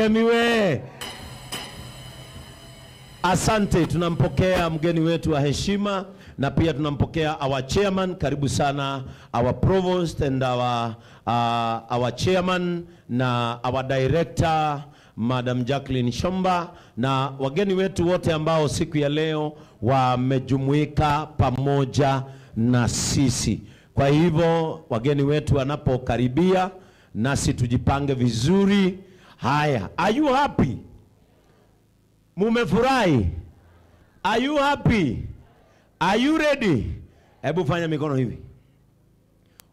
Kemi we. Asante, tunampokea mgeni wetu wa heshima na pia tunampokea our chairman. Karibu sana our provost and our chairman na our director Madam Jacqueline Shomba na wageni wetu wote ambao siku ya leo wamejumuika pamoja na sisi. Kwa hivyo wageni wetu wanapokaribia nasi tujipange vizuri. Haya, are you happy? Mumefurahi? Are you happy? Are you ready? Hebu fanya mikono hivi.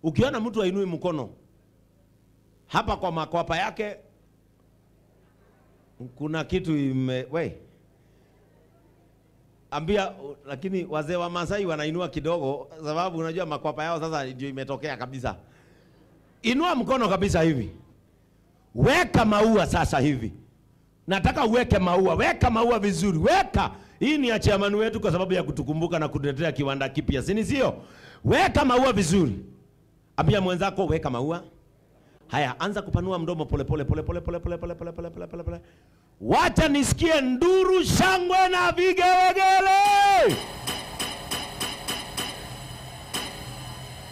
Ukiona mtu ainui mkono hapa kwa makwapa yake kuna kitu ambia, lakini wazee wa Masai wanainua kidogo sababu unajua makwapa yao sasa ndio imetokea kabisa. Inua mkono kabisa hivi. Weka maua sasa hivi. Nataka uweke maua, weka maua vizuri, weka. Hii ni ya chairman wetu kwa sababu ya kutukumbuka na kutuletea kiwanda kipya, si sio? Weka maua vizuri. Ambia mwenzako weka maua. Haya, anza kupanua mdomo pole pole pole pole pole pole pole pole pole pole pole. Wacha nisikie nduru, shangwe na vigelegele.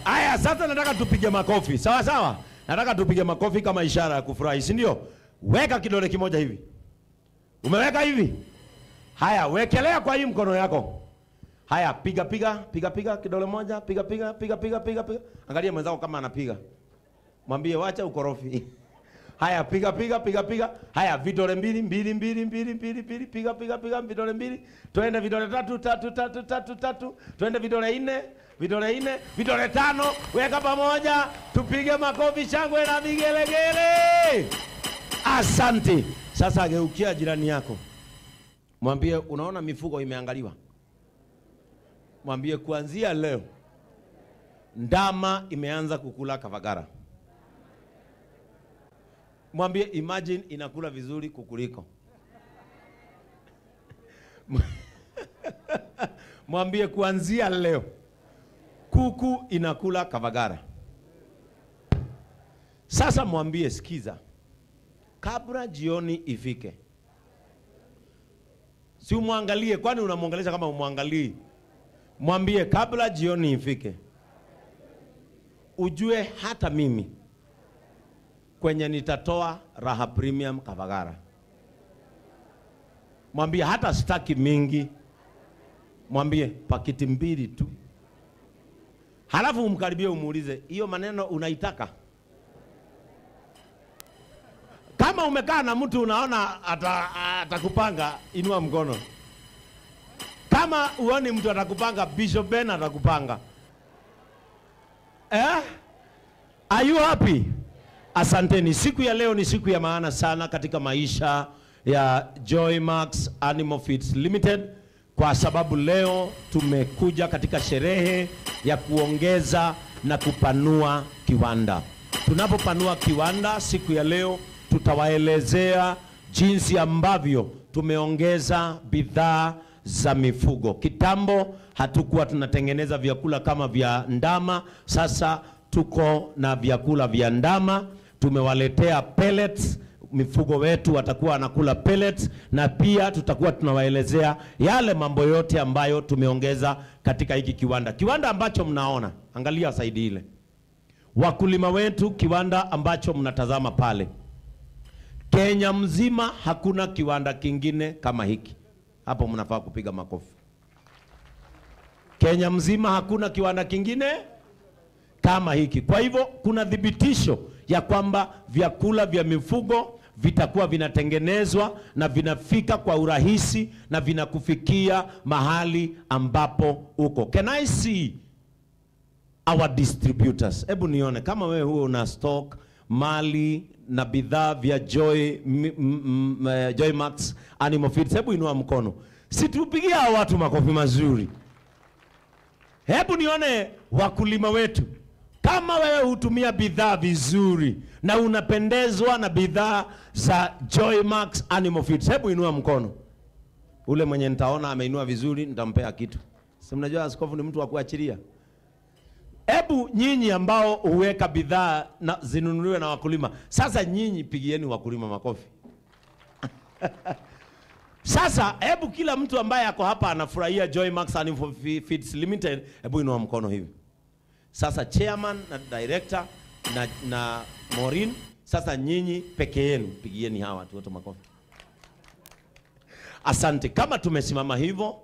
Haya, sasa nataka tupige makofi. Sawa sawa? Nataka tupige makofi kama ishara ya kufurahi, si ndio? Weka kidole kimoja hivi. Umeweka hivi? Haya, wekelea kwa hii mkono yako. Haya, piga kidole moja, piga. Angalia mwenzako kama anapiga. Mwambie wacha ukorofi. Haya, piga. Haya, vidole mbili, piga vidole mbili. Twende vidole tatu. Twende vidole 4, vidole 5, weka pamoja, tupige makofi, shangwe na vigelegele. Asante. Sasa geukia jirani yako. Mwambie unaona mifugo imeangaliwa. Mwambie kuanzia leo ndama imeanza kukula kavagara. Mwambie imagine inakula vizuri kukuliko. Mwambie kuanzia leo kuku inakula kavagara. Sasa mwambie sikiza. Kabla jioni ifike. Si umwangalie, kwani unamwangalia kama umwangalie. Mwambie kabla jioni ifike. Ujue hata mimi kwenye nitatoa Raha Premium kavagara. Mwambie hata sitaki mingi. Mwambie pakiti 2 tu. Halafu umkaribie umuulize, hiyo maneno unaitaka? Kama umekaa na mtu unaona atakupanga, inua mkono. Kama uone mtu atakupanga, Bishop Ben atakupanga. Are you happy? Asanteni. Siku ya leo ni siku ya maana sana katika maisha ya Joymax Animal Feeds Limited kwa sababu leo tumekuja katika sherehe ya kuongeza na kupanua kiwanda. Tunapopanua kiwanda siku ya leo tutawaelezea jinsi ambavyo tumeongeza bidhaa za mifugo. Kitambo hatukuwa tunatengeneza vyakula kama vya ndama, sasa tuko na vyakula vya ndama. Tumewaletea pellets, mifugo wetu watakuwa wanakula pellets, na pia tutakuwa tunawaelezea yale mambo yote ambayo tumeongeza katika hiki kiwanda. Kiwanda ambacho mnaona, angalia saidi ile. Wakulima wetu, kiwanda ambacho mnatazama pale. Kenya mzima hakuna kiwanda kingine kama hiki. Hapo mnafaa kupiga makofi. Kenya mzima hakuna kiwanda kingine kama hiki. Kwa hivyo kuna thibitisho ya kwamba vyakula vya mifugo vitakuwa vinatengenezwa na vinafika kwa urahisi na vinakufikia mahali ambapo uko. Can I see our distributors? Hebu nione kama wewe huo una stock mali na bidhaa vya Joymax Animal Feeds. Hebu inua mkono. Situpigia watu makofi mazuri. Hebu nione wakulima wetu. Kama wewe hutumia bidhaa vizuri na unapendezwa na bidhaa za Joymax Animal Feeds, hebu inua mkono. Ule mwenye nitaona ameinua vizuri nitampea kitu. Si mnajua askofu ni mtu wa kuachilia. Hebu nyinyi ambao huweka bidhaa zinunuliwe na wakulima. Sasa nyinyi pigieni wakulima makofi. Sasa hebu kila mtu ambaye ako hapa anafurahia Joymax Animal Feeds Limited, hebu inua mkono hivi. Sasa chairman na director na Maureen, sasa nyinyi peke yenu pigieni hawa watu wote makofi. Asante. Kama tumesimama hivyo,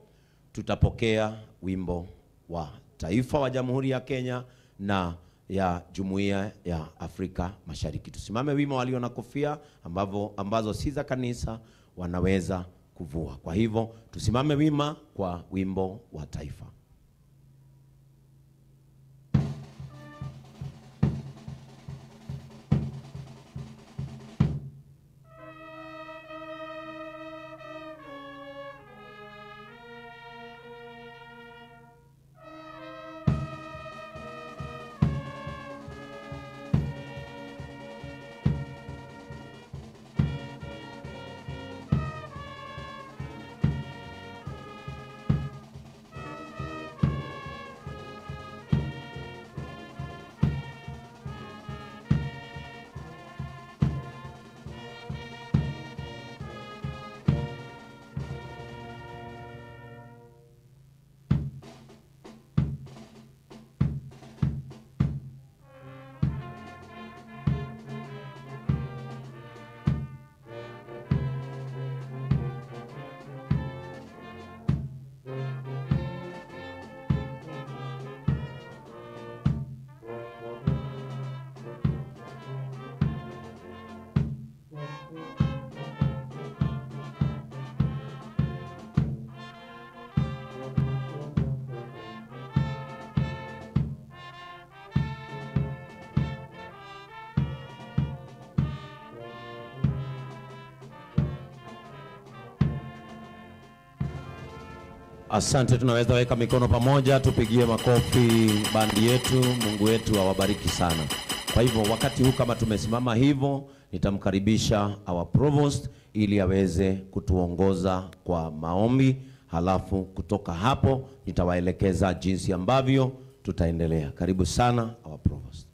tutapokea wimbo wa taifa wa Jamhuri ya Kenya na ya Jumuiya ya Afrika Mashariki. Tusimame wima, walio na kofia ambazo si za kanisa wanaweza kuvua. Kwa hivyo tusimame wima kwa wimbo wa taifa. Asante, tunaweza weka mikono pamoja, tupigie makofi bandi yetu. Mungu wetu awabariki sana. Kwa hivyo wakati huu kama tumesimama hivyo, nitamkaribisha our provost ili aweze kutuongoza kwa maombi, halafu kutoka hapo nitawaelekeza jinsi ambavyo tutaendelea. Karibu sana our provost.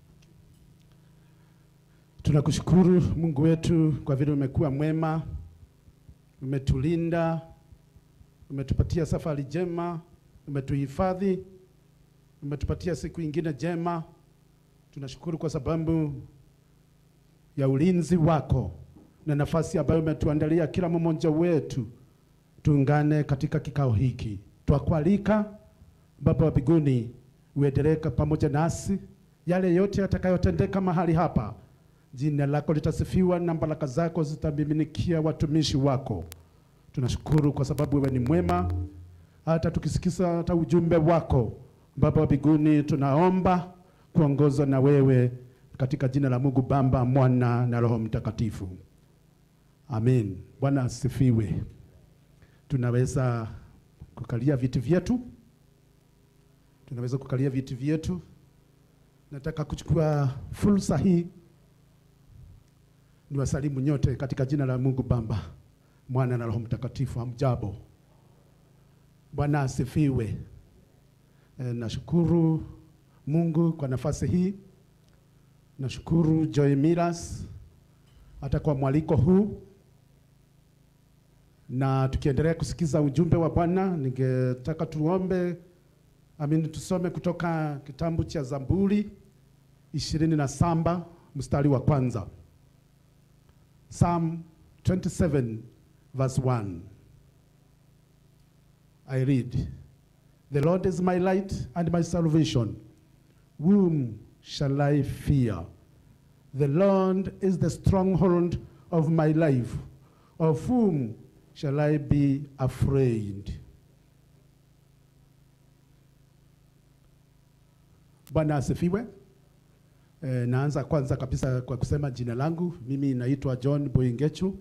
Tunakushukuru Mungu wetu kwa vile umekuwa mwema, umetulinda, umetupatia safari jema, umetuhifadhi, umetupatia siku ingine jema. Tunashukuru kwa sababu ya ulinzi wako na nafasi ambayo umetuandalia kila mmoja wetu tuungane katika kikao hiki. Twakualika Baba wa mbinguni, uendelee pamoja nasi. Yale yote yatakayotendeka mahali hapa, jina lako litasifiwa na baraka zako zitamiminikia watumishi wako. Tunashukuru kwa sababu wewe ni mwema. Hata tukisikiza hata ujumbe wako Baba wa mbinguni, tunaomba kuongozwa na wewe katika jina la Mungu Baba, Mwana na Roho Mtakatifu. Amen. Bwana asifiwe. Tunaweza kukalia viti vyetu. Tunaweza kukalia viti vyetu. Nataka kuchukua fursa hii niwasalimu nyote katika jina la Mungu Baba, Mwana na Roho Mtakatifu. Hamjambo. Bwana asifiwe. Nashukuru Mungu kwa nafasi hii. Nashukuru Joy Milas hata kwa mwaliko huu. Na tukiendelea kusikiza ujumbe wa Bwana, ningetaka tuombe, tusome kutoka kitabu cha Zaburi 27 mstari wa kwanza. Psalm 27 verse 1. I read, "The Lord is my light and my salvation. Whom shall I fear? The Lord is the stronghold of my life. Of whom shall I be afraid?" Bwana asifiwe. Naanza kwanza kabisa kwa kusema jina langu. Mimi naitwa John Boingechu.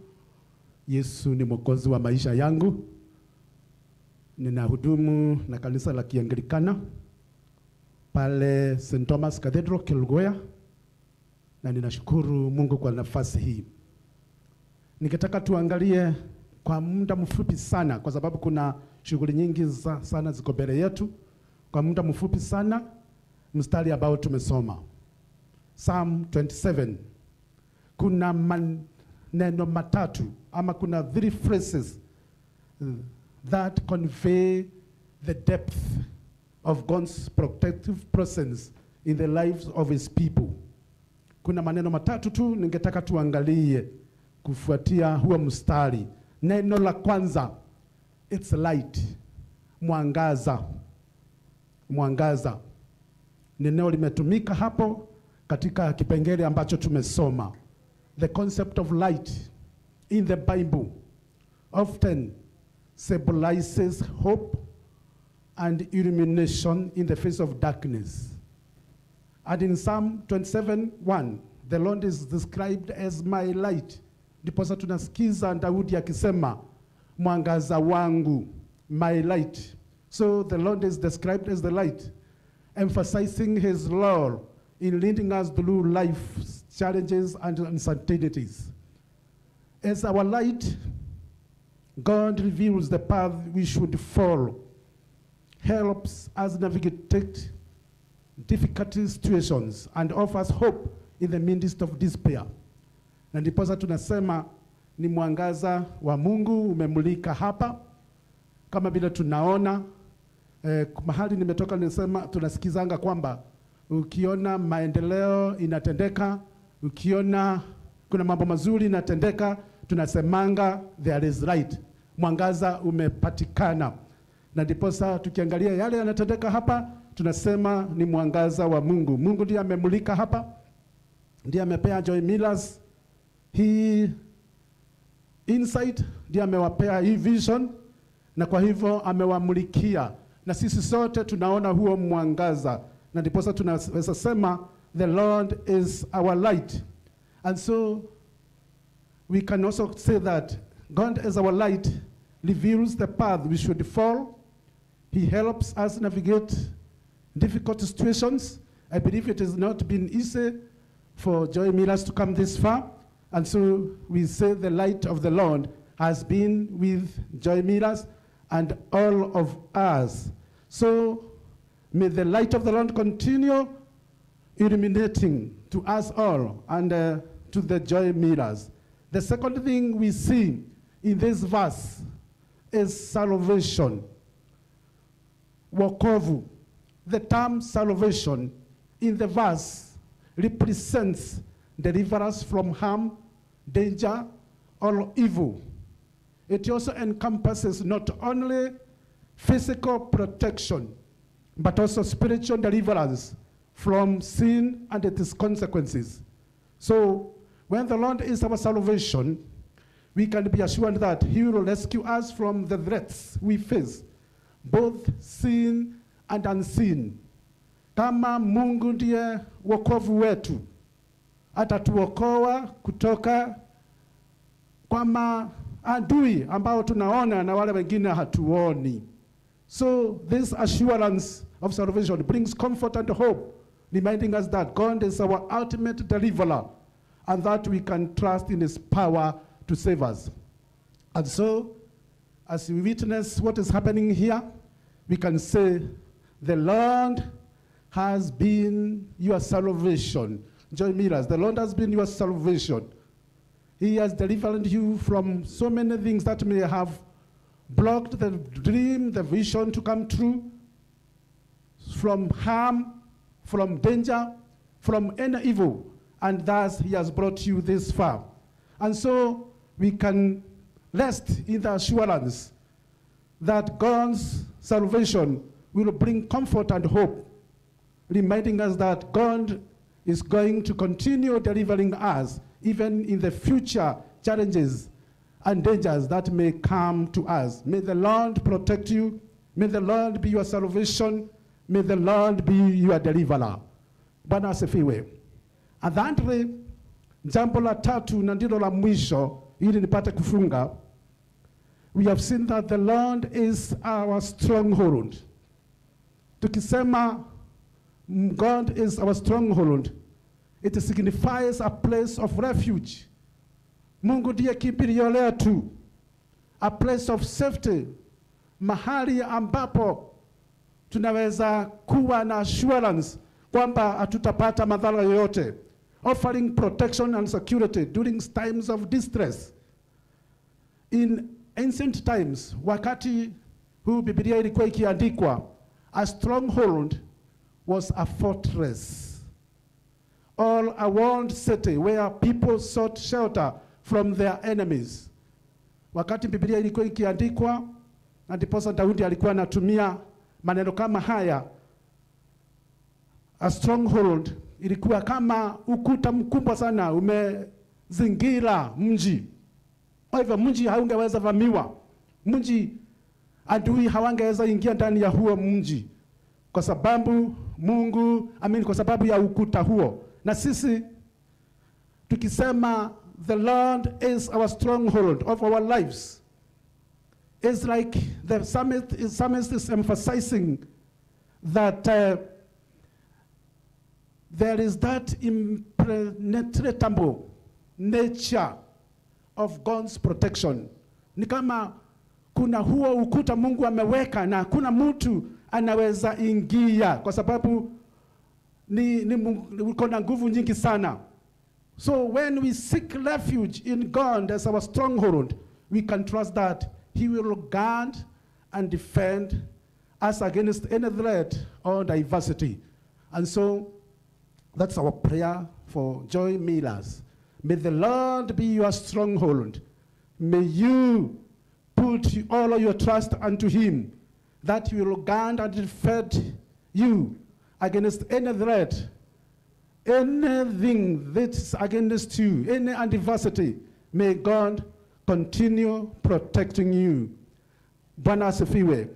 Yesu ni mwokozi wa maisha yangu. Ninahudumu na kanisa la Kianglikana pale St. Thomas Cathedral Kilgoya, na ninashukuru Mungu kwa nafasi hii. Ningetaka tuangalie kwa muda mfupi sana, kwa sababu kuna shughuli nyingi sana ziko mbele yetu. Kwa muda mfupi sana mstari ambao tumesoma Psalm 27, kuna maneno matatu ama kuna 3 phrases that convey the depth of God's protective presence in the lives of his people. Kuna maneno matatu tu ningetaka tuangalie kufuatia huo mstari. Neno la kwanza, it's light. Mwangaza. Mwangaza. Neno limetumika hapo katika kipengele ambacho tumesoma. The concept of light in the Bible often symbolizes hope and illumination in the face of darkness. And in Psalm 27:1, the Lord is described as my light. Ndiposa tunasikiza Daudi akisema, mwangaza wangu, my light. So the Lord is described as the light, emphasizing his role in leading us through life's challenges and uncertainties. As our light, God reveals the path we should follow, helps us navigate difficult situations, and offers hope in the midst of despair. Na ndiposa tunasema ni mwangaza wa Mungu umemulika hapa, kama vile tunaona mahali nimetoka nisema tunasikizanga kwamba ukiona maendeleo inatendeka, ukiona kuna mambo mazuri inatendeka, tunasemanga there is light. Mwangaza umepatikana. Na ndiposa tukiangalia yale yanatendeka hapa, tunasema ni mwangaza wa Mungu. Mungu ndiye amemulika hapa. Ndiye amepea Joy Millers hii insight, ndiye amewapea hii vision, na kwa hivyo amewamulikia. Na sisi sote tunaona huo mwangaza. Na ndiposa tunaweza sema the Lord is our light. And so we can also say that God as our light reveals the path we should follow. He helps us navigate difficult situations. I believe it has not been easy for Joy Millers to come this far. And so we say the light of the Lord has been with Joy Millers and all of us. So may the light of the Lord continue illuminating to us all and to the Joy Millers. The second thing we see in this verse is salvation. Wokovu. The term salvation in the verse represents deliverance from harm, danger, or evil. It also encompasses not only physical protection, but also spiritual deliverance from sin and its consequences. So, when the Lord is our salvation, we can be assured that he will rescue us from the threats we face, both sin and unseen. Kama Mungu ndiye wokovu wetu, atatuokoa kutoka kwa adui ambao tunaona na wale wengine hatuoni. So this assurance of salvation brings comfort and hope, reminding us that God is our ultimate deliverer and that we can trust in his power to save us. And so, as we witness what is happening here, we can say, the Lord has been your salvation. Joy Millers, the Lord has been your salvation. He has delivered you from so many things that may have blocked the dream, the vision to come true, from harm, from danger, from any evil, and thus he has brought you this far. And so we can rest in the assurance that God's salvation will bring comfort and hope, reminding us that God is going to continue delivering us even in the future challenges and dangers that may come to us. May the Lord protect you. May the Lord be your salvation. May the Lord be your deliverer. Bwana asifiwe. Adhandri, jambo la tatu na ndilo la mwisho ili nipate kufunga. We have seen that the Lord is our stronghold. Tukisema God is our stronghold, it signifies a place of refuge. Mungu ndiye kimbilio letu, a place of safety, mahali ambapo tunaweza kuwa na assurance kwamba hatutapata madhara yoyote, offering protection and security during times of distress. In ancient times, wakati huu Biblia ilikuwa ikiandikwa, a stronghold was a fortress or a walled city where people sought shelter from their enemies. Wakati Biblia ilikuwa ikiandikwa, na ndiposa Daudi alikuwa anatumia maneno kama haya. A stronghold ilikuwa kama ukuta mkubwa sana umezingira mji. Kwa hivyo mji haungeweza vamiwa. Mji adui hawangeweza ingia ndani ya huo mji. Kwa sababu kwa sababu ya ukuta huo. Na sisi tukisema the Lord is our stronghold of our lives, it's like the psalmist is emphasizing that there is that impenetrable nature of God's protection. Ni kama kuna huo ukuta Mungu ameweka na hakuna mtu anaweza ingia kwa sababu uko na nguvu nyingi sana. So when we seek refuge in God as our stronghold, we can trust that He will guard and defend us against any threat or diversity. And so that's our prayer for Joy Millers. May the Lord be your stronghold. May you put all of your trust unto Him, that He will guard and defend you against any threat, anything that's against you, any adversity. May God continue protecting you. Bwana asifiwe.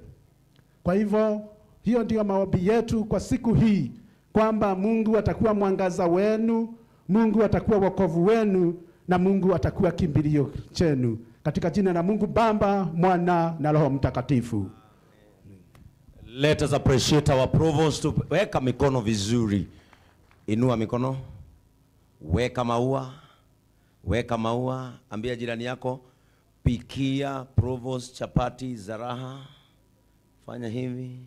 Kwa hivyo, hiyo ndio maombi yetu kwa siku hii, kwamba Mungu atakuwa mwangaza wenu, Mungu atakuwa wokovu wenu, na Mungu atakuwa kimbilio chenu. Katika jina la Mungu Baba, Mwana na Roho Mtakatifu. Let us appreciate our provost. Weka mikono vizuri. Inua mikono. Weka maua. Weka maua. Ambia jirani yako, pikia provost chapati za raha. Fanya hivi.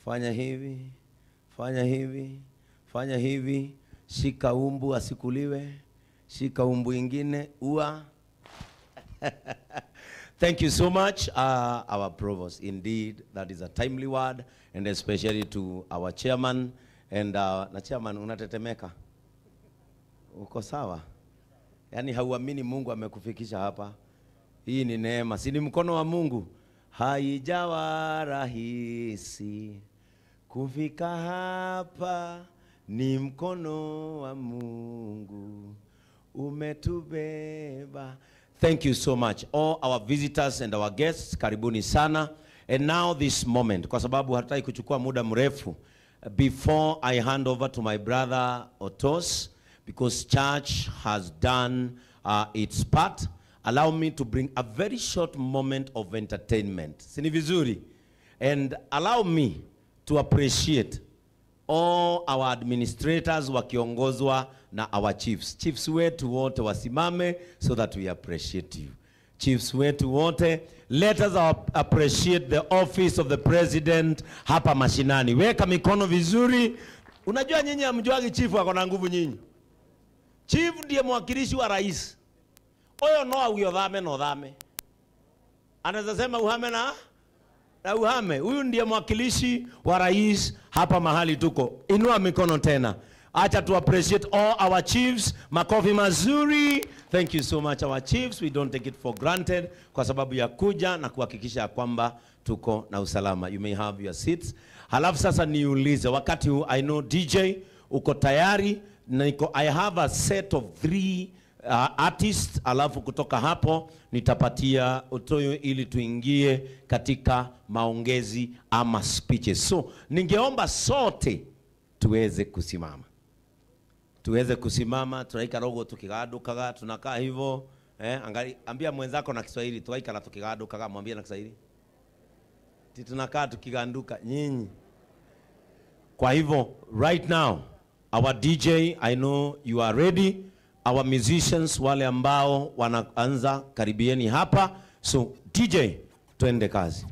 Fanya hivi. Fanya hivi. Fanya hivi. Shika umbu asikuliwe. Shika umbu ingine. Ua. Thank you so much, our provost. Indeed, that is a timely word, and especially to our chairman. And na chairman, unatetemeka? Uko sawa? Yani hauamini Mungu amekufikisha hapa. Hii ni neema. Si ni mkono wa Mungu? Haijawa rahisi kufika hapa, ni mkono wa Mungu umetubeba. Thank you so much. All our visitors and our guests, karibuni sana. And now this moment, kwa sababu hataki kuchukua muda mrefu, before I hand over to my brother Otos, because church has done its part, allow me to bring a very short moment of entertainment. Sini vizuri? And allow me to appreciate all our administrators wakiongozwa na our chiefs. Chiefs wetu wote wasimame so that we appreciate you. Chiefs wetu wote, let us appreciate the office of the president hapa mashinani. Weka mikono vizuri. Unajua nyinyi hamjuagi chief wako na nguvu nyinyi. Chief ndiye mwakilishi wa rais. Oyo no auyo no dhame. Anaweza sema uhame na uhame. Huyu ndiye mwakilishi wa rais hapa mahali tuko. Inua mikono tena. Acha to appreciate all our chiefs. Makofi mazuri. Thank you so much our chiefs. We don't take it for granted kwa sababu ya kuja na kuhakikisha kwamba tuko na usalama. You may have your seats. Halafu sasa niulize wakati huu, I know DJ uko tayari. I have a set of 3 artists, alafu kutoka hapo nitapatia Otoyo ili tuingie katika maongezi ama speeches. So ningeomba sote tuweze kusimama. Tuweze kusimama, tunaika rogo tukigadukaga, tunakaa hivyo. Ambia mwenzako na Kiswahili, tunaika na tukigadukaga, mwambie na Kiswahili. Tunakaa tukiganduka nyinyi. Kwa hivyo right now our DJ, I know you are ready. Our musicians wale ambao wanaanza karibieni hapa. So DJ, tuende kazi.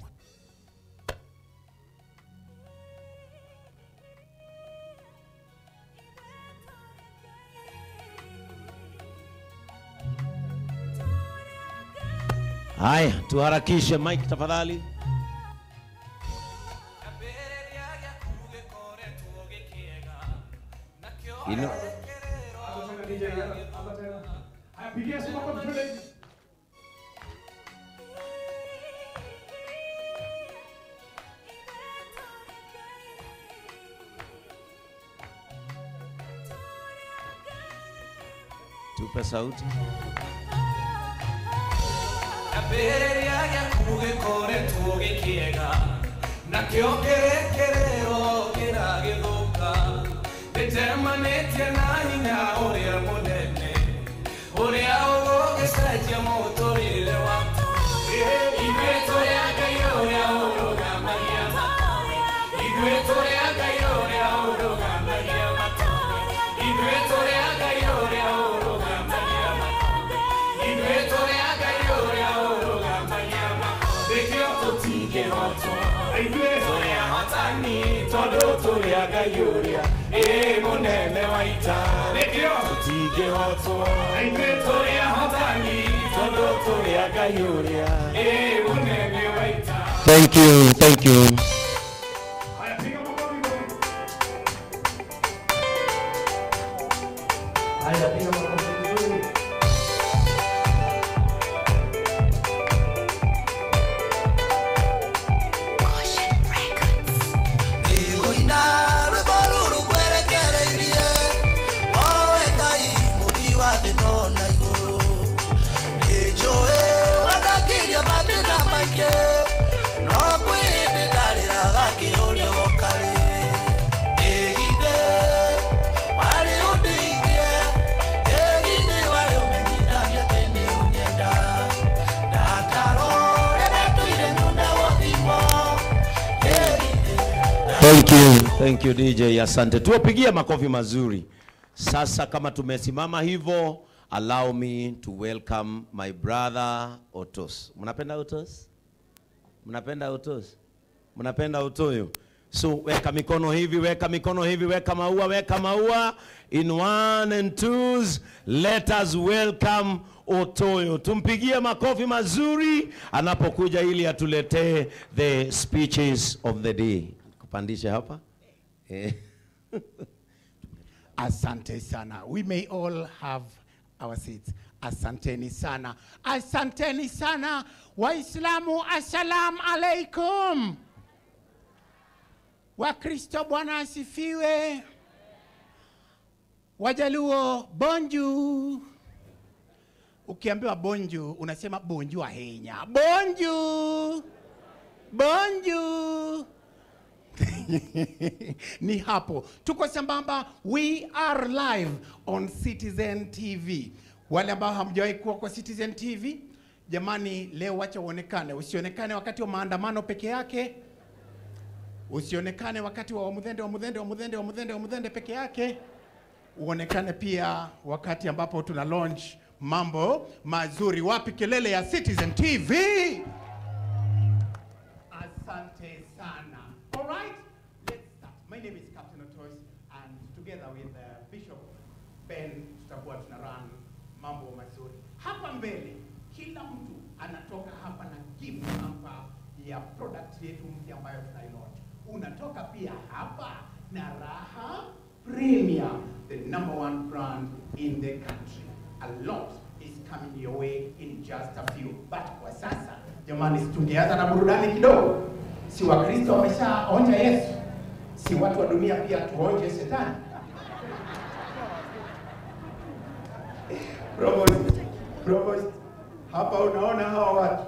Haya, tuharakishe Mike tafadhali. Ino. Tupe sauti. Abereria ya kuge kore tuge kiega na kiokere kerero kirage goka determinate na hinya ore monene ore awo gesaje motori lewa ibeto ya gayo ya oro gamaria ibeto ya gayo ya oro gamaria ibeto ya gayo ya oro gamaria ibeto ya gayo ya oro gamaria dekio to tige hoto ibeto ya hatani todo to ya gayo ya monene waita dekio to tige hoto ibeto ya hatani todo to ya gayo ya monene waita. Thank you, thank you. Thank you DJ, asante. Tuwapigie makofi mazuri. Sasa kama tumesimama hivyo, allow me to welcome my brother Otos. Mnapenda Otos? Mnapenda Otos? Mnapenda Otoyo? So weka mikono hivi, weka mikono hivi, weka maua, weka maua. In one and twos, let us welcome Otoyo. Tumpigie makofi mazuri anapokuja ili atuletee the speeches of the day. Kupandisha hapa. Asante sana. We may all have our seats. Asanteni sana. Asanteni sana. Waislamu, assalamu alaikum. Wakristo, Bwana asifiwe. Wajaluo, bonju. Ukiambiwa bonju, unasema bonju ahenya. Bonju. Bonju. Ni hapo. Tuko sambamba. We are live on Citizen TV. Wale ambao hamjawahi kuwa kwa Citizen TV, jamani, leo wacha uonekane. Usionekane wakati wa maandamano peke yake. Usionekane wakati wa mudhende peke yake. Uonekane pia wakati ambapo tuna launch mambo mazuri. Wapi kelele ya Citizen TV? Asante sana. All right, let's start. My name is Captain Otos, and together with Bishop Ben tutakuwa tuna run mambo mazuri. Hapa mbele kila mtu anatoka hapa na gift hapa ya product yetu mpya ambayo tunailaunch. Unatoka pia hapa na Raha Premium, the #1 brand in the country. A lot is coming your way in just a few. But kwa sasa, jamani, tungeanza na burudani kidogo. Si Wakristo wameshaonja Yesu? Si watu wa dunia pia tuonje Shetani? Provost, hapa unaona hawa watu.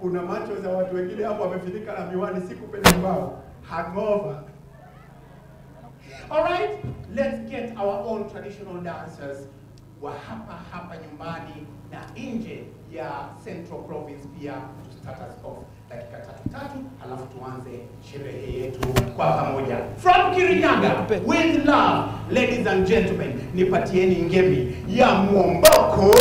Kuna macho za watu wengine hapo wamefinika na miwani, sikupenda mbao. Hangover. All right, let's get our own traditional dancers wa hapa nyumbani na nje ya Central Province pia to start us off. Dakika tatu, halafu tuanze sherehe yetu kwa pamoja. From Kirinyaga, with love, ladies and gentlemen, nipatieni ngemi ya Mwomboko.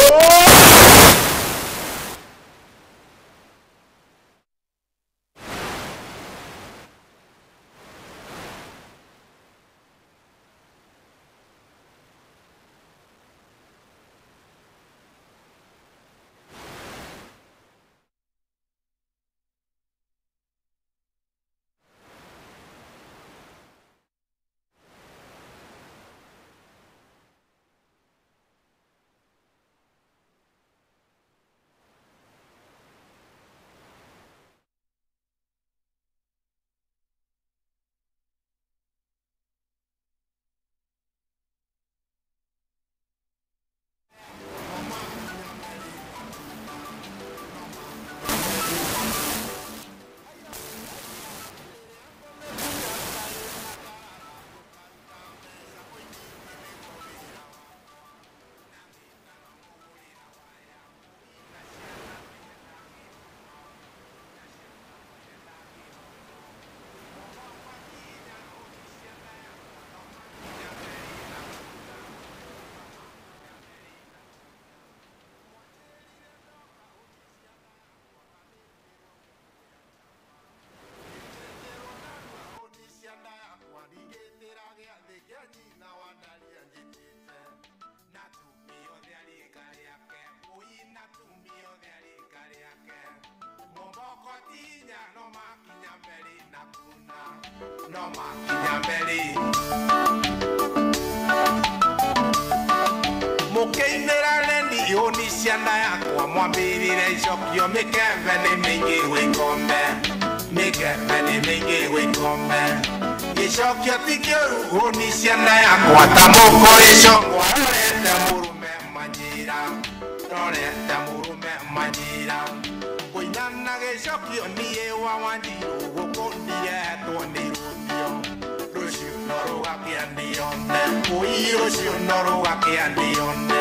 no makinya mbere mukeinera rendi oni ciana yakwa mwambirire icokio mikebe nĩ mĩingĩ gwĩkombe mikebe nĩ mĩingĩ gwĩkombe gĩcokio ti kĩũru oni ciana yakwa ta mũkũrĩcongwa rorete mũrume manjĩra rorete mũrume manjĩra kũinana gĩcokio niĩ wa Wanjiru gũkũndiretwo nĩ rũthio rũcio no rũgakĩandione kũi rũcio no rũgakĩandione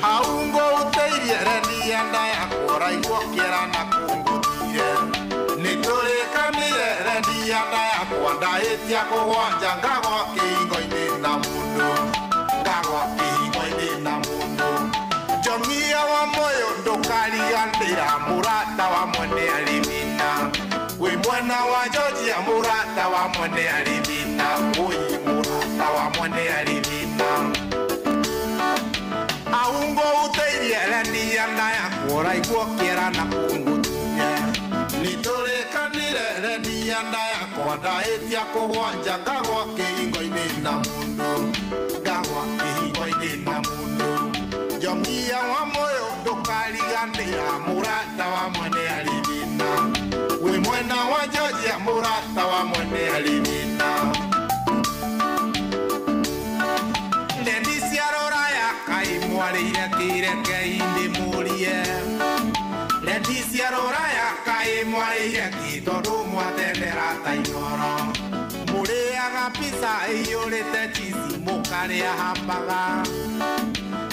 hau ngũgũteithie rendia nda yakwa raigua kĩara na kũngũthire nĩtũrĩkanire rendia nda yakwa ndahĩtia kũgwanja ngagwa kĩhingo-inĩ na mũndũ ngagwa kĩhingo-inĩ na mũndũ Njong'ia wa Moyo ndũkariganĩra mũrata wa mwene arimina wĩ mwena wa Georgia mũrata wa mwene arimina ũyĩ mũrata wa mwene arimina aungo ũteithie rendia nda yakwa raigua kĩara na kũngũthie nĩtũrĩkanire rendia nda yakwa ndahĩtia kũgwanja ngagwa kĩhingo-inĩ na mũndũ ngagwa kĩhingo-inĩ na mũndũ Njong'ia wa Moyo ndũkariganĩra mũrata wa mwene arimina wĩ mwena wa Georgia mũrata wa mwene arimina Rendi cia Rũraya Kai mwarĩire kĩrekei mũrie Rendi cia Rũraya Kai mwarĩire ki tondũ mwatendera ta inoro mũrĩaga pizza ĩiyũrĩte cheese mũkarĩa hambaga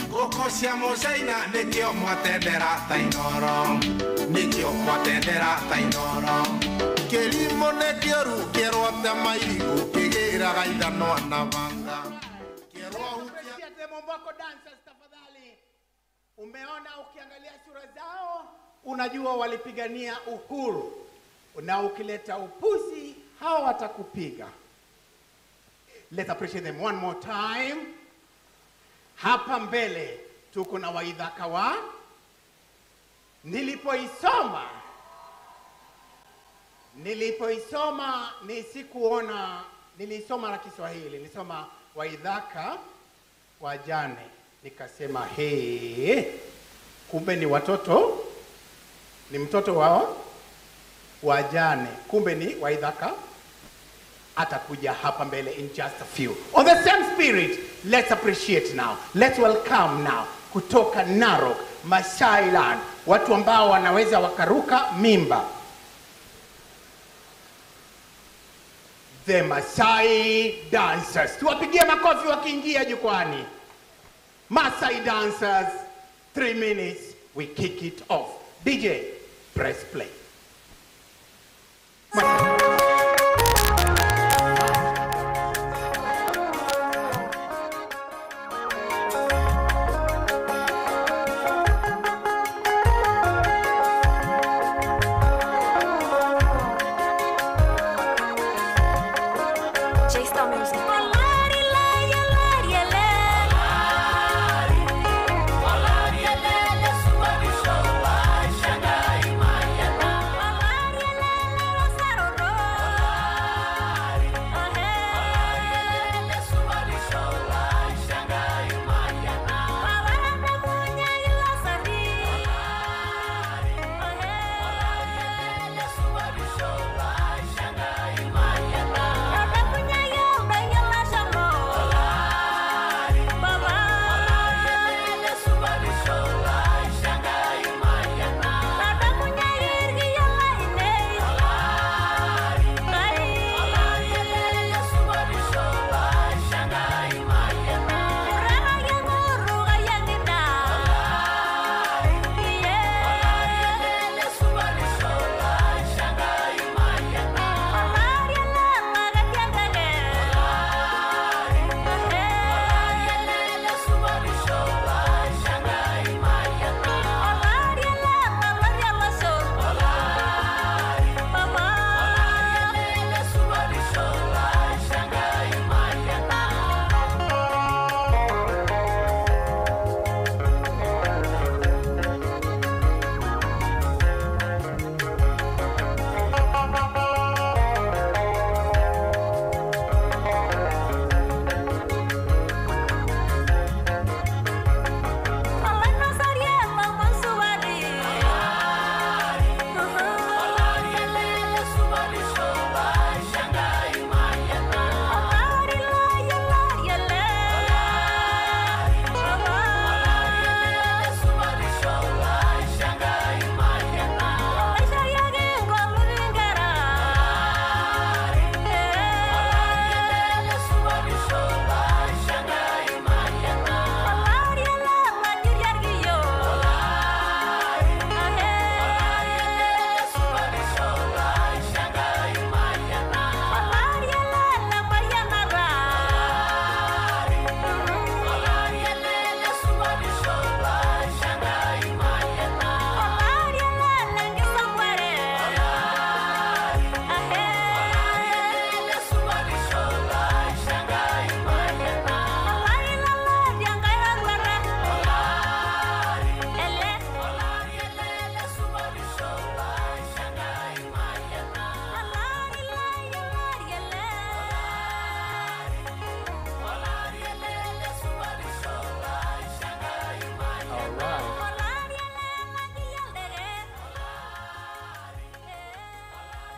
ngũkũ cia mũcaina nĩkĩo mwatendera ta inoro nĩkĩo mwatendera ta inoro kĩrimũ nĩ kĩũru kĩrwate mairigũ kĩgĩraga ithanwa na banga Momboko dancers tafadhali. Umeona ukiangalia sura zao unajua walipigania uhuru, na ukileta upuzi hao watakupiga. Let's appreciate them one more time. Hapa mbele tuko na Waithaka wa nilipoisoma nilisoma na Kiswahili, nilisoma Waithaka wajane, nikasema kumbe ni watoto, ni mtoto wao wajane, kumbe ni Waithaka. Atakuja hapa mbele in just a few. On the same spirit, let's appreciate now, let's welcome now kutoka Narok, Masai Land, watu ambao wanaweza wakaruka mimba, the Masai dancers. Tuwapigie makofi wakiingia jukwani. Masai dancers, 3 minutes, we kick it off. DJ, press play. Olá,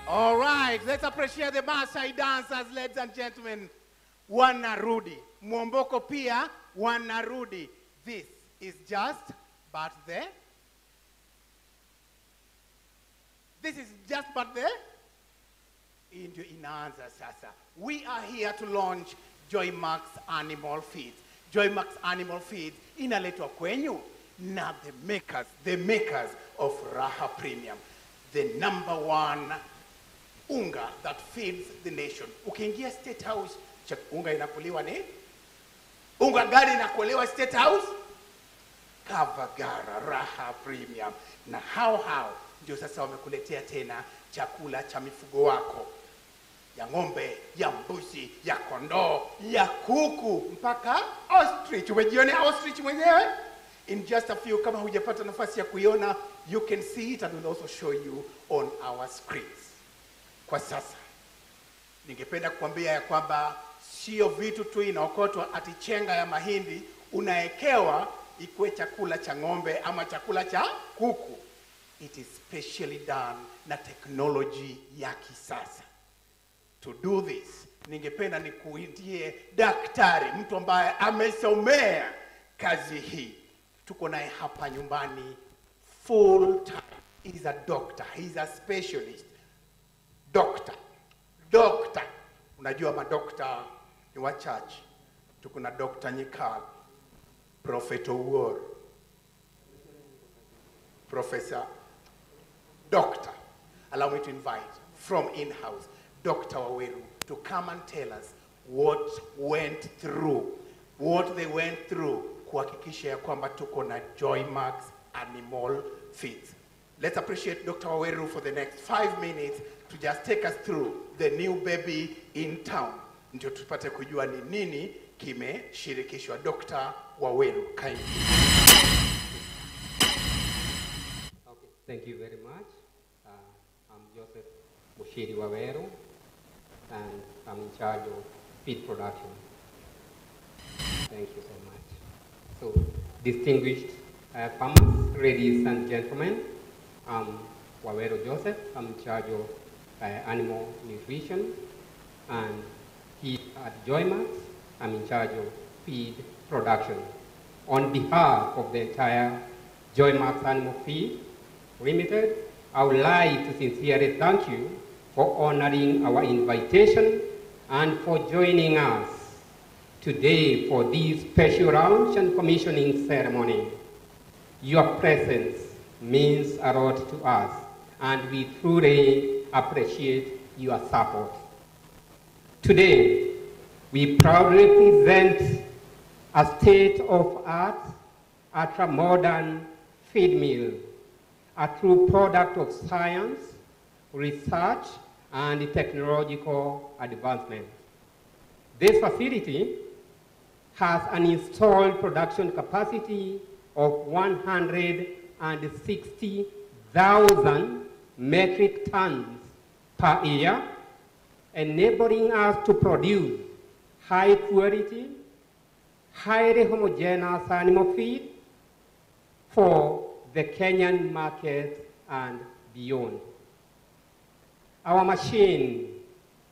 All right, let's appreciate the Maasai dancers, ladies and gentlemen. Wanarudi. Mwomboko pia, wanarudi. This is just birthday. This is just birthday. Ndio inaanza sasa. We are here to launch Joymax Animal Feeds. Joymax Animal Feeds inaletwa kwenyu na the makers of Raha Premium, the #1 unga that feeds the nation. Ukiingia State House, unga inakuliwa ni unga gari inakuliwa State House, Kavagara Raha Premium. Na how ndio sasa wamekuletea tena chakula cha mifugo wako, ya ng'ombe, ya mbuzi, ya kondoo, ya kuku, mpaka ostrich. Umejionea ostrich mwenyewe? In just a few, kama hujapata nafasi ya kuiona, you can see it and we'll also show you on our screens. Kwa sasa, ningependa kuambia ya kwamba sio vitu tu inaokotwa ati chenga ya mahindi unaekewa ikuwe chakula cha ng'ombe ama chakula cha kuku. It is specially done na technology ya kisasa. To do this, ningependa nikuitie daktari, mtu ambaye amesomea kazi hii. Tuko naye hapa nyumbani full time. He's a doctor, he's a specialist. Doctor. Unajua madokta ni wachache. Tuko na Dr. Nyikal, Prophet Owuor, Professor, Doctor. Allow me to invite from in-house Dr. Waweru to come and tell us what they went through kuhakikisha ya kwamba tuko na Joymax Animal Feeds. Let's appreciate Dr. Waweru for the next 5 minutes to just take us through the new baby in town. Ndio tupate kujua ni nini kimeshirikishwa. Dr. Waweru, kindly. Okay, thank you very much. I'm Joseph Mushiri Waweru, and I'm in charge of feed production. Thank you so much. So, distinguished farmers, ladies and gentlemen, I'm Waweru Joseph. I'm in charge of animal nutrition, and here at Joymax, I'm in charge of feed production. On behalf of the entire Joymax Animal Feed Limited, I would like to sincerely thank you for honoring our invitation and for joining us today for this special launch and commissioning ceremony. Your presence means a lot to us, and we truly appreciate your support. Today, we proudly present a state-of-art, ultra-modern feed mill, a true product of science, research, and technological advancement. This facility has an installed production capacity of 160,000 metric tons per year, enabling us to produce high quality, highly homogeneous animal feed for the Kenyan market and beyond. Our machine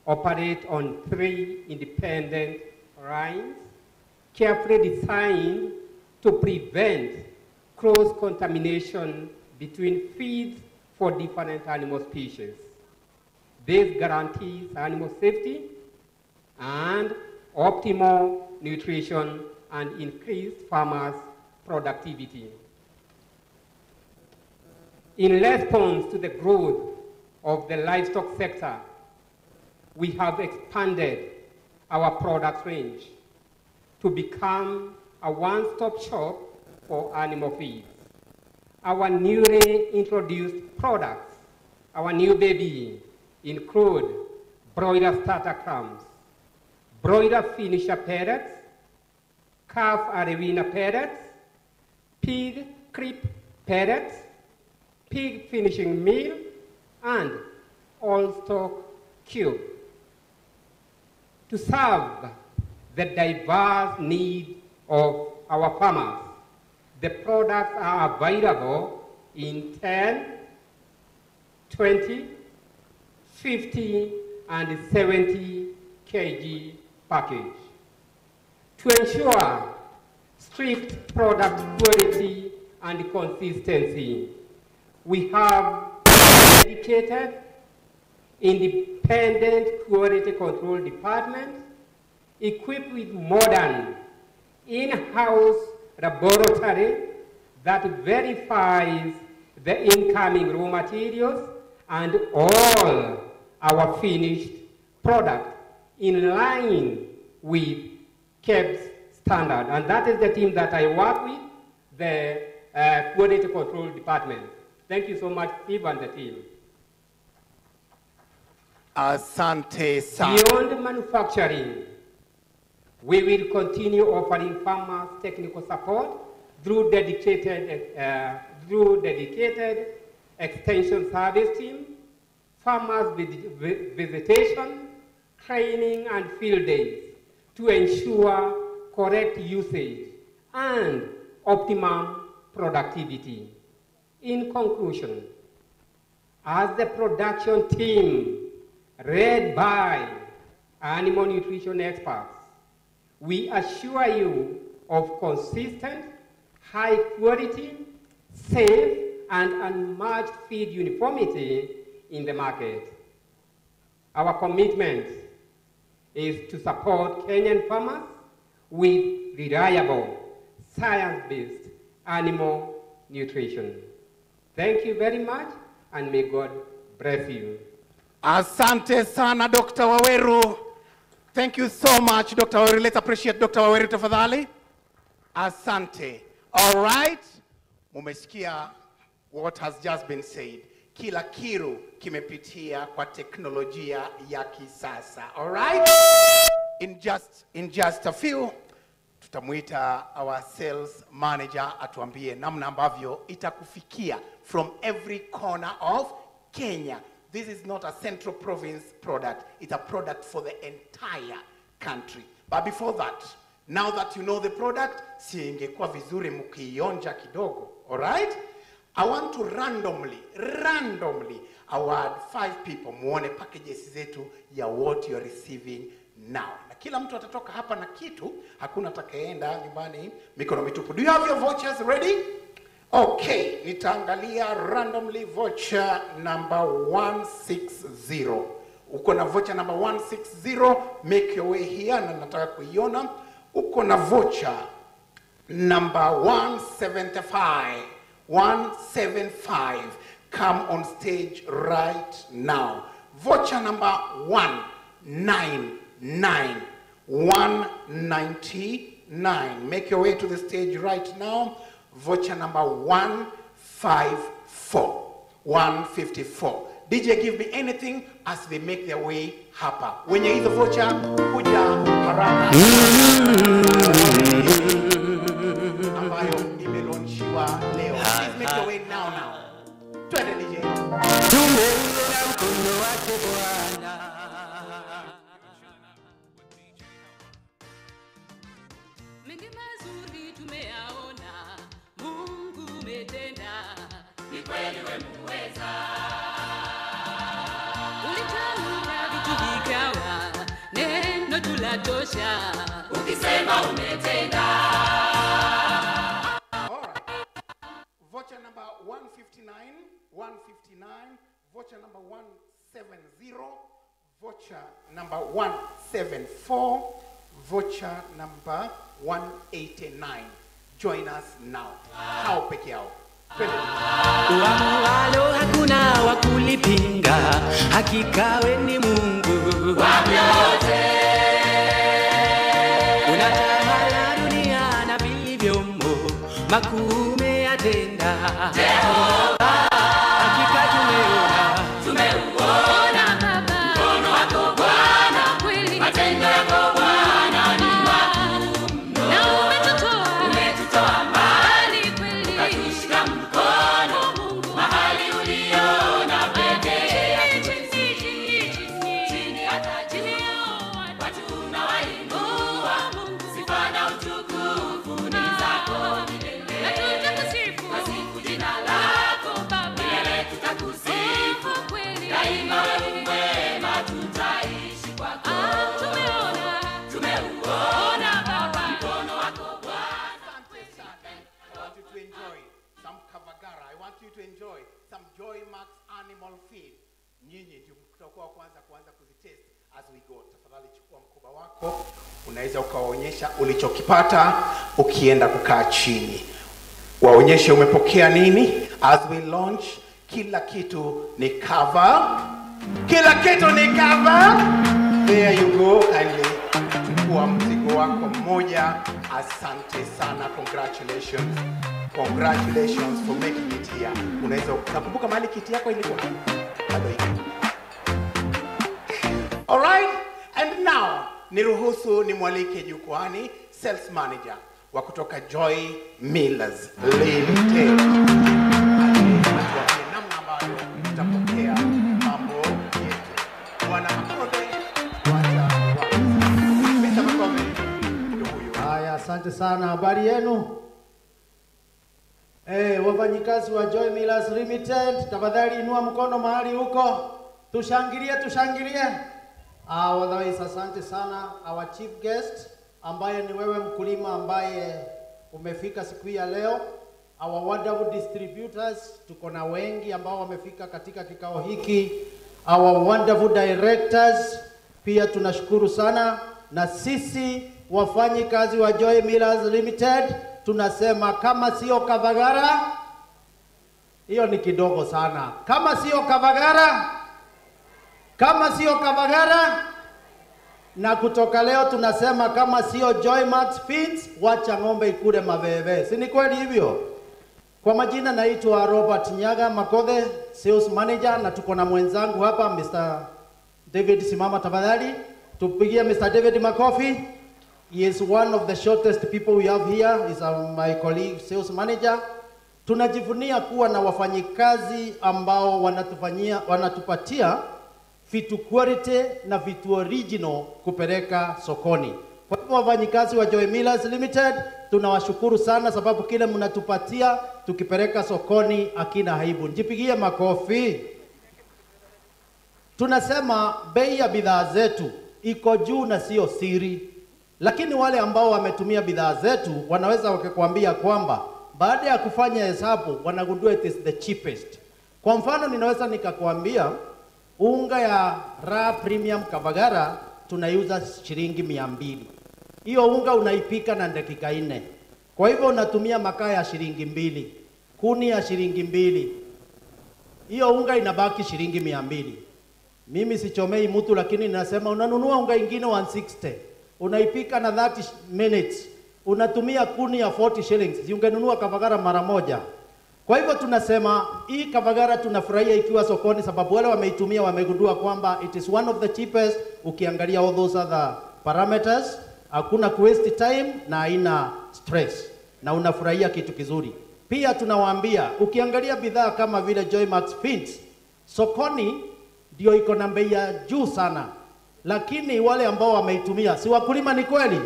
operates on 3 independent lines, carefully designed to prevent cross-contamination between feeds for different animal species. This guarantees animal safety and optimal nutrition and increased farmers' productivity. In response to the growth of the livestock sector, we have expanded our product range to become a one-stop shop for animal feeds. Our newly introduced products, our new baby, include broiler starter crumbs, broiler finisher pellets, calf arewina pellets, pig creep pellets, pig finishing meal, and all-stock cube. To serve the diverse needs of our farmers, the products are available in 10, 20, 50 and 70 kg package. To ensure strict product quality and consistency, we have dedicated independent quality control department equipped with modern in-house laboratory that verifies the incoming raw materials and all our finished product in line with KEBS standard. And that is the team that I work with, the quality control department. Thank you so much, Steve and the team. Asante sana. Beyond manufacturing, we will continue offering farmers technical support through dedicated extension service team, farmers visitation, training, and field days to ensure correct usage and optimum productivity. In conclusion, as the production team led by animal nutrition experts, we assure you of consistent, high quality, safe, and unmatched feed uniformity in the market. Our commitment is to support Kenyan farmers with reliable, science-based animal nutrition. Thank you very much, and may God bless you. Asante sana, Dr. Waweru. Thank you so much, Dr. Waweru. Let's appreciate Dr. Waweru tafadhali. Asante. All right. Mumesikia what has just been said. Kila kiru kimepitia kwa teknolojia ya kisasa. All right. In just a few, tutamuita our sales manager atuambie namna ambavyo itakufikia from every corner of Kenya. This is not a central province product. It's a product for the entire country. But before that, now that you know the product, si ingekuwa vizuri mukionja kidogo. All right? I want to randomly award 5 people muone packages zetu ya what you're receiving now. Na kila mtu atatoka hapa na kitu, hakuna atakayeenda nyumbani mikono mitupu. Do you have your vouchers ready? Okay, nitaangalia randomly voucher number 160. Uko na voucher number 160, make your way here na nataka kuiona. Uko na voucher number 175, come on stage right now. Voucher number 199, make your way to the stage right now. Voucher number 154. DJ, give me anything as they make their way hapa. Wenye hizo voucher kuja haraka ambayo imelaunchiwa leo. Please make your way now. Twende DJ. Tumeona mkono wake Bwana. Mengi mazuri tumeyaona, Mungu umetenda, ni kweli wewe muweza. Ulitamka vitu vikawa, neno tulatosha, ukisema umetenda. Alright. Voucher number 159, voucher number 170, voucher number 174, voucher number 189. Join us now. Hao peke yao. Uamualo hakuna wa kulipinga, hakika wewe ni Mungu wa vyote. Unatawala dunia na vilivyomo, makuu umeyatenda. Jehova, hakika tumeuona Baba, mkono wako Bwana, kweli matendo yako Bwana ni makuu mno. na umetutoa mbali, kweli, ukatushika mkono mahali uliona pekee. chini hata chini. Malfeed, nyinyi ndio mtakuwa kwanza kuanza kuzitest as we go. Tafadhali chukua mkoba wako, unaweza ukawaonyesha ulichokipata ukienda kukaa chini. Waonyeshe umepokea nini as we launch. Kila kitu ni cover. Kila kitu ni cover. There you go. Kindly chukua mzigo wako mmoja. Asante sana. Congratulations. Congratulations for making it here. Unaweza unakumbuka mahali kiti yako ilikuwa? Bado iko. All right? And now niruhusu nimwalike jukwani sales manager wa kutoka Joy Millers Limited. Namna ambayo tutapokea mambo yetu. Bwana Makove, wacha wapi. Mr. Makove, ndio huyo. Haya, asante sana. Habari yenu? Wafanyikazi wa Joy Millers Limited, tafadhali inua mkono mahali huko. Tushangilie, tushangilie. Otherwise, asante sana our chief guest ambaye ni wewe mkulima ambaye umefika siku ya leo. Our wonderful distributors, tuko na wengi ambao wamefika katika kikao hiki. Our wonderful directors, pia tunashukuru sana. Na sisi wafanyikazi wa Joy Millers Limited tunasema kama sio Kavagara, hiyo ni kidogo sana. Kama sio Kavagara, kama sio Kavagara, na kutoka leo tunasema kama sio Joymax Feeds, wacha ng'ombe ikule maveve. Si ni kweli hivyo? Kwa majina naitwa Robert Nyaga Makothe, sales manager, na tuko na mwenzangu hapa Mr. David. Simama tafadhali. Tupigie Mr. David makofi. He is one of the shortest people we have here. He's my colleague sales manager. Tunajivunia kuwa na wafanyikazi ambao wanatupatia vitu quality na vitu original kupeleka sokoni. Kwa hivyo wafanyikazi wa Joy Millers Limited tunawashukuru sana sababu kile mnatupatia tukipeleka sokoni akina haibu. Njipigie makofi. Tunasema bei ya bidhaa zetu iko juu na sio siri. Lakini wale ambao wametumia bidhaa zetu wanaweza wakakwambia kwamba baada ya kufanya hesabu wanagundua it is the cheapest. Kwa mfano ninaweza nikakwambia unga ya Raha Premium Kavagara tunaiuza shilingi 200. Hiyo unga unaipika na dakika 4. Kwa hivyo unatumia makaa ya shilingi 2, kuni ya shilingi 2. Hiyo unga inabaki shilingi 200. Mimi sichomei mtu, lakini ninasema unanunua unga ingine 160. Unaipika na 30 minutes. Unatumia kuni ya 40 shillings. Ungenunua Kavagara mara moja. Kwa hivyo tunasema hii Kavagara tunafurahia ikiwa sokoni sababu wale wameitumia wamegundua kwamba it is one of the cheapest. Ukiangalia all those other parameters, hakuna waste time na haina stress na unafurahia kitu kizuri. Pia tunawaambia ukiangalia bidhaa kama vile Joymax Feeds sokoni ndio iko na bei ya juu sana. Lakini wale ambao wameitumia, si wakulima ni kweli?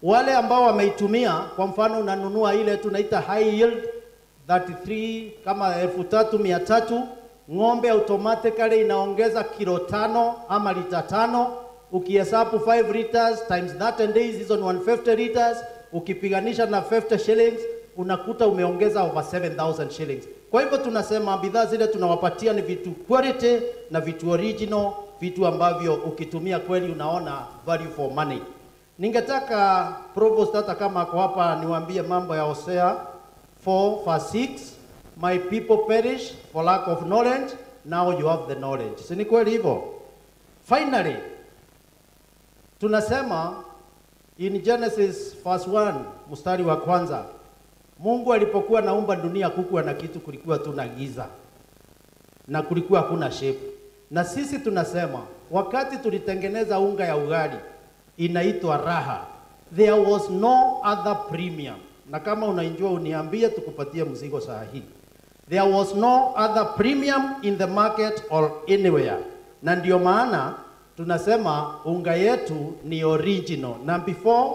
Wale ambao wameitumia, kwa mfano unanunua ile tunaita high yield 33 kama 3300, ng'ombe automatically inaongeza kilo 5 ama lita 5. Ukihesabu 5 liters times 30 days hizo ni 150 liters. Ukipiganisha na 50 shillings unakuta umeongeza over 7,000 shillings. Kwa hivyo tunasema bidhaa zile tunawapatia ni vitu quality na vitu original, vitu ambavyo ukitumia kweli unaona value for money. Ningetaka provost hata kama ako hapa niwaambie mambo ya Hosea 4:6. My people perish for lack of knowledge, now you have the knowledge. Si ni kweli hivyo? Finally, tunasema in Genesis verse 1 mstari wa kwanza, Mungu alipokuwa naumba dunia kukuwa na kitu, kulikuwa tu na giza na kulikuwa hakuna shape. Na sisi tunasema wakati tulitengeneza unga ya ugali inaitwa Raha, there was no other premium. Na kama unaenjoy uniambie tukupatie mzigo saa hii. There was no other premium in the market or anywhere. Na ndio maana tunasema unga yetu ni original. Na before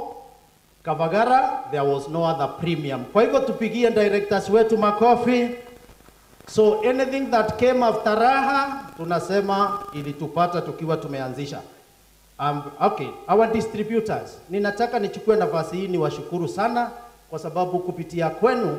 Kavagara there was no other premium. Kwa hivyo tupigie directors wetu makofi. So anything that came after Raha tunasema ilitupata tukiwa tumeanzisha. Okay, our distributors. Ninataka nichukue nafasi hii niwashukuru sana kwa sababu kupitia kwenu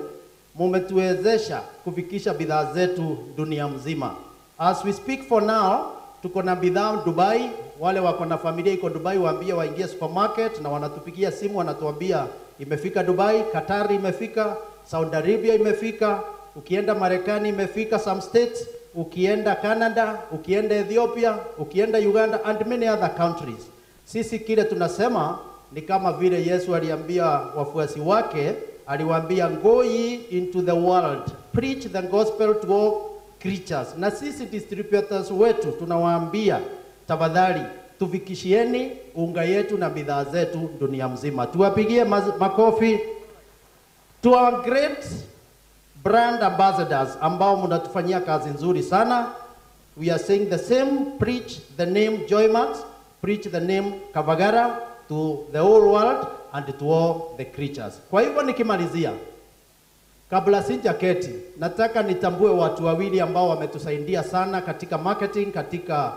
mumetuwezesha kufikisha bidhaa zetu dunia mzima. As we speak for now, tuko na bidhaa Dubai. Wale wako na familia iko Dubai waambie waingie supermarket, na wanatupigia simu wanatuambia imefika Dubai, Qatar imefika, Saudi Arabia imefika, ukienda Marekani imefika some states, ukienda Canada, ukienda Ethiopia, ukienda Uganda and many other countries. Sisi kile tunasema ni kama vile Yesu aliambia wafuasi wake, aliwaambia go ye into the world, preach the gospel to all creatures. Na sisi distributors wetu tunawaambia tafadhali tufikishieni unga yetu na bidhaa zetu dunia mzima. Tuwapigie makofi. To our great brand ambassadors ambao mnatufanyia kazi nzuri sana. We are saying the same, preach the name Joymax, preach the name Kavagara to the whole world and to all the creatures. Kwa hivyo nikimalizia, kabla sijaketi, nataka nitambue watu wawili ambao wametusaidia sana katika marketing, katika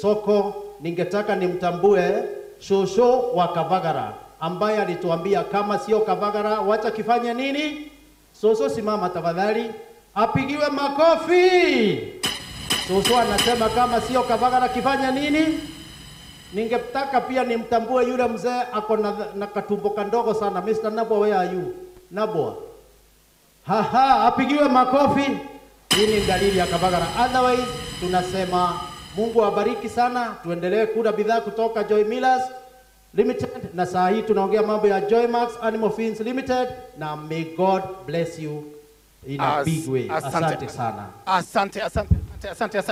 soko. Ningetaka nimtambue Shosho wa Kavagara ambaye alituambia kama sio Kavagara wacha kifanye nini? Shosho, simama tafadhali, apigiwe makofi. Shosho anasema kama sio Kavagara kifanya nini? Ningetaka pia nimtambue yule mzee ako na katumbo kandogo sana. Mr. Nabo, where are you? Nabo. Haha, apigiwe makofi. Hii ni dalili ya Kavagara. Otherwise tunasema Mungu awabariki sana. Tuendelee kula bidhaa kutoka Joy Millers Limited, na saa hii tunaongea mambo ya Joymax Animal Feeds Limited, na may God bless you in a big way. Asante sana.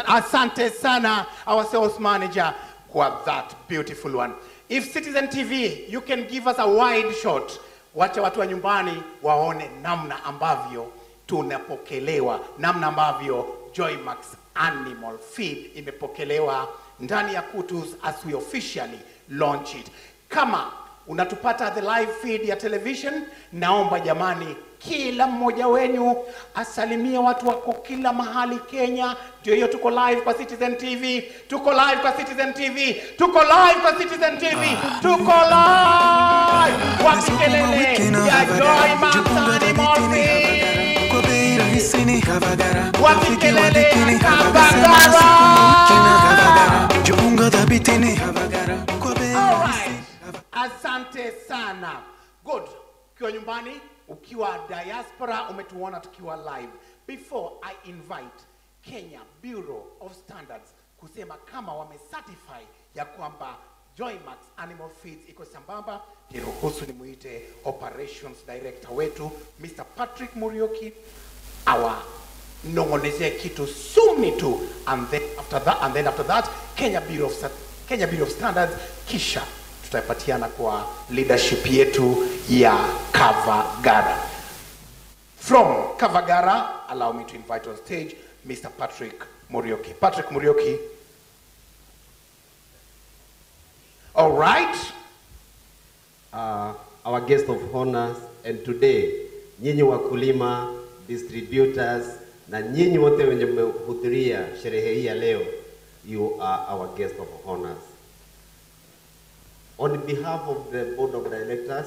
Asante sana, our sales manager, for that beautiful one. If Citizen TV, you can give us a wide shot, wacha watu wa nyumbani waone namna ambavyo tunapokelewa, namna ambavyo Joymax Animal Feed imepokelewa ndani ya Kutus as we officially launch it. Kama unatupata the live feed ya television, naomba jamani kila mmoja wenu asalimie watu wako kila mahali Kenya. Ndio hiyo, tuko live kwa Citizen TV, tuko live kwa Citizen TV, tuko live kwa Citizen TV, tuko live kwa kelele ya Joymax Animal Feed. Wakikelele ya Kavagara. Alright, asante sana. Good. Ukiwa nyumbani, ukiwa diaspora, umetuona tukiwa live. Before I invite Kenya Bureau of Standards kusema kama wamecertify ya kwamba Joymax Animal Feeds iko sambamba, niruhusu nimuite Operations Director wetu Mr. Patrick Murioki nongonezea kitu sumi tu, and then after that Kenya Bureau of Standards, kisha tutapatiana kwa leadership yetu ya Kavagara. From Kavagara, allow me to invite on stage Mr. Patrick Murioki. Patrick Murioki. All right. Our guest of honors, and today, nyinyi wakulima, distributors, na nyinyi wote wenye mmehudhuria sherehe hii ya leo, you are our guest of honors. On behalf of the board of directors,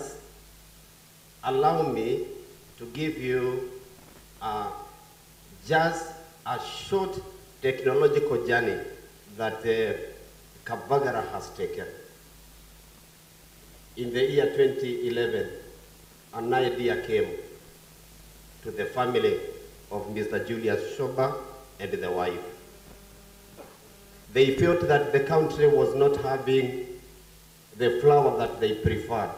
allow me to give you just a short technological journey that Kavagara has taken. In the year 2011, an idea came to the family of Mr. Julius Shoba and the wife. They felt that the country was not having the flour that they preferred.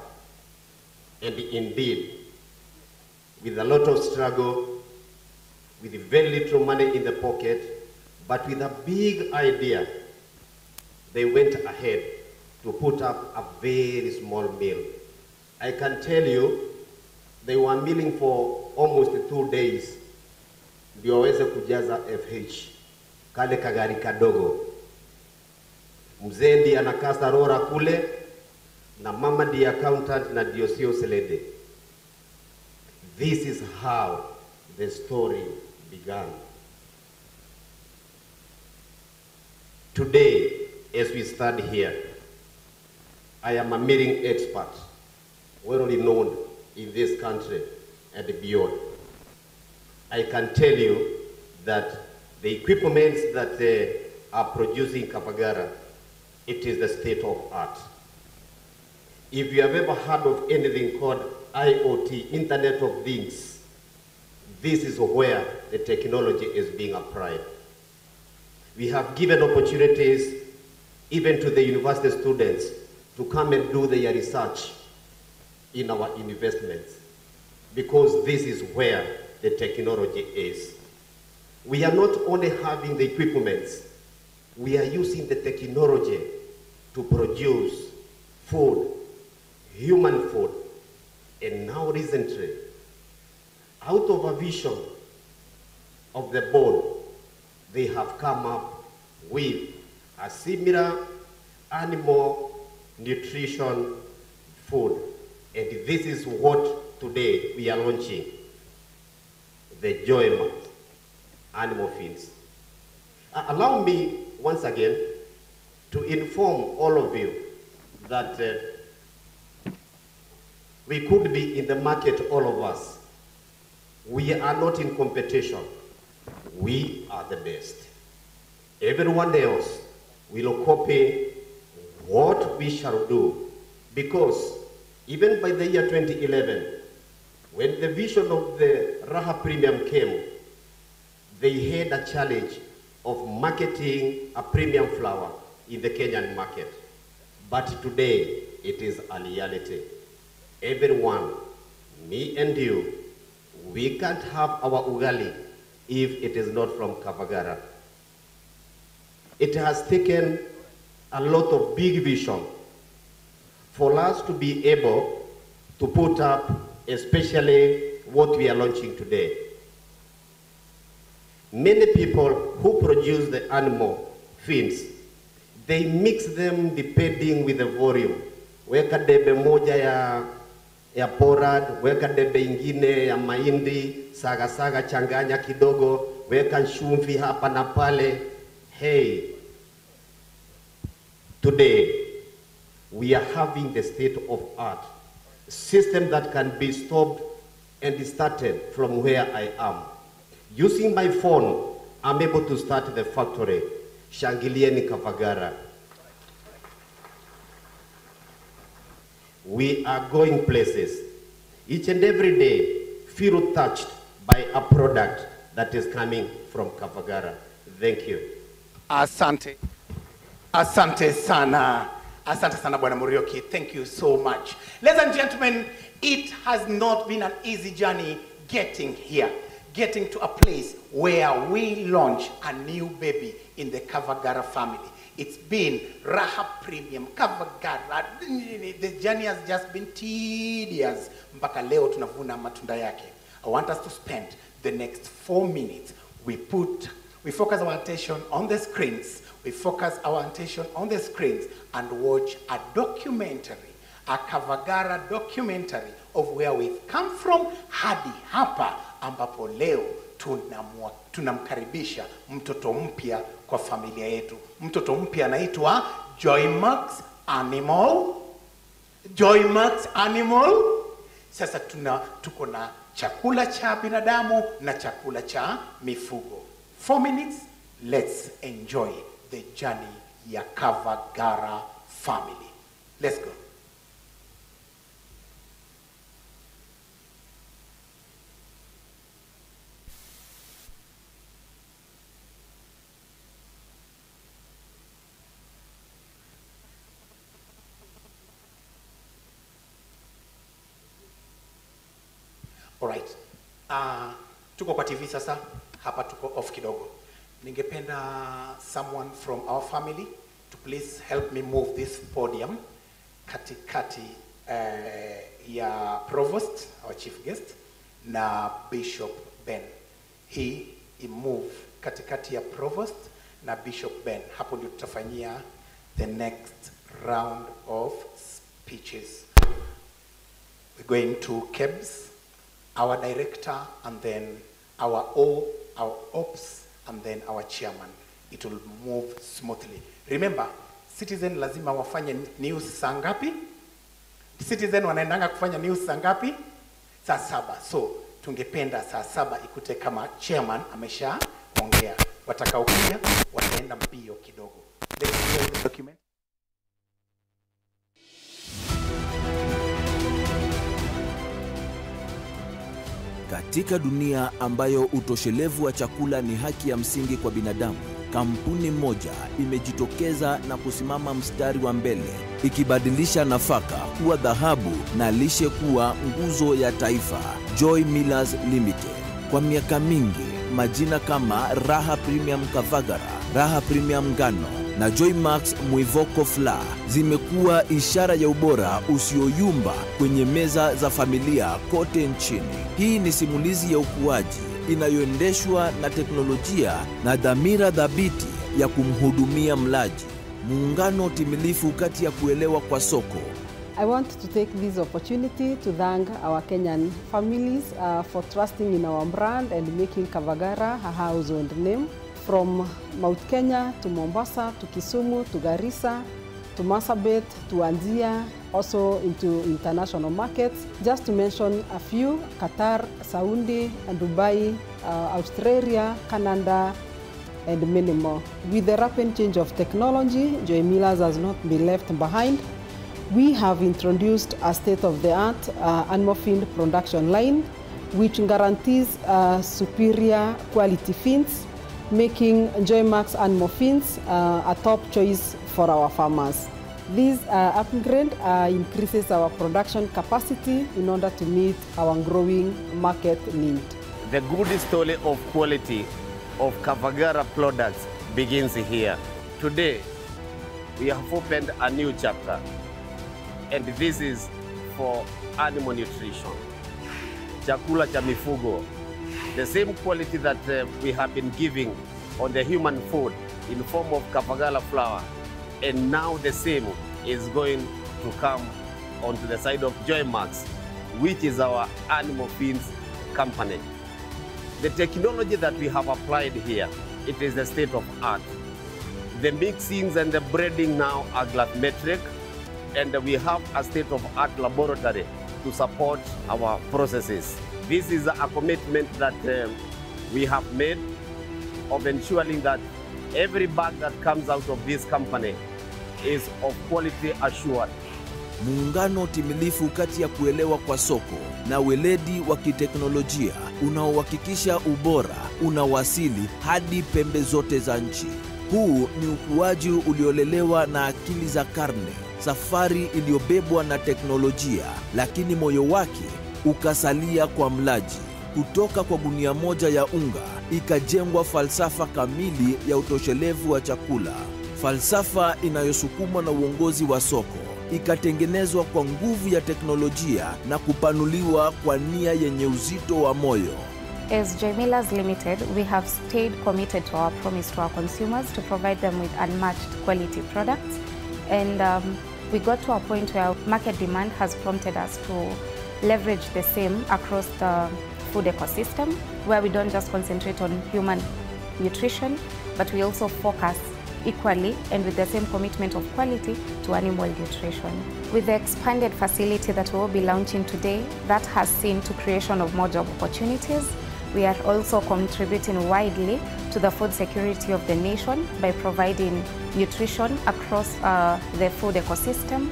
And indeed, with a lot of struggle, with very little money in the pocket, but with a big idea, they went ahead to put up a very small mill. I can tell you, they were milling for almost 2 days ndio waweze kujaza FH kale kagari kadogo. Mzee ndiye anakasa rora kule na mama ndiye accountant na ndio sio selede. This is how the story began. Today, as we stand here, I am a milling expert, well known in this country and beyond. I can tell you that The equipments that are producing Kavagara, it is the state of art. If you have ever heard of anything called IoT, Internet of Things, this is where the technology is being applied. We have given opportunities even to the university students to come and do their research in our investments, because this is where the technology is. We are not only having the equipments, we are using the technology to produce food, human food. And now recently, out of a vision of the board, they have come up with a similar animal nutrition food. And this is what today we are launching, the JoyMax animal feeds. Allow me once again to inform all of you that we could be in the market, all of us. We are not in competition. We are the best. Everyone else will copy what we shall do, because even by the year 2011, when the vision of the Raha Premium came, they had a challenge of marketing a premium flour in the Kenyan market. But today, it is a reality. Everyone, me and you, we can't have our ugali if it is not from Kavagara. It has taken a lot of big vision for us to be able to put up, especially what we are launching today. Many people who produce the animal feeds, they mix them depending with the volume. Weka debe moja ya porad, weka debe ingine ya mahindi, saga changanya kidogo, weka chumvi hapa na pale. Hey, today we are having the state of art system that can be stopped and started from where I am. Using my phone, I'm able to start the factory, Shangilieni Kavagara. We are going places. Each and every day, feel touched by a product that is coming from Kavagara. Thank you. Asante. Asante sana. Asante sana Bwana Murioki. Thank you so much. Ladies and gentlemen, it has not been an easy journey getting here, getting to a place where we launch a new baby in the Kavagara family. It's been Raha Premium, Kavagara. The journey has just been tedious. Mpaka leo tunavuna matunda yake. I want us to spend the next 4 minutes. We focus our attention on the screens. We focus our attention on the screens and watch a documentary, a Kavagara documentary of where we've come from hadi hapa ambapo leo tunamkaribisha mtoto mpya kwa familia yetu. Mtoto mpya anaitwa JoyMax Animal. Sasa tuko na chakula cha binadamu na chakula cha mifugo. 4 minutes, let's enjoy the journey ya Kavagara family. Let's go. Alright. Tuko kwa TV sasa. Hapa tuko off kidogo. Ningependa someone from our family to please help me move this podium katikati ya Provost, our chief guest, na Bishop Ben. He move katikati ya Provost na Bishop Ben. Hapo ndio tutafanyia the next round of speeches. We're going to Kebs, our director, and then our ops, and then our chairman. It will move smoothly. Remember, Citizen lazima wafanye news saa ngapi? Citizen wanaendanga kufanya news saa ngapi? Saa 7. So, tungependa saa 7 ikute kama chairman amesha ongea. watakaokuja wataenda mbio kidogo. Let's play the document. Katika dunia ambayo utoshelevu wa chakula ni haki ya msingi kwa binadamu, kampuni moja imejitokeza na kusimama mstari wa mbele, ikibadilisha nafaka kuwa dhahabu na lishe kuwa nguzo ya taifa. Joy Millers Limited. Kwa miaka mingi, majina kama Raha Premium Kavagara, Raha Premium Ngano na Joy Max Mwivoko Flour zimekuwa ishara ya ubora usioyumba kwenye meza za familia kote nchini. Hii ni simulizi ya ukuaji inayoendeshwa na teknolojia na dhamira thabiti ya kumhudumia mlaji. Muungano timilifu kati ya kuelewa kwa soko. I want to take this opportunity to thank our Kenyan families for trusting in our brand and making Kavagara a household name. From Mount Kenya to Mombasa to Kisumu to Garissa to Marsabit to Wajir, also into international markets. Just to mention a few: Qatar, Saudi, and Dubai, Australia, Canada, and many more. With the rapid change of technology, Joy Millers has not been left behind. We have introduced a state-of-the-art animal feed production line, which guarantees superior quality feeds, making Joy Max Animal Feeds a top choice for our farmers. This upgrade increases our production capacity in order to meet our growing market need. The good story of quality of Kavagara products begins here. Today, we have opened a new chapter, and this is for animal nutrition. Chakula cha mifugo. The same quality that we have been giving on the human food in form of Kavagara flour, and now the same is going to come onto the side of Joy Max, which is our animal feeds company. The technology that we have applied here, it is the state of art. The mixings and the breeding now are glassmetric, and we have a state of art laboratory to support our processes. This is a commitment that we have made of ensuring that every bag that comes out of this company is of quality assured. Muungano timilifu kati ya kuelewa kwa soko na weledi wa kiteknolojia unaohakikisha ubora unawasili hadi pembe zote za nchi. Huu ni ukuaji uliolelewa na akili za karne, safari iliyobebwa na teknolojia, lakini moyo wake ukasalia kwa mlaji. Kutoka kwa gunia moja ya unga ikajengwa falsafa kamili ya utoshelevu wa chakula, falsafa inayosukumwa na uongozi wa soko, ikatengenezwa kwa nguvu ya teknolojia na kupanuliwa kwa nia yenye uzito wa moyo. As Joy Millers Limited, we have stayed committed to our promise to our consumers to provide them with unmatched quality products, and we got to a point where market demand has prompted us to leverage the same across the food ecosystem, where we don't just concentrate on human nutrition, but we also focus equally and with the same commitment of quality to animal nutrition. With the expanded facility that we will be launching today, that has seen to creation of more job opportunities. We are also contributing widely to the food security of the nation by providing nutrition across the food ecosystem,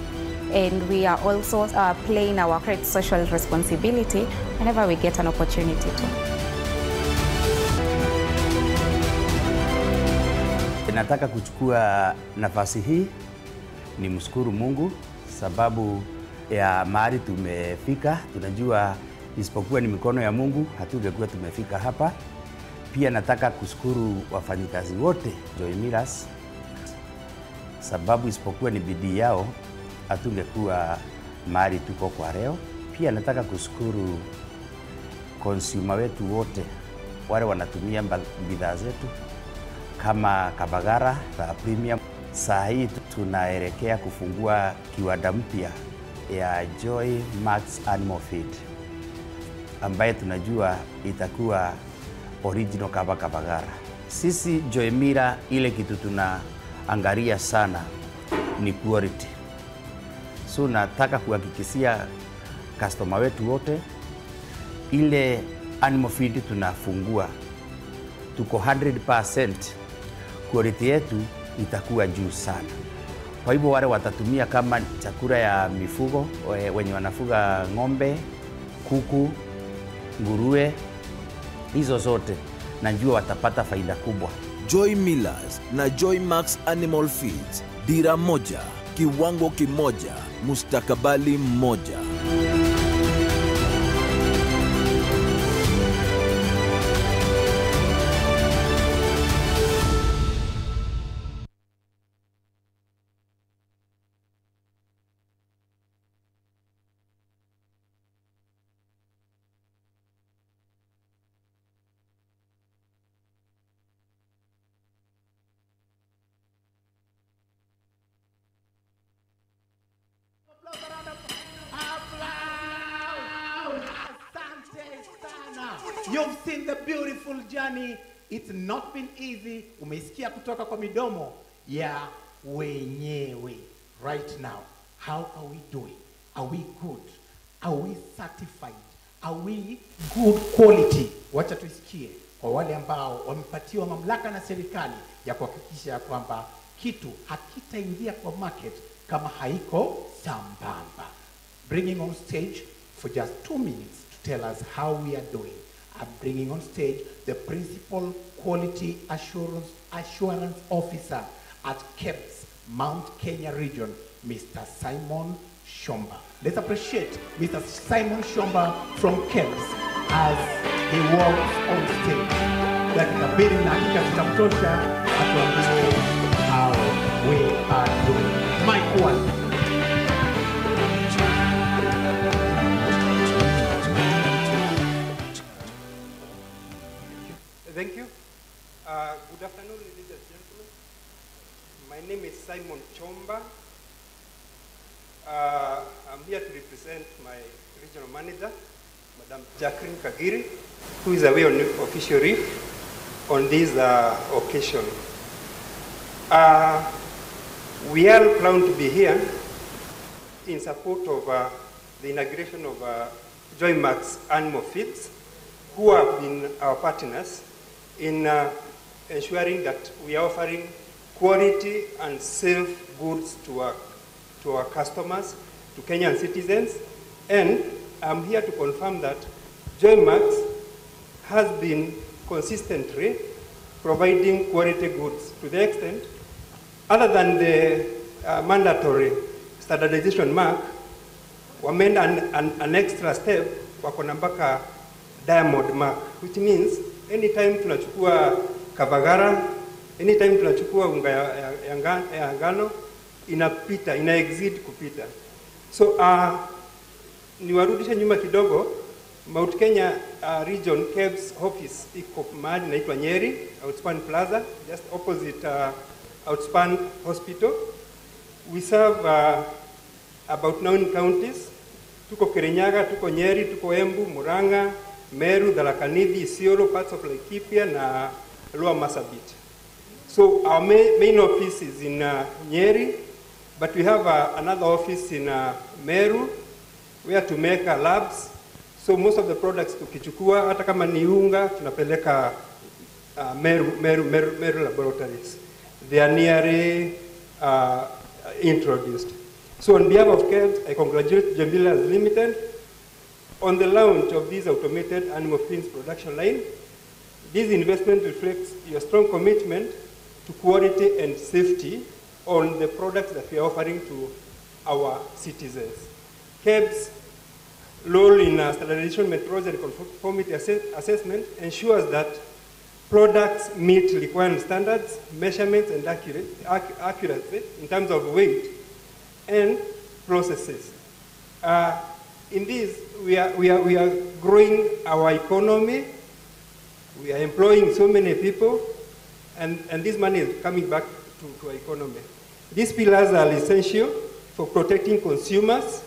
and we are also playing our great social responsibility whenever we get an opportunity to. Nataka kuchukua nafasi hii ni mshukuru Mungu sababu ya mahali tumefika. Tunajua isipokuwa ni mikono ya Mungu hatungekuwa tumefika hapa. Pia nataka kushukuru wafanyikazi wote Joy Millers sababu isipokuwa ni bidii yao hatungekuwa mahali tuko kwa leo. Pia nataka kushukuru consumer wetu wote wale wanatumia bidhaa zetu kama Kavagara Raha Premium. Saa hii tunaelekea kufungua kiwanda mpya ya Joy Max Animal Feed ambaye tunajua itakuwa original kama Kavagara. Sisi Joy Millers ile kitu tunaangalia sana ni quality. So nataka kuhakikishia customer wetu wote ile animal feed tunafungua tuko 100%, quality yetu itakuwa juu sana. Kwa hivyo wale watatumia kama chakula ya mifugo, wenye wanafuga ng'ombe, kuku, nguruwe, hizo zote najua watapata faida kubwa. Joy Millers na Joy Max Animal Feeds, dira moja, kiwango kimoja, mustakabali mmoja. You've seen the beautiful journey. It's not been easy. Umeisikia kutoka kwa midomo ya wenyewe. Right now, how are we doing? Are we good? Are we certified? Are we good quality? Wacha tuisikie kwa wale ambao wamepatiwa mamlaka na serikali ya kuhakikisha kwamba kitu hakitaingia kwa market kama haiko sambamba. Bringing on stage for just 2 minutes to tell us how we are doing. I'm bringing on stage the Principal Quality Assurance Officer at KEBS, Mount Kenya Region, Mr. Simon Shomba. Let's appreciate Mr. Simon Shomba from KEBS as he walks on stage. Dakika mbili na hakika zitamtosha atuambie how we are doing. Mike 1. Thank you. Good afternoon, ladies and gentlemen. My name is Simon Chomba. I'm here to represent my regional manager, Madam Jacqueline Kagiri, who is away on official leave on this occasion. We are proud to be here in support of the inauguration of Joy Max Animal Feeds, who have been our partners in ensuring that we are offering quality and safe goods to our customers, to Kenyan citizens. And I'm here to confirm that Joy Max has been consistently providing quality goods to the extent, other than the mandatory standardization mark, we made an extra step, wako na mpaka diamond mark, which means anytime tunachukua kavagara, anytime tunachukua unga ya ngano, inapita, ina-exceed kupita. So, niwarudisha nyuma kidogo, Mount Kenya Region KEBS office iko mahali inaitwa Nyeri, Outspan Plaza, just opposite Outspan Hospital. We serve about 9 counties. Tuko Kirinyaga, tuko Nyeri, tuko Embu, Murang'a, Meru, Tharaka Nithi, Isiolo, parts of Laikipia, na Lower Marsabit. So our main office is in Nyeri, but we have another office in Meru, where to make labs. So most of the products tukichukua, hata kama ni unga, tunapeleka Meru laboratories. They are nearly introduced. So on behalf of KEBS, I congratulate Joy Millers Limited on the launch of this automated animal feeds production line. This investment reflects your strong commitment to quality and safety on the products that we are offering to our citizens. KEBS' role in standardization methodology and conformity assessment ensures that products meet required standards, measurements, and accuracy in terms of weight and processes. In this, we are growing our economy. We are employing so many people, and this money is coming back to our economy. These pillars are essential for protecting consumers,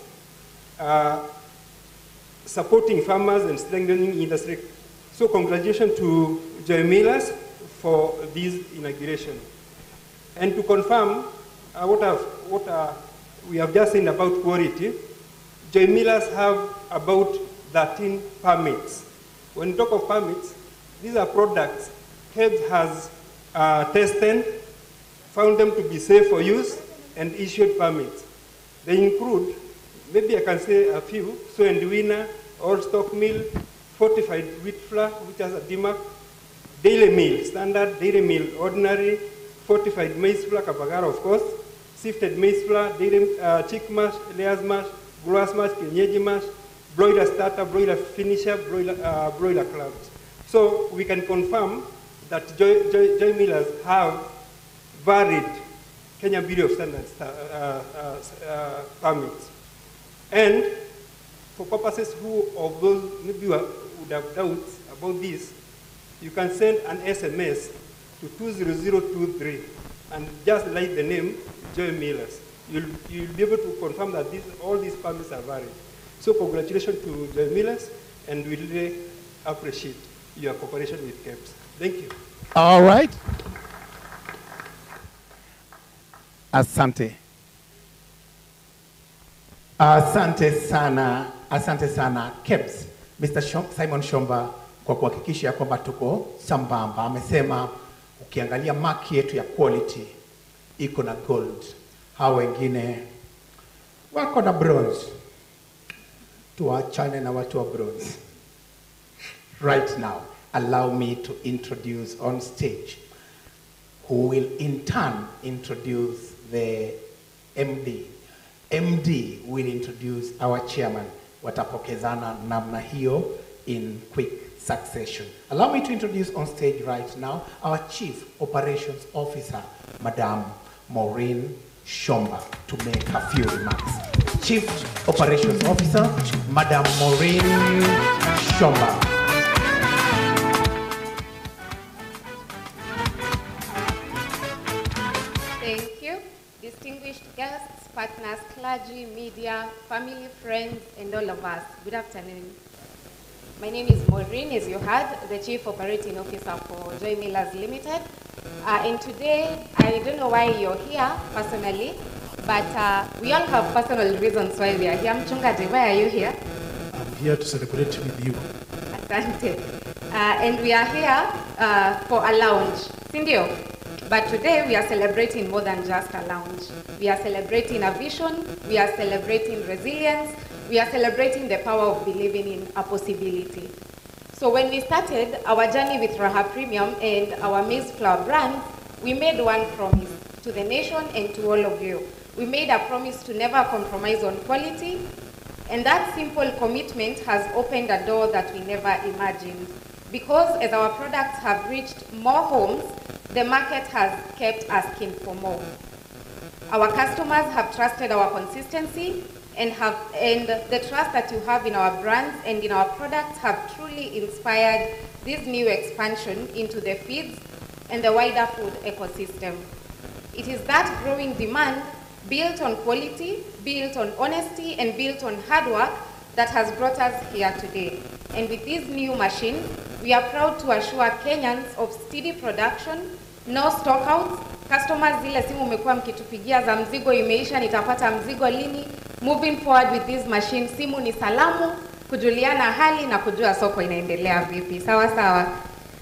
supporting farmers, and strengthening industry. So congratulations to Joy Millers for this inauguration. And to confirm what we have just seen about quality, Joy Millers have about 13 permits. When we talk of permits, these are products KEBS has tested, found them to be safe for use, and issued permits. They include, maybe I can say a few, soy and winner, all stock meal, fortified wheat flour, which has a DMAC, daily meal, standard, daily meal, ordinary, fortified maize flour, Kavagara of course, sifted maize flour, daily chick mash, layers mash, grass mash, kienyeji mash, broiler starter, broiler finisher, broiler clubs. So we can confirm that Joy Millers have varied Kenya Bureau of Standards permits. And for purposes of those maybe would have doubts about this, you can send an SMS to 20023 and just write the name Joy Millers. You'll be able to confirm that all these permits are valid. So congratulations to Joy Millers, and we really appreciate your cooperation with KEBS. Thank you. All right. Asante. Asante sana KEBS, Mr. Simon Shomba, kwa kuhakikisha kwamba tuko sambamba. Amesema ukiangalia mark yetu ya quality iko na gold, hao wengine wako na bronze. Tuachane na watu wa bronze. Right now, allow me to introduce on stage, who will in turn introduce the MD. MD will introduce our chairman. Watapokezana namna hiyo in quick succession. Allow me to introduce on stage right now our Chief Operations Officer, Madam Maureen Shomba, to make a few remarks. Chief Operations Officer, Madam Maureen Shomba. Thank you. Distinguished guests, partners, clergy, media, family, friends, and all of us. Good afternoon. My name is Maureen, as you heard, the Chief Operating Officer for Joy Millers Limited. And today, I don't know why you're here personally, but we all have personal reasons why we are here. Mchungaji, why are you here? I'm here to celebrate with you. Asante. And we are here for a lounge. Sindio? But today we are celebrating more than just a lounge. We are celebrating a vision, we are celebrating resilience, we are celebrating the power of believing in a possibility. So when we started our journey with Raha Premium and our maize flour brand, we made one promise to the nation and to all of you. We made a promise to never compromise on quality, and that simple commitment has opened a door that we never imagined. Because as our products have reached more homes, the market has kept asking for more. Our customers have trusted our consistency, and the trust that you have in our brands and in our products have truly inspired this new expansion into the feeds and the wider food ecosystem. It is that growing demand, built on quality, built on honesty, and built on hard work that has brought us here today. And with these new machines, we are proud to assure Kenyans of steady production, no stockouts. Customers zile simu umekuwa mkitupigia za mzigo imeisha, nitapata mzigo lini. Moving forward with this machine, simu ni salamu, kujuliana hali na kujua soko inaendelea vipi. Sawa sawa.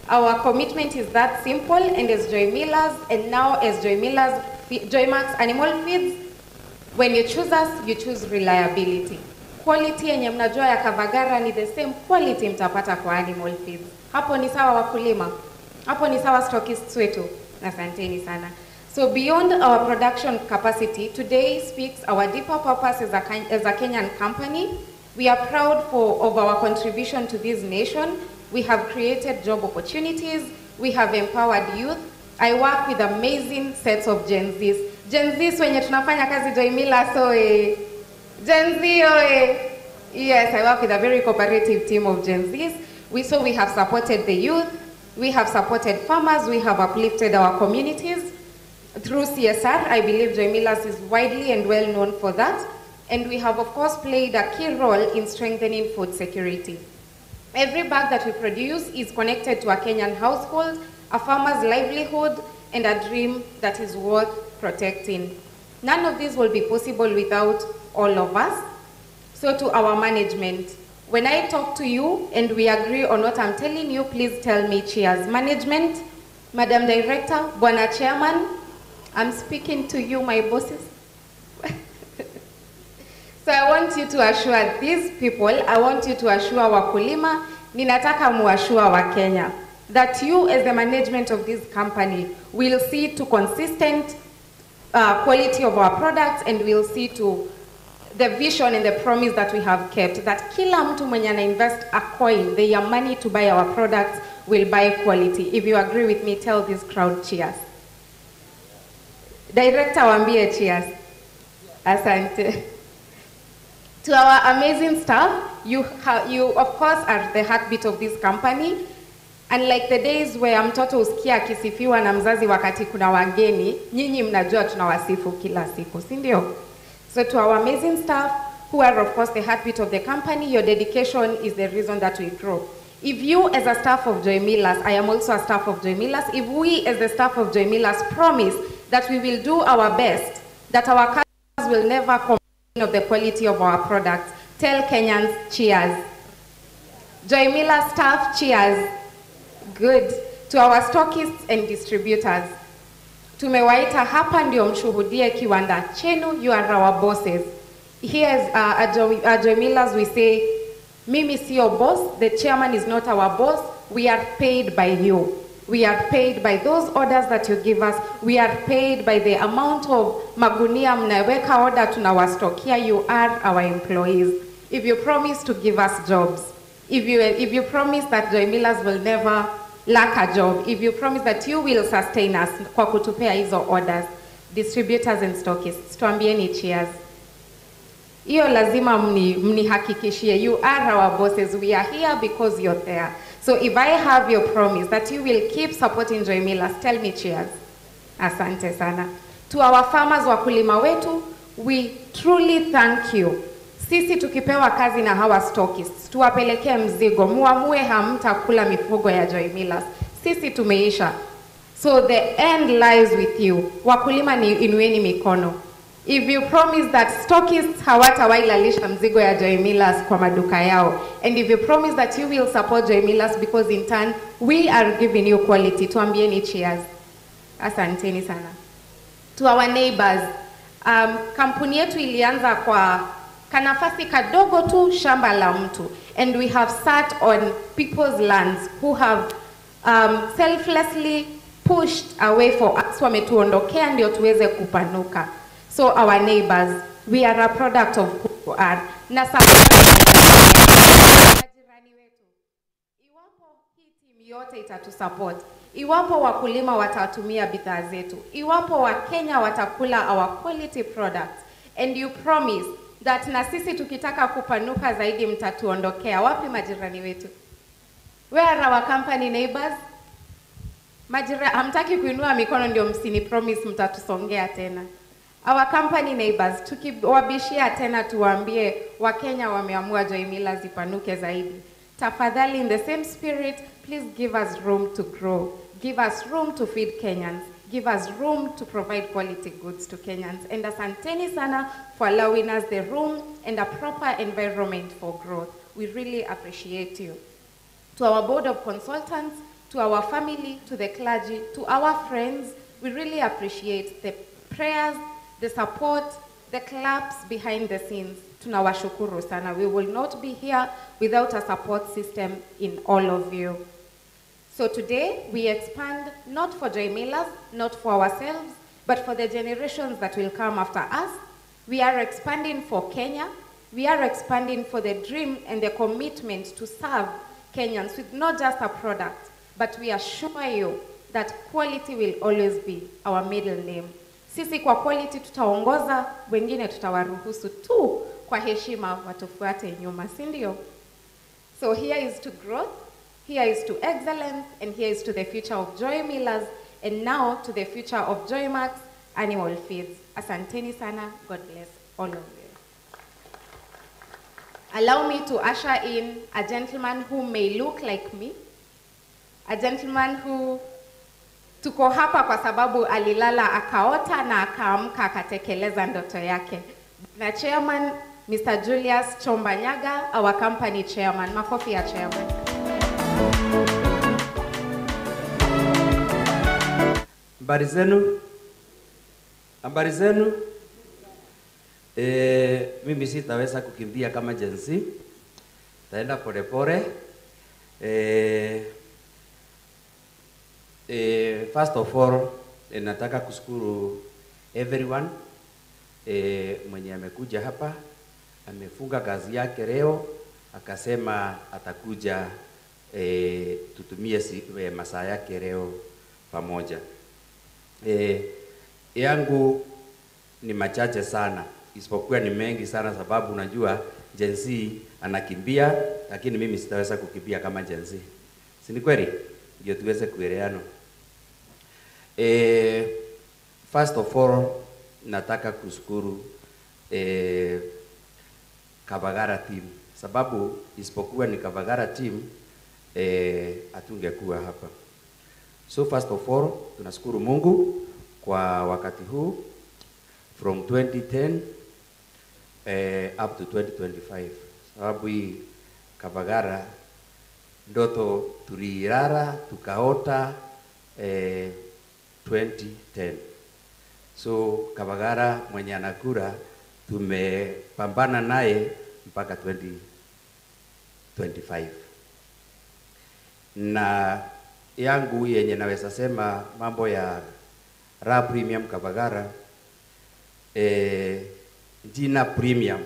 Our commitment is that simple, and as Joy Millers, and now as Joy Millers, Joymax Animal Feeds, when you choose us, you choose reliability. Quality yenye mnajua ya Kavagara ni the same quality mtapata kwa Animal Feeds. Hapo ni sawa wakulima. Hapo ni sawa stockists wetu. Asanteni sana. So beyond our production capacity, today speaks our deeper purpose as a Kenyan company. We are proud of our contribution to this nation. We have created job opportunities. We have empowered youth. I work with amazing sets of Gen Zs. Gen Zs wenye tunafanya kazi Joy Millers oe. Gen Z oe. Yes, I work with a very cooperative team of Gen Zs. We have supported the youth. We have supported farmers. We have uplifted our communities. Through CSR, I believe Joy Millers is widely and well known for that. And we have, of course, played a key role in strengthening food security. Every bag that we produce is connected to a Kenyan household, a farmer's livelihood, and a dream that is worth protecting. None of this will be possible without all of us. So to our management, when I talk to you and we agree on what I'm telling you, please tell me cheers. Management, Madam Director, Bwana Chairman, I'm speaking to you, my bosses. So I want you to assure these people, I want you to assure wakulima, ninataka muassure wa Kenya, that you as the management of this company will see to consistent quality of our products, and will see to the vision and the promise that we have kept, that kila mtu mwenye ana invest a coin, their money to buy our products, will buy quality. If you agree with me, tell this crowd cheers. Director waambie cheers. Asante. To our amazing staff, you of course are the heartbeat of this company. And like the days where mtoto usikia akisifiwa na mzazi wakati kuna wageni, nyinyi mnajua tunawasifu kila siku, si ndio? So to our amazing staff, who are of course the heartbeat of the company, your dedication is the reason that we grow. If you as a staff of Joy Millers, I am also a staff of Joy Millers, if we as the staff of Joy Millers promise that we will do our best, that our customers will never complain of the quality of our products, tell Kenyans cheers. Joy Millers staff, cheers. Good. To our stockists and distributors, tumewaita hapa ndio mshuhudie kiwanda chenu, you are our bosses. Here at Joy Millers we say, mimi sio boss, the chairman is not our boss, we are paid by you. We are paid by those orders that you give us. We are paid by the amount of magunia mnaweka order tunawastokia. You are our employees. If you promise to give us jobs, if you promise that Joy Millers will never lack a job, if you promise that you will sustain us kwa kutupea hizo orders, distributors and stockists, tuambieni cheers. Iyo lazima mnihakikishie, you are our bosses, we are here because you're there. So if I have your promise that you will keep supporting Joy Millers, tell me cheers. Asante sana. To our farmers, wakulima wetu, we truly thank you. Sisi tukipewa kazi na hawa stockists, tuwapelekee mzigo, muamue hamtakula mifugo ya Joy Millers. Sisi tumeisha. So the end lies with you. Wakulima ni inueni mikono. If you promise that stockists hawatawailalisha mzigo ya Joy Millers kwa maduka yao, and if you promise that you will support Joy Millers because in turn we are giving you quality, tuambieni cheers. Asanteni sana. To our neighbors, kampuni yetu ilianza kwa kanafasi kadogo tu, shamba la mtu, and we have sat on people's lands who have selflessly pushed away for us, wametuondokea ndio tuweze kupanuka. So our neighbors, we are a product of who we are. Na majirani wetu, iwapo hii team yote itatusupport, iwapo wakulima watatumia bidhaa zetu, iwapo Wakenya watakula our quality products, and you promise that na sisi tukitaka kupanuka zaidi mtatuondokea, wapi majirani wetu? Where are our company neighbors? Hamtaki kuinua mikono ndio msini promise mtatusongea tena. Our company neighbors, tukiwabishia tena tuwaambie Wakenya wameamua Joy Millers ipanuke zaidi. Tafadhali, in the same spirit, please give us room to grow. Give us room to feed Kenyans. Give us room to provide quality goods to Kenyans. And asanteni sana for allowing us the room and a proper environment for growth. We really appreciate you. To our board of consultants, to our family, to the clergy, to our friends, we really appreciate the prayers, the support, the claps behind the scenes. Tunawashukuru sana. We will not be here without a support system in all of you. So today, we expand not for Joy Millers, not for ourselves, but for the generations that will come after us. We are expanding for Kenya. We are expanding for the dream and the commitment to serve Kenyans with not just a product, but we assure you that quality will always be our middle name. Sisi kwa quality tutaongoza, wengine tutawaruhusu tu kwa heshima watufuate nyuma, si ndio? So here is to growth, here is to excellence, and here is to the future of Joy Millers, and now to the future of Joymax Animal Feeds. Asanteni sana. God bless all of you. Allow me to usher in a gentleman who may look like me, a gentleman who tuko hapa kwa sababu alilala akaota na akaamka akatekeleza ndoto yake. Na chairman, Mr. Julius Chombanyaga, our company chairman. Makofi ya chairman. Habari zenu? Habari zenu? Mimi sitaweza kukimbia kama Gen Z. Taenda polepole. First of all, nataka kushukuru everyone mwenye amekuja hapa, amefunga kazi yake leo, akasema atakuja tutumie masaa yake leo pamoja. Yangu ni machache sana, isipokuwa ni mengi sana, sababu unajua Gen Z anakimbia, lakini mimi sitaweza kukimbia kama Gen Z. Si ni kweli? Ndio tuweze kuelewana. First of all, nataka kushukuru Kabagara team, sababu isipokuwa ni Kabagara team hatungekuwa hapa. So first of all, tunashukuru Mungu kwa wakati huu from 2010 up to 2025. Sababu hii Kabagara ndoto tulirara tukaota 2010. So Kabagara mwenye anakura tumepambana naye mpaka 2025. Na yangu yenye naweza sema mambo ya Raha Premium Kabagara, jina premium,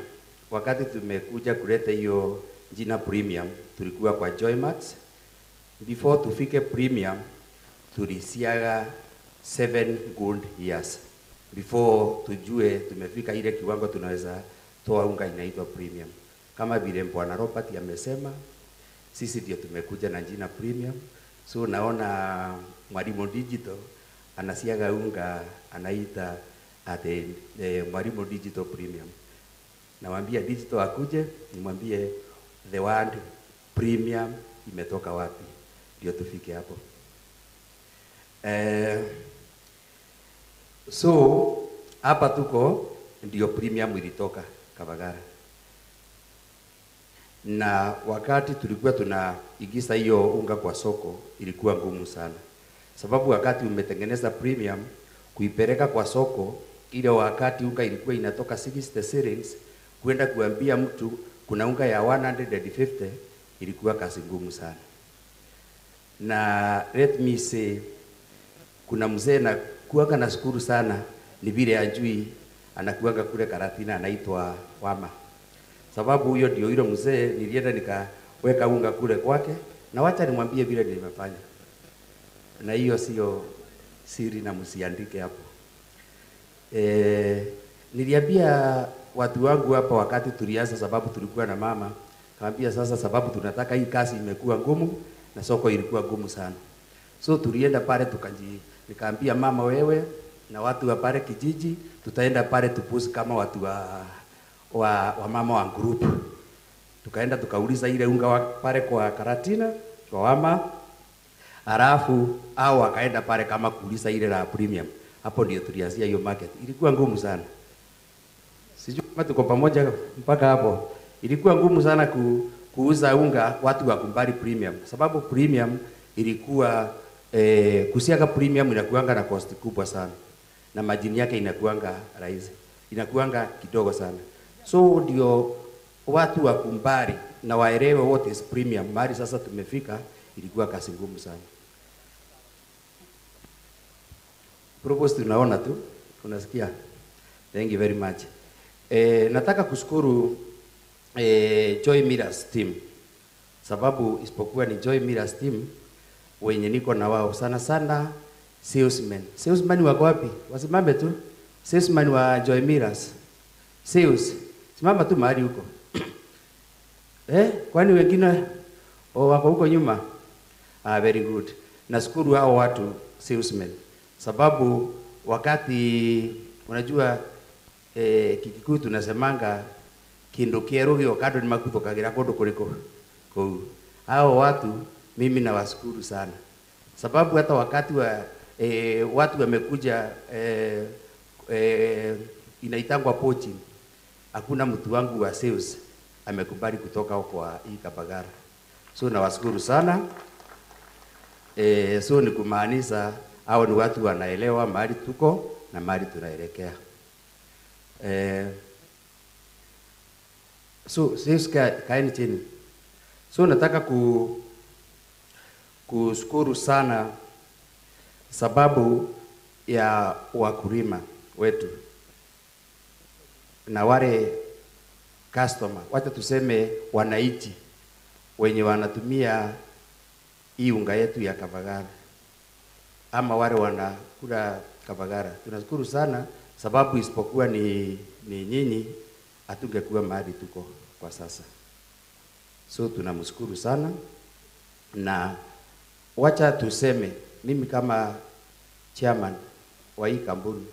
wakati tumekuja kuleta hiyo jina premium tulikuwa kwa Joymax. Before tufike premium tulisiaga 7 good years before tujue tumefika ile kiwango tunaweza toa unga inaitwa premium. Kama vile Bwana Robert amesema, sisi ndio tumekuja na jina premium. So naona Mwalimu Digital anasiaga unga anaita ate Mwalimu Digital Premium. Nawaambia Digital akuje, nimwambie the word premium imetoka wapi, ndio tufike hapo. So hapa tuko ndio premium ilitoka Kabagara. Na wakati tulikuwa tunaigiza hiyo unga kwa soko ilikuwa ngumu sana, sababu wakati umetengeneza premium kuipeleka kwa soko, ile wakati unga ilikuwa inatoka 60 shillings, kwenda kuambia mtu kuna unga ya 150 ilikuwa kazi ngumu sana. Na let me say, kuna mzee na kuanga na shukuru sana, ni vile ajui anakuanga kule Karatina anaitwa Wama. Sababu huyo ndio yule mzee nilienda nikaweka unga kule kwake, na wacha nimwambie vile nimefanya. Na hiyo sio siri na msiandike hapo. Niliambia watu wangu hapa wakati tulianza, sababu tulikuwa na mama, kaambia sasa sababu tunataka hii kazi imekuwa ngumu na soko ilikuwa ngumu sana. So tulienda pale nikaambia mama, wewe na watu wa pale kijiji tutaenda pale tupusi kama watu wa mama wa group. Tukaenda tukauliza ile unga pale kwa Karatina kwa Wama, alafu au wakaenda pale kama kuuliza ile la premium. Hapo ndio tulianzia hiyo market. Ilikuwa ngumu sana. Sijui kama tuko pamoja mpaka hapo. Ilikuwa ngumu sana kuuza unga watu wa kumbali premium, sababu premium ilikuwa kusiaga premium inakuanga na cost kubwa sana, na majini yake inakuanga rahisi, inakuanga kidogo sana. So ndio watu wa kumbali na waelewe what is premium. Mali sasa tumefika, ilikuwa kazi ngumu sana. Proposed tunaona tu, unasikia? Thank you very much. Nataka kushukuru Joy Millers team, sababu isipokuwa ni Joy Millers team wenye niko na wao sana sana salesmen. Salesmen wako wapi? Wasimame tu. Salesmen wa Joy Millers. Sales. Simama tu mahali huko. Kwani wengine wako huko nyuma? Very good. Nashukuru hao watu salesmen, sababu wakati unajua Kikikuyu tunasemanga kindu kieru gio kado ni makutokagira kodo kuliko kou. Hao watu mimi nawashukuru sana, sababu hata wakati wa watu wamekuja inaitangwa poaching, hakuna mtu wangu wa sales amekubali kutoka kwa hii Kabagara. So nawashukuru sana. So ni kumaanisha hao ni watu wanaelewa mahali tuko na mahali tunaelekea. So sisi kaeni chini. So nataka kushukuru sana sababu ya wakulima wetu na wale customer, wacha tuseme wananchi wenye wanatumia hii unga yetu ya Kabagara ama wale wanakula Kabagara. Tunashukuru sana sababu isipokuwa ni nyinyi hatungekuwa mahali tuko kwa sasa. So tunamshukuru sana, na wacha tuseme mimi kama chairman wa hii kampuni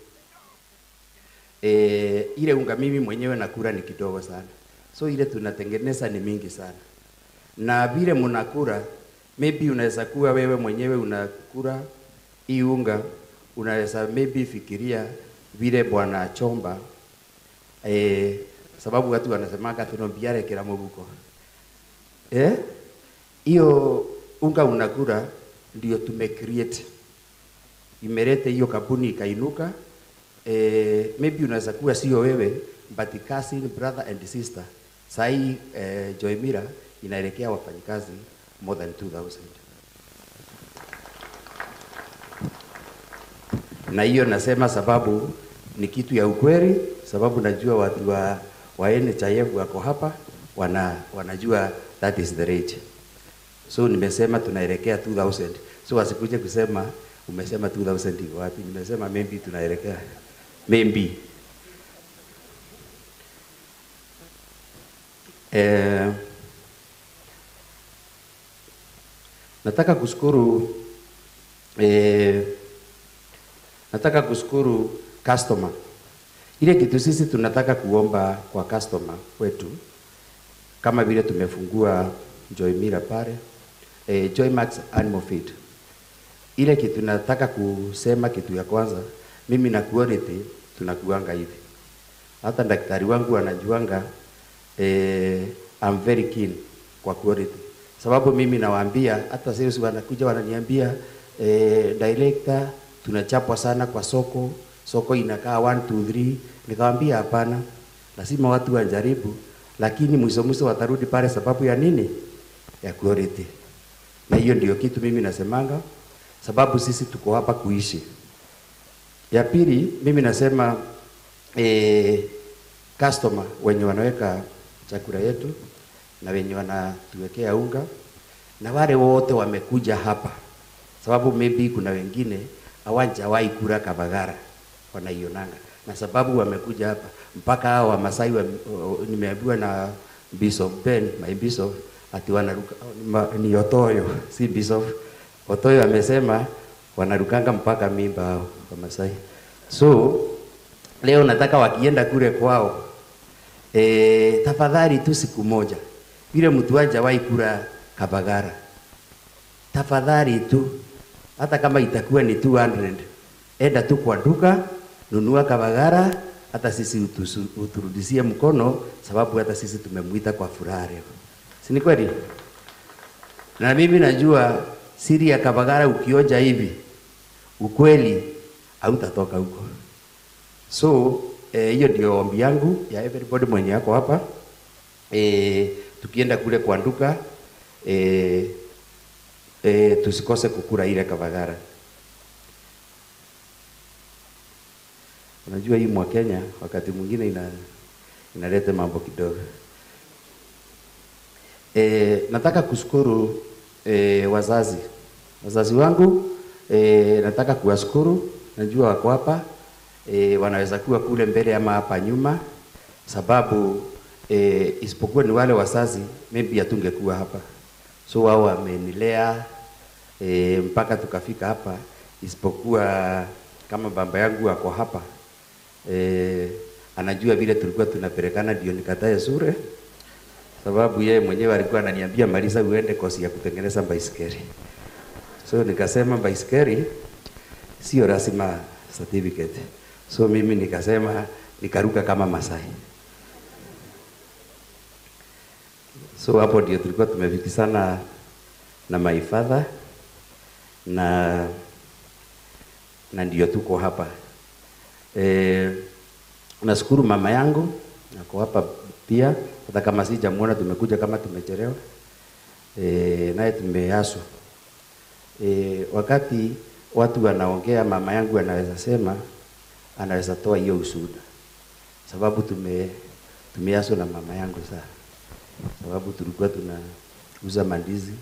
ile unga mimi mwenyewe nakula ni kidogo sana. So ile tunatengeneza ni mingi sana. Na vile mnakula, maybe unaweza kuwa wewe mwenyewe unakula hii unga, unaweza maybe fikiria vile Bwana Chomba sababu watu wanasemanga tunombiare kila mubuko. Hiyo unga unakula ndio tumecreate. Imeleta hiyo kampuni ikainuka. Maybe unaweza kuwa sio wewe, but cousin, brother and sister. Sai Joymira inaelekea wafanyikazi more than 2000. Na hiyo nasema sababu ni kitu ya ukweli, sababu najua watu wa NHIF wako hapa wanajua that is the rate. So nimesema tunaelekea 2000. So wasikuje kusema umesema 2000 iko wapi? Nimesema maybe tunaelekea maybe. Nataka kushukuru customer. Ile kitu sisi tunataka kuomba kwa customer wetu, kama vile tumefungua Joymira pale, Joymax Animal Feed. Ile kitu nataka kusema, kitu ya kwanza, mimi na quality tunakuanga hivi. Hata daktari wangu anajuanga I'm very keen kwa quality. Sababu mimi nawaambia, hata sales wanakuja wananiambia director tunachapwa sana kwa soko inakaa 1 2 3. Nikamwambia hapana, lazima watu wajaribu, lakini mwisho watarudi pale sababu ya nini? Ya quality. Na hiyo ndio kitu mimi nasemanga, sababu sisi tuko hapa kuishi. Ya pili, mimi nasema customer wenye wanaweka chakula yetu na wenye wanatuwekea unga na wale wote wamekuja hapa, sababu maybe kuna wengine hawajawahi kula Kabagara wanaionanga, na sababu wamekuja hapa mpaka hao wa Masai nimeambiwa na Bishop Ben, my Bishop, ati wanaruka ni Otoyo, si Bishop. Otoyo amesema wanarukanga mpaka mimba hao wa Masai. So leo nataka wakienda kule kwao tafadhali tu siku moja, vile mtu hajawahi kula Kabagara, tafadhali tu, hata kama itakuwa ni 200, enda tu kwa duka, nunua Kabagara, hata sisi uturudishie mkono, sababu hata sisi tumemuita kwa furaha leo. Si ni kweli? Na mimi najua siri ya Kabagara ukioja hivi, ukweli hautatoka huko. So hiyo ndio ombi yangu ya everybody mwenye yako hapa. Tukienda kule kwa duka tusikose kukula ile Kabagara. Unajua hii mwa Kenya wakati mwingine inaleta mambo kidogo. Nataka kushukuru wazazi wangu, nataka kuwashukuru, najua wako hapa, wanaweza kuwa kule mbele ama hapa nyuma, sababu isipokuwa ni wale wazazi maybe hatungekuwa hapa. So wao wamenilea mpaka tukafika hapa, isipokuwa kama baba yangu ako hapa, anajua vile tulikuwa tunapelekana ndio nikatae shule, sababu yeye mwenyewe alikuwa ananiambia maliza uende kosi ya kutengeneza baisikeli. So nikasema baisikeli sio lazima certificate. So mimi nikasema nikaruka kama Masai. So hapo ndio tulikuwa tumevikisana na my father, na na ndio tuko hapa. Nashukuru mama yangu nako hapa pia, hata kama sijamuona, tumekuja kama tumechelewa. Naye tumeaswa. Wakati watu wanaongea, mama yangu anaweza sema, anaweza toa hiyo ushuhuda, sababu tumeaswa na mama yangu sana, sababu tulikuwa tunauza mandizi,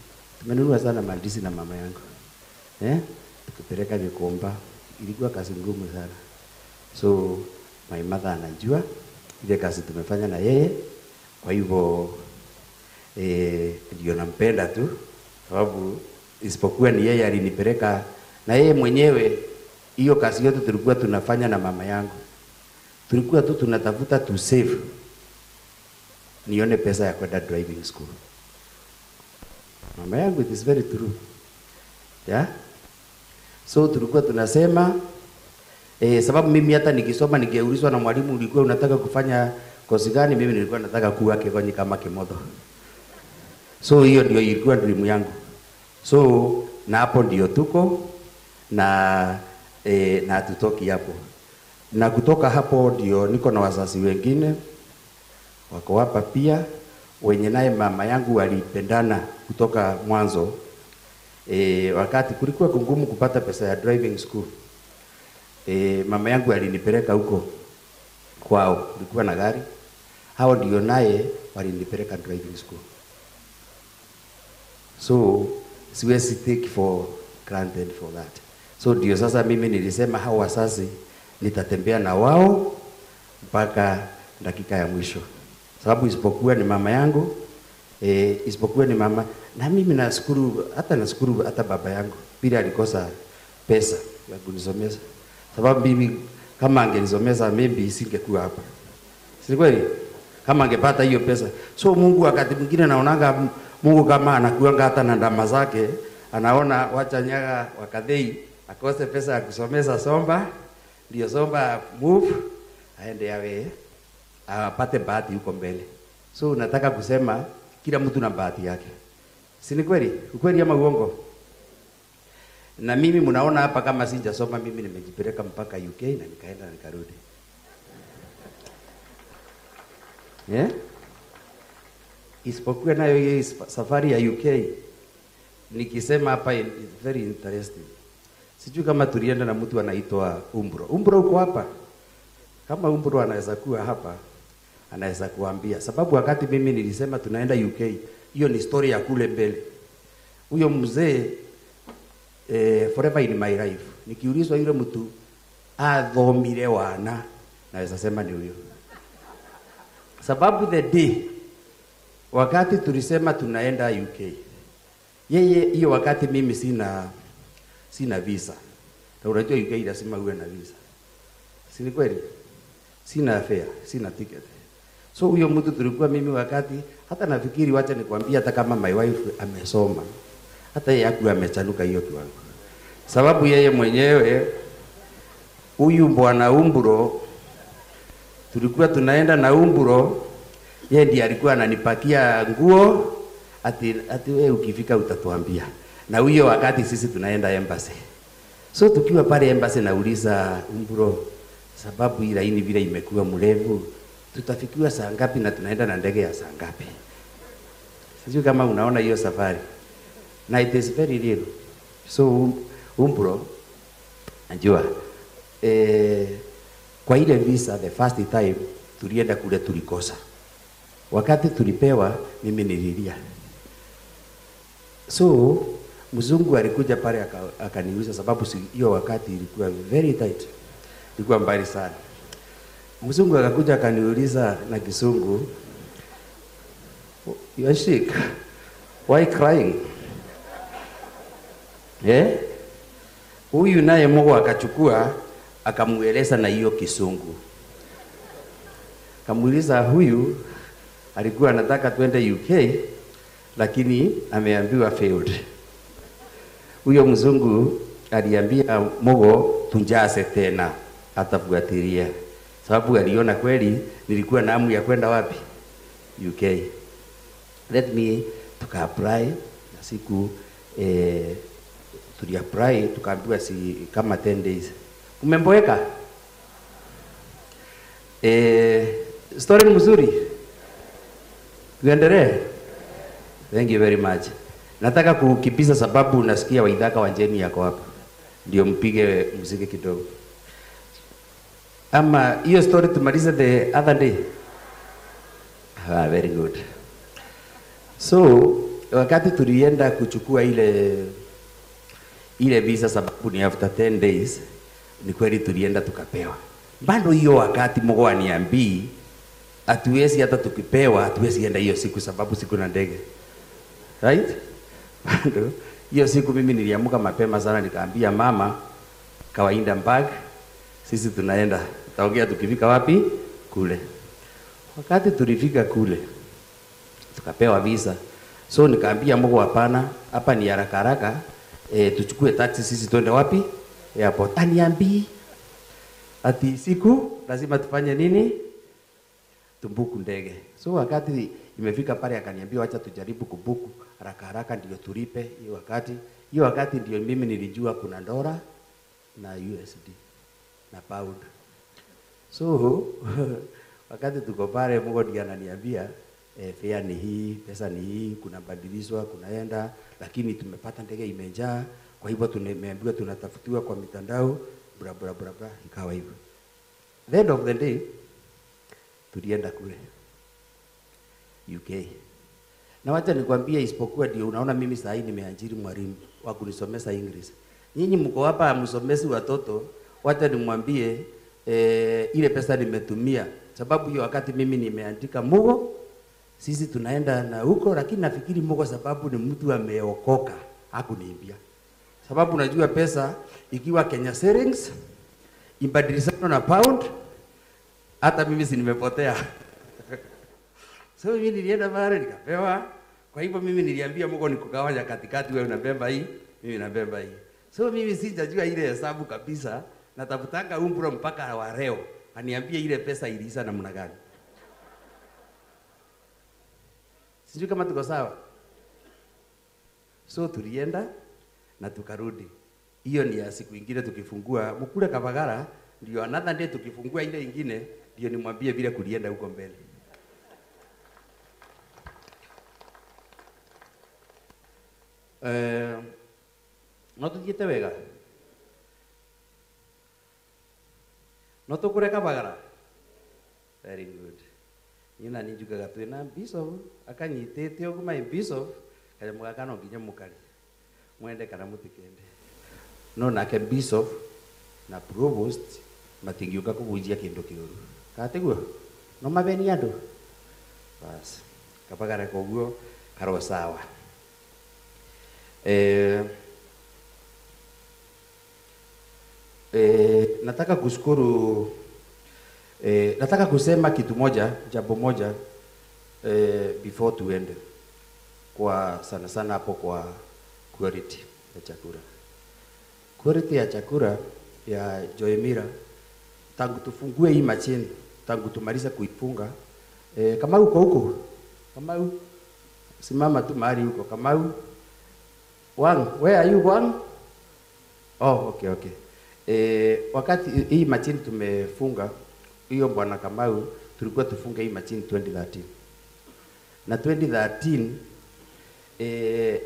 tumenunua sana mandizi na mama yangu, tukipeleka Gikomba, ilikuwa kazi ngumu sana. So my mother anajua ile kazi tumefanya na yeye, kwa hivyo ndio nampenda tu, sababu isipokuwa ni yeye alinipeleka, na yeye mwenyewe hiyo kazi yote tulikuwa tunafanya na mama yangu. Tulikuwa tu tunatafuta to save nione pesa ya kwenda driving school. Mama yangu, it is very true. Yeah? So tulikuwa tunasema sababu mimi hata nikisoma ningeulizwa na mwalimu, ulikuwa unataka kufanya kozi gani? Mimi nilikuwa nataka kuwa Kegonyi kama Kimodo. So hiyo ndio ilikuwa dream yangu. So na hapo ndio tuko na hatutoki hapo. Na kutoka hapo ndio niko na wazazi wengine wako hapa pia, wenye naye mama yangu walipendana kutoka mwanzo. Wakati kulikuwa ngumu kupata pesa ya driving school, mama yangu alinipeleka huko kwao, kulikuwa na gari. Hao ndio naye walinipeleka driving school. So siwezi take for granted for that. So ndio sasa mimi nilisema hao wazazi nitatembea na wao mpaka dakika ya mwisho, sababu isipokuwa ni mama yangu, isipokuwa ni mama, na mimi nashukuru hata baba yangu bila alikosa pesa ya kunisomesha, sababu mimi kama angenisomesha maybe singekuwa hapa, si kweli? Kama angepata hiyo pesa. So Mungu wakati mwingine naonanga Mungu kama anakuanga hata na ndama zake, anaona wacha Nyaga Wakadhei akose pesa ya kusomesha Somba, ndio Somba move aende yawe apate bahati huko mbele. So nataka kusema kila mtu na bahati yake, si ni kweli? Ukweli ama uongo? Na mimi mnaona hapa kama sijasoma, mimi nimejipeleka mpaka UK na nikaenda na nikarudi. Isipokuwa nayo hii safari ya UK, nikisema hapa is very interesting. Sijui kama tulienda na mtu anaitwa Umbro. Umbro uko hapa? Kama Umbro anaweza kuwa hapa, anaweza kuambia, sababu wakati mimi nilisema tunaenda UK, hiyo ni story ya kule mbele. Huyo mzee forever in my life, nikiulizwa yule mtu athomire wana, naweza sema ni huyo. Sababu the day wakati tulisema tunaenda UK, yeye hiyo wakati mimi sina visa. Na unajua UK lazima uwe na visa, si ni kweli? Sina fare, sina ticket. So huyo mtu tulikuwa mimi wakati, hata nafikiri wacha nikwambie, hata kama my wife amesoma, hata yeye hakuwa amechanuka hiyo kiwango, sababu yeye mwenyewe huyu bwana Umbro, tulikuwa tunaenda na Umbro, yeye ndiye alikuwa ananipakia nguo, ati wewe ukifika utatuambia. Na huyo wakati sisi tunaenda embassy. So tukiwa pale embassy nauliza Umbro, sababu hii laini vile imekuwa mrefu, tutafikiwa saa ngapi na tunaenda na ndege ya saa ngapi? Sijui kama unaona hiyo safari. Na it is very real. So Umbro najua kwa ile visa the first time tulienda kule tulikosa. Wakati tulipewa mimi nililia. So mzungu alikuja pale akaniuliza, sababu hiyo wakati ilikuwa very tight, ilikuwa mbali sana. Mzungu akakuja akaniuliza na Kisungu, you are sick, why crying? Huyu naye Mungu akachukua akamueleza na hiyo Kisungu. Kamuuliza huyu alikuwa anataka twende UK lakini ameambiwa failed. Huyo mzungu aliambia Mungu tunjase tena atafuatilia, sababu aliona kweli nilikuwa na hamu ya kwenda wapi? UK. Let me tuka-apply na siku tuli-apply tukaambiwa si kama 10 days Umemboeka? Story ni mzuri. Tuendelee. Thank you very much. Nataka kukimbisa sababu nasikia Waithaka Wanjeni yako hapa. Ndio mpige muziki kidogo. Ama hiyo story tumalize the other day. Ah, very good. So, wakati tulienda kuchukua ile visa sababu ni after 10 days, ni kweli tulienda tukapewa. Bado hiyo wakati Mungu aniambii hatuwezi hata tukipewa hatuwezi enda hiyo siku sababu siku na ndege. Right? Bado hiyo siku mimi niliamka mapema sana nikaambia mama kawaida mbag sisi tunaenda. Tutaongea tukifika wapi? Kule. Wakati tulifika kule tukapewa visa. So nikaambia Mungu hapana, hapa ni haraka haraka. Tuchukue taxi sisi twende wapi? Airport. Aniambii ati siku lazima tufanye nini? Tumbuku ndege. So wakati imefika pale akaniambia acha tujaribu kubuku haraka haraka ndio tulipe hiyo wakati ndio mimi nilijua kuna dola na USD na pound. So wakati tuko pale Mungu ndiye ananiambia fare ni hii, pesa ni hii, kuna badilishwa, kunaenda, lakini tumepata ndege imejaa, kwa hivyo tumeambiwa tunatafutiwa kwa mitandao, bra bra bra bra, ikawa hivyo. The end of the day tulienda kule UK. Na wacha nikwambie isipokuwa ndio unaona mimi saa hii nimeajiri mwalimu wa kunisomesha English. Nyinyi mko hapa msomesi watoto, wacha nimwambie ile pesa nimetumia sababu hiyo wakati mimi nimeandika Mungu sisi tunaenda na huko, lakini nafikiri Mungu sababu ni mtu ameokoka hakuniambia. Sababu najua pesa ikiwa Kenya shillings ibadilishana na pound hata mimi si nimepotea. So mimi nilienda pale nikapewa. Kwa hivyo mimi niliambia Mungu nikugawanya katikati, wewe unabeba hii, mimi nabeba hii. So mimi sijajua ile hesabu kabisa, natafutanga umbro mpaka wa leo. Aniambie ile pesa iliisha namna gani. Sijui kama tuko sawa. So tulienda na tukarudi. Hiyo ni ya siku ingine tukifungua mkule Kabagara, ndio another day tukifungua ile ingine ndio nimwambie vile kulienda huko mbele. Notuthiete wega. Notukure Kabagara. Very good. Nina nijugaga twina bishop akanyitete oguma bishop kaya mugakano nginya mukari. Mwende kana mutikende. No nake bishop na provost matingiuka kuvujia kindu kiuru. Kateguo. No mabeni andu. Bas. Kabagara koguo karo sawa. Nataka kushukuru nataka kusema kitu moja, jambo moja before tuende kwa sana sana hapo kwa quality ya chakula. Quality ya chakula ya Joemira tangu tufungue hii machine, tangu tumaliza kuifunga kama huko kama simama tu mahali huko kama Wang, where are you Wang? Oh, okay. Wakati hii machine tumefunga hiyo bwana Kamau, tulikuwa tufunge hii machine 2013. Na 2013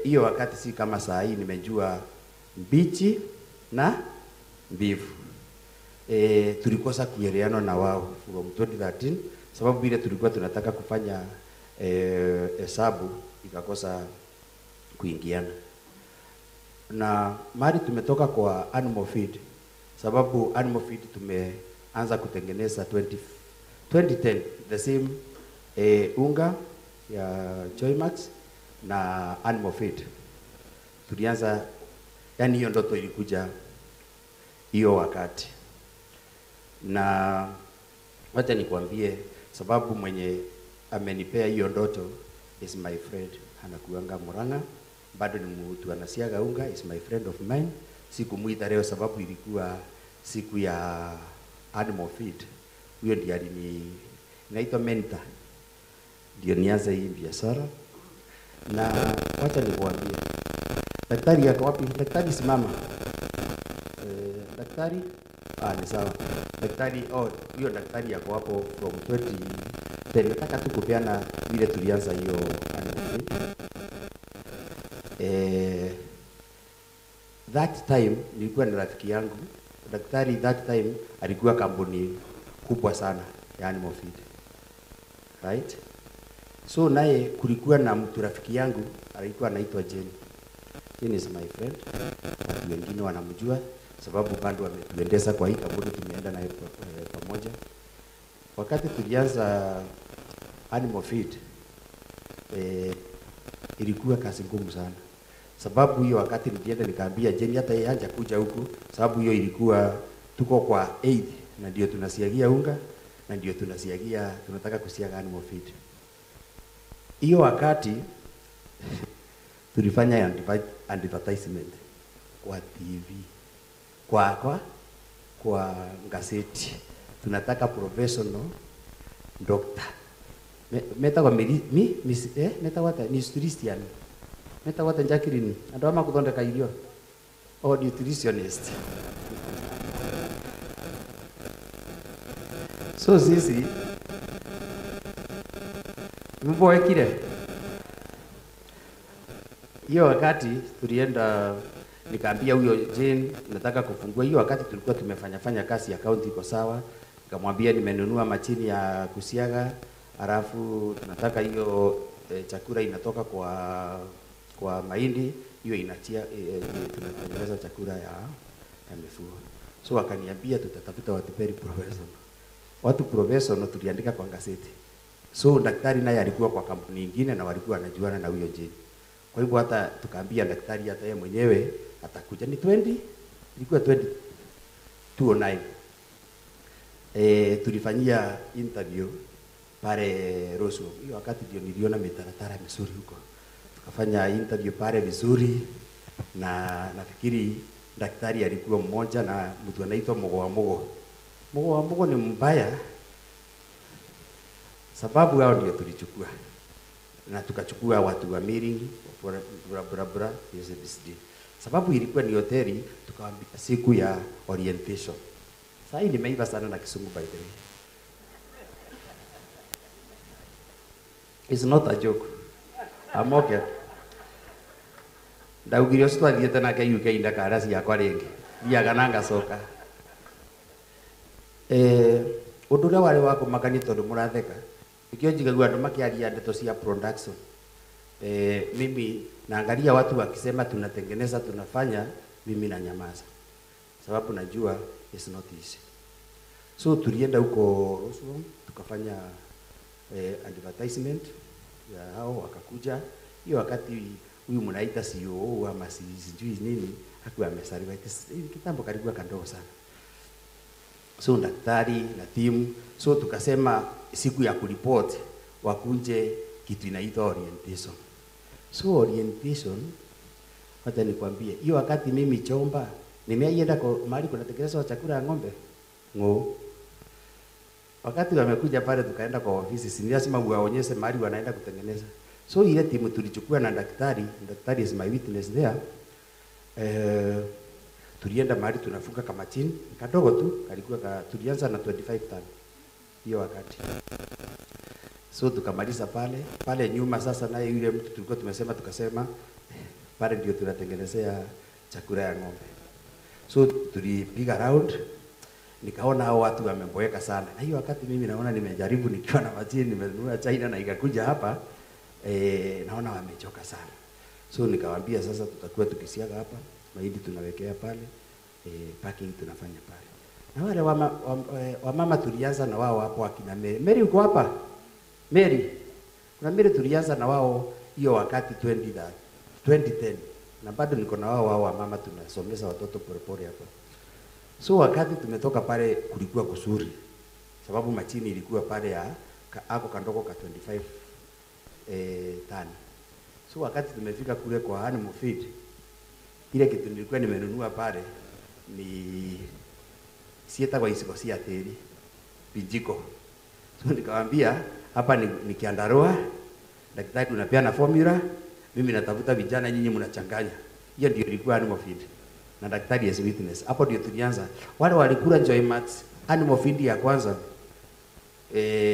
hiyo wakati si kama saa hii nimejua mbichi na mbivu. Tulikosa kuelewana na wao from 2013 sababu vile tulikuwa tunataka kufanya hesabu ikakosa kuingiana. Na mali tumetoka kwa animal feed sababu animal feed tumeanza kutengeneza 2010 the same unga ya Joymax na animal feed tulianza, yani hiyo ndoto ilikuja hiyo wakati. Na wacha nikwambie sababu mwenye amenipea hiyo ndoto is my friend, anakuanga Murang'a, bado ni mtu anasiaga unga, is my friend of mine. Sikumuita leo sababu ilikuwa siku ya animal feed. Huyo ndiye inaitwa mentor. Ndio nianze hii biashara. Na wacha nikwambie. Daktari yako wapi? Daktari simama. Daktari Ni sawa. Daktari, hiyo daktari yako hapo from 2010. Nataka tu kupeana vile tulianza hiyo that time nilikuwa na rafiki yangu. Daktari that time alikuwa kampuni kubwa sana ya animal feed. Right? So naye kulikuwa na mtu rafiki yangu alikuwa anaitwa Jane. Jane is my friend. Watu wengine wanamjua sababu bado wametuendesha kwa hii kampuni, tumeenda naye pamoja. Wakati tulianza animal feed ilikuwa kazi ngumu sana. Sababu hiyo wakati nilienda nikaambia Jane hata yeye haja kuja huku, sababu hiyo ilikuwa tuko kwa 8 na ndio tunasiagia unga na ndio tunataka kusiaga animal feed. Hiyo wakati tulifanya advertisement kwa TV, kwa gazeti. Tunataka professional doctor. Meta kwa meta wata nutrition. Meta wata Jacqueline. Ando ama kuthondeka irio. Nutritionist. So sisi mboekire. Hiyo wakati tulienda nikaambia huyo Jane nataka kufungua. Hiyo wakati tulikuwa tumefanya kazi ya county iko sawa. Nikamwambia nimenunua machini ya kusiaga, alafu tunataka hiyo chakula inatoka kwa mahindi, hiyo inatia tunatengeneza chakula ya mifugo. So akaniambia tutatafuta watu very professional. Watu professional tuliandika kwa gazeti. So daktari naye alikuwa kwa kampuni nyingine na walikuwa wanajuana na huyo Jane. Kwa hivyo hata tukaambia daktari hata yeye mwenyewe atakuja. Ni 20, ilikuwa 2009. Tulifanyia interview pale Roswell. Hiyo wakati ndio niliona mitaratara mizuri huko. Tukafanya interview pale vizuri na nafikiri daktari alikuwa mmoja na mtu anaitwa Mogo. Mogo ni mbaya sababu hao ndio tulichukua. Na tukachukua watu wa Miringi, bra USBCD. Sababu ilikuwa ni hoteli, tukawaambia siku ya orientation. Sasa hii nimeiva sana na Kisungu by the way. It's not a joke. I'm okay. Ndaugirio twathiete nake UK ndakarasi yakwa ringi. Thiaga na ngacoka. Undu uria wari wa kumakania tondu muratheka. Ikio njigagua andu makiaria ndeto cia production. Mimi naangalia watu wakisema tunatengeneza tunafanya, mimi na nyamaza. Sababu najua it's not easy. So tulienda huko Roswell tukafanya advertisement ya hao wakakuja. Hiyo wakati huyu mnaita CEO ama sijui nini hakuwa amesaliwa kitambo karibu kadogo sana. So daktari na timu, so tukasema siku ya kuripoti wakunje kitu inaitwa orientation. So orientation, hata nikwambie, hiyo wakati mimi Chomba nimeenda kwa mahali kunatengenezwa chakula ya ng'ombe. Wakati wamekuja pale tukaenda kwa ofisi, si lazima uwaonyeshe mahali wanaenda kutengeneza. So ile timu tulichukua na daktari is my witness there. Tulienda mahali tunafunga kama chini, kadogo tu, kalikuwa tulianza na 25 ton hiyo wakati. So tukamaliza pale nyuma sasa naye yule mtu tulikuwa tumesema tukasema pale ndio tunatengenezea chakula ya ng'ombe. So tulipiga round, nikaona hao watu wameboeka sana. Na hiyo wakati mimi naona nimejaribu nikiwa na machini nimenunua China na ikakuja hapa naona wamechoka sana. So nikawaambia sasa tutakuwa tukisiaga hapa, mahindi tunawekea pale, packing tunafanya pale. Na wale wamama tulianza na wao hapo akina Mary. Mary uko hapa? Mary. Kuna Mary tulianza na wao hiyo wakati 2010. Na bado niko na wao wamama tunasomesha watoto polepole hapa. So wakati tumetoka pale kulikuwa kusuri. Sababu machini ilikuwa pale ya ako kandogo ka 25 tani. So wakati tumefika kule kwa animal feed, ile kitu nilikuwa nimenunua pale ni sieta kwa isiko cia tiri pinjiko. So nikamwambia hapa ni kiandarua, daktari tunapeana formula, mimi natafuta vijana nyinyi mnachanganya. Hiyo ndio ilikuwa animal feed. na daktari as witness. Hapo ndio tulianza. Wale walikula Joymax animal feed ya kwanza,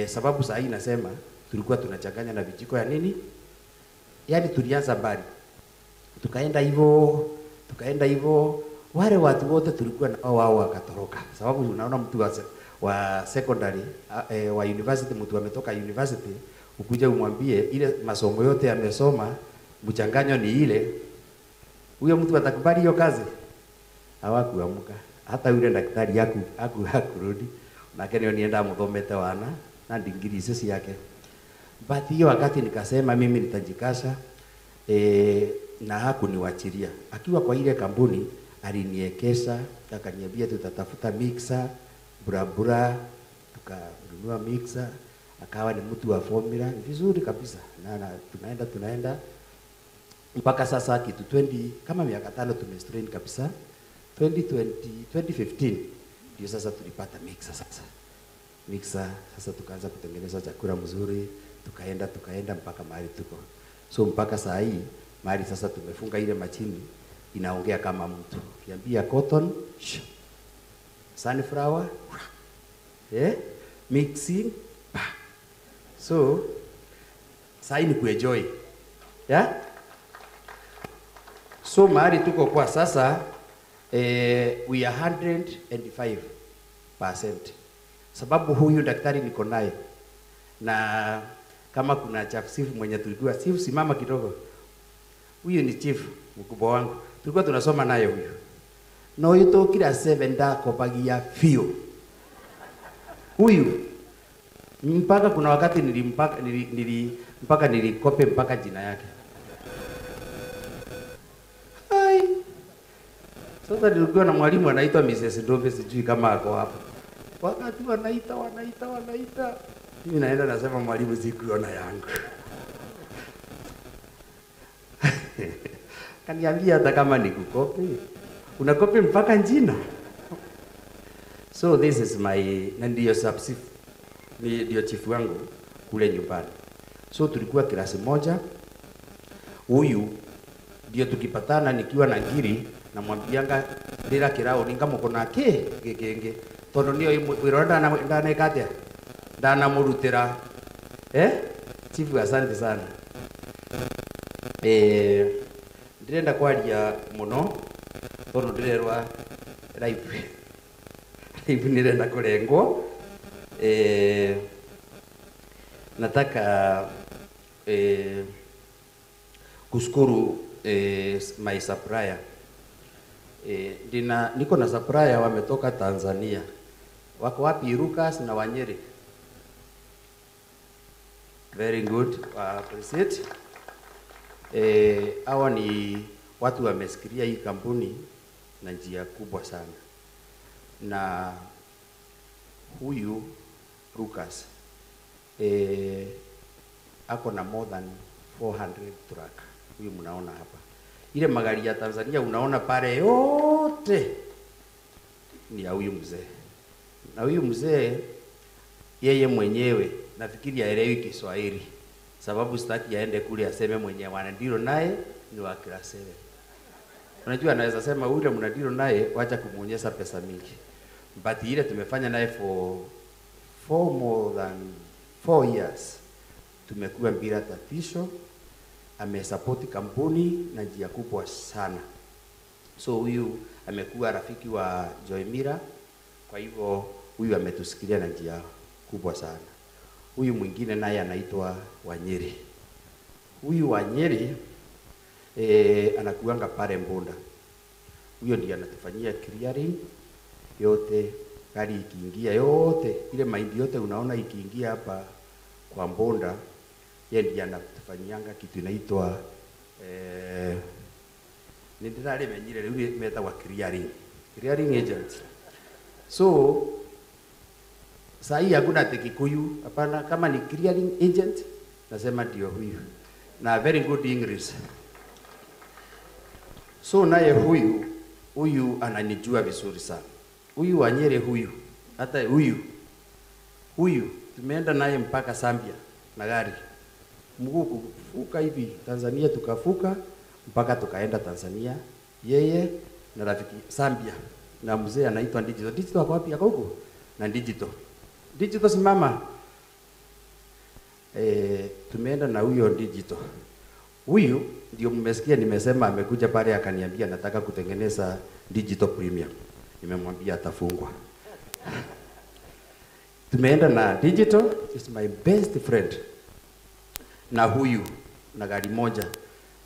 sababu saa hii nasema tulikuwa tunachanganya na vijiko ya nini, yaani tulianza mbali, tukaenda hivyo, wale watu wote tulikuwa na wao wakatoroka, sababu unaona mtu wa secondary wa university, mtu ametoka university, ukuja umwambie ile masomo yote amesoma, mchanganyo ni ile, huyo mtu atakubali hiyo kazi? Hawakuamka. Hata yule daktari hakurudi, na kenyo nienda muthomete wana na ndigiri sisi yake. But hiyo wakati nikasema mimi nitajikasha, na hakuniwachilia. Akiwa kwa ile kampuni aliniekesha, akaniambia tutatafuta mixer, burabura, tukanunua mixer, akawa ni mtu wa formula vizuri kabisa. Na tunaenda mpaka sasa kitu 20 kama miaka 5 tumestrain kabisa. 2015 ndio sasa tulipata mixer sasa. Mixer sasa tukaanza kutengeneza chakula mzuri, tukaenda mpaka mahali tuko. So mpaka saa hii mahali sasa tumefunga ile machini inaongea kama mtu. Kiambia cotton, sunflower, mixing. So saa hii ni kuenjoy. Yeah? So mahali tuko kwa sasa we are 105%. Sababu huyu daktari niko naye, na kama kuna chief mwenye tulikuwa chief, simama kidogo. Huyu ni chief mkubwa wangu, tulikuwa tunasoma naye huyu. No yuto kila 7 dako bagia fio. Huyu mpaka kuna wakati nilikope mpaka jina yake. Hai. Sasa nilikuwa na mwalimu anaitwa Mrs. Ndobe, sijui kama ako hapa. Wakati wanaita. Mimi naenda nasema mwalimu sikuona yangu. Kaniambia hata kama nikukopi, unakopi mpaka jina. So this is my, na ndio subchief, ndio chief wangu kule nyumbani. So tulikuwa klasi moja. Huyu ndio tukipatana nikiwa na ngiri na mwambianga ndira kirao ninga mukona genge tondo niyo wironda na ndane katia ndana murutira chief, asante sana. Ndirenda kwaria muno tondo ndirerwa live nirenda kurengwo. Nataka kushukuru my supplier. Niko na supplier wametoka Tanzania. Wako wapi? Lucas na Wanyeri. Very good. Appreciate. Hawa ni watu wamesikiria hii kampuni na njia kubwa sana. Na huyu Lucas ako na more than 400 truck. Huyu mnaona hapa. Ile magari ya Tanzania unaona pale yote ni ya huyu mzee. Na huyu mzee yeye mwenyewe nafikiri haelewi Kiswahili, sababu sitaki aende kule aseme mwenyewe wanadilo naye ni wa class 7. Unajua anaweza sema ule mnadilo naye wacha kumuonyesha pesa mingi. But ile tumefanya naye for more than 4 years. Tumekuwa bila tatizo. Amesupport kampuni na njia kubwa sana. So huyu amekuwa rafiki wa Joymira, kwa hivyo huyu ametusikilia na njia kubwa sana. Huyu mwingine naye anaitwa Wanyeri. Huyu Wanyeri anakuanga pale Mbunda. Huyo ndiye anatufanyia clearing yote, gari ikiingia yote, ile mahindi yote unaona ikiingia hapa kwa Mbunda, yeye ndiye anatufanyianga kitu inaitwa nindale menyire ule meta wa clearing agent. So saa hii hakuna Kikuyu, hapana, kama ni clearing agent nasema ndio huyu, na very good English. So naye huyu ananijua vizuri sana. Huyu Wanyere huyu, hata huyu tumeenda naye mpaka Zambia na gari. Mguu kufuka hivi Tanzania, tukafuka mpaka tukaenda Tanzania. Yeye na rafiki Zambia na mzee anaitwa Digital. Digital ako wapi? Ako huko na Digital. Digital simama. Tumeenda na huyo Digital. Huyu ndio mmesikia nimesema amekuja pale akaniambia nataka kutengeneza Digital Premium. Nimemwambia atafungwa. Tumeenda na Digital, is my best friend. Na huyu na gari moja.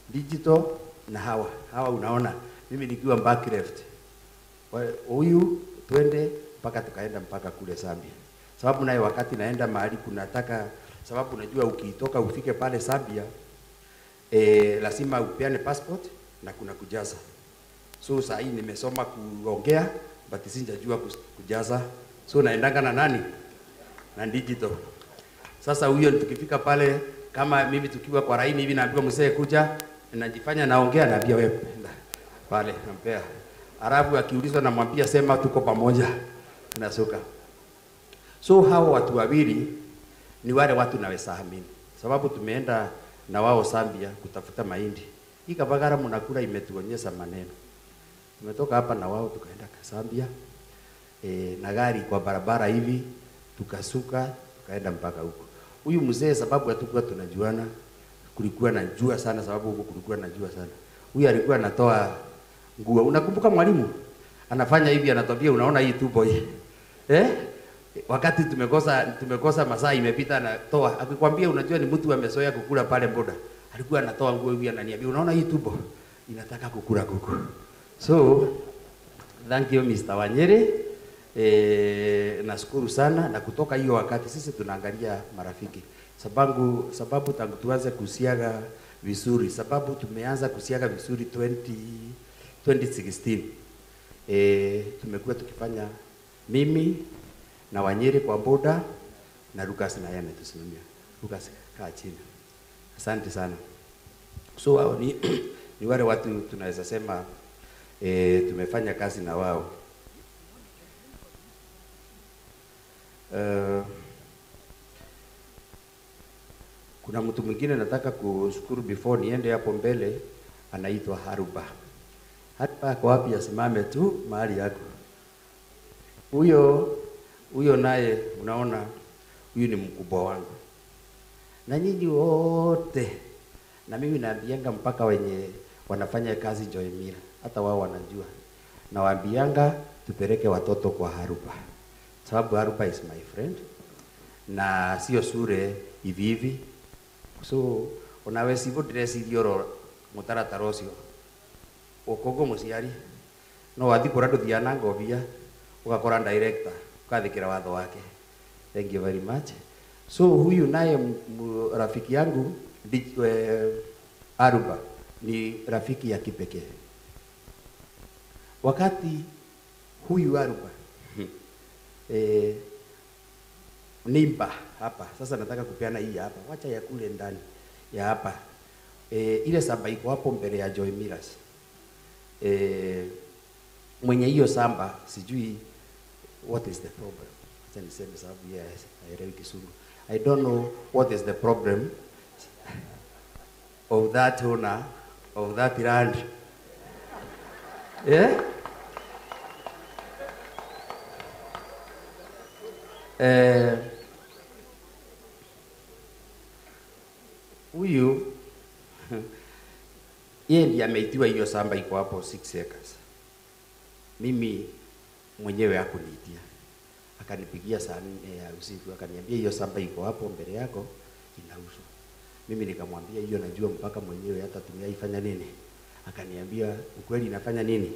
Digital na hawa unaona mimi nikiwa back left. Huyu twende mpaka tukaenda mpaka kule Zambia. Sababu naye wakati naenda mahali kunataka, sababu unajua ukitoka ufike pale Zambia lazima upeane passport na kuna kujaza. So saa hii nimesoma kuongea but sijajua kujaza. So naendanga na nani? Na Digital. Sasa huyo tukifika pale kama mimi tukiwa kwa laini hivi naambiwa mzee kuja, najifanya naongea naambia wewe pale nampea. Arabu akiulizwa namwambia sema tuko pamoja. Nasuka. So hao watu wawili ni wale watu naweza amini. Sababu tumeenda na wao Zambia kutafuta mahindi. Hii Kabagara mnakula imetuonyesha maneno. Tumetoka hapa na wao tukaenda Zambia. Na gari kwa barabara hivi tukasuka tukaenda mpaka huko. Huyu mzee sababu hatukuwa tunajuana, kulikuwa na jua sana sababu huko kulikuwa na jua sana. Huyu alikuwa anatoa nguo. Unakumbuka mwalimu? Anafanya hivi anatwambia unaona hii tu boy. Wakati tumekosa masaa imepita anatoa. Akikwambia unajua ni mtu amezoea kukula pale Mboda. Alikuwa anatoa nguo hivi ananiambia unaona hii tubo inataka kukula kuku. So thank you Mr. Wanyere. Nashukuru sana na kutoka hiyo wakati sisi tunaangalia marafiki. Sababu tangu tuanze kusiaga vizuri. Sababu tumeanza kusiaga vizuri 2016. Tumekuwa tukifanya mimi na Wanyere kwa Mboda na Lucas na yeye ametusimamia. Lucas kaa chini. Asante sana. So hao ni wale watu tunaweza sema tumefanya kazi na wao. Kuna mtu mwingine nataka kushukuru before niende hapo mbele, anaitwa Haruba. Hata kwa wapi asimame tu mahali yako. Huyo naye unaona huyu ni mkubwa wangu. Na nyinyi wote na mimi naambianga mpaka wenye wanafanya kazi Joymira, hata wao wanajua. Na waambianga tupeleke watoto kwa Haruba. Sababu Haruba is my friend na sio sure hivi hivi. So unaweza hivyo dress ilioro mutaratara ucio ukogo muciari no wathi kurando thiana ngobia ugakora director ukathikira watho wake. Thank you very much. So huyu naye rafiki yangu Haruba ni rafiki ya kipekee. Wakati huyu Haruba nimba hapa sasa nataka kupeana hii hapa, wacha ya kule ndani ya hapa ile samba iko hapo mbele ya Joymira's. Mwenye hiyo samba sijui what is the problem. Acha niseme sababu yeye haelewi Kizungu. I don't know what is the problem of that owner of that land. Huyu yeye ndiye ameitiwa hiyo samba iko hapo 6 acres. Mimi mwenyewe hakuniitia. Akanipigia saa 4 ya usiku akaniambia hiyo samba iko hapo mbele yako inauzwa. Mimi nikamwambia hiyo najua mpaka mwenyewe hata tumeifanya nini. Akaniambia ukweli inafanya nini?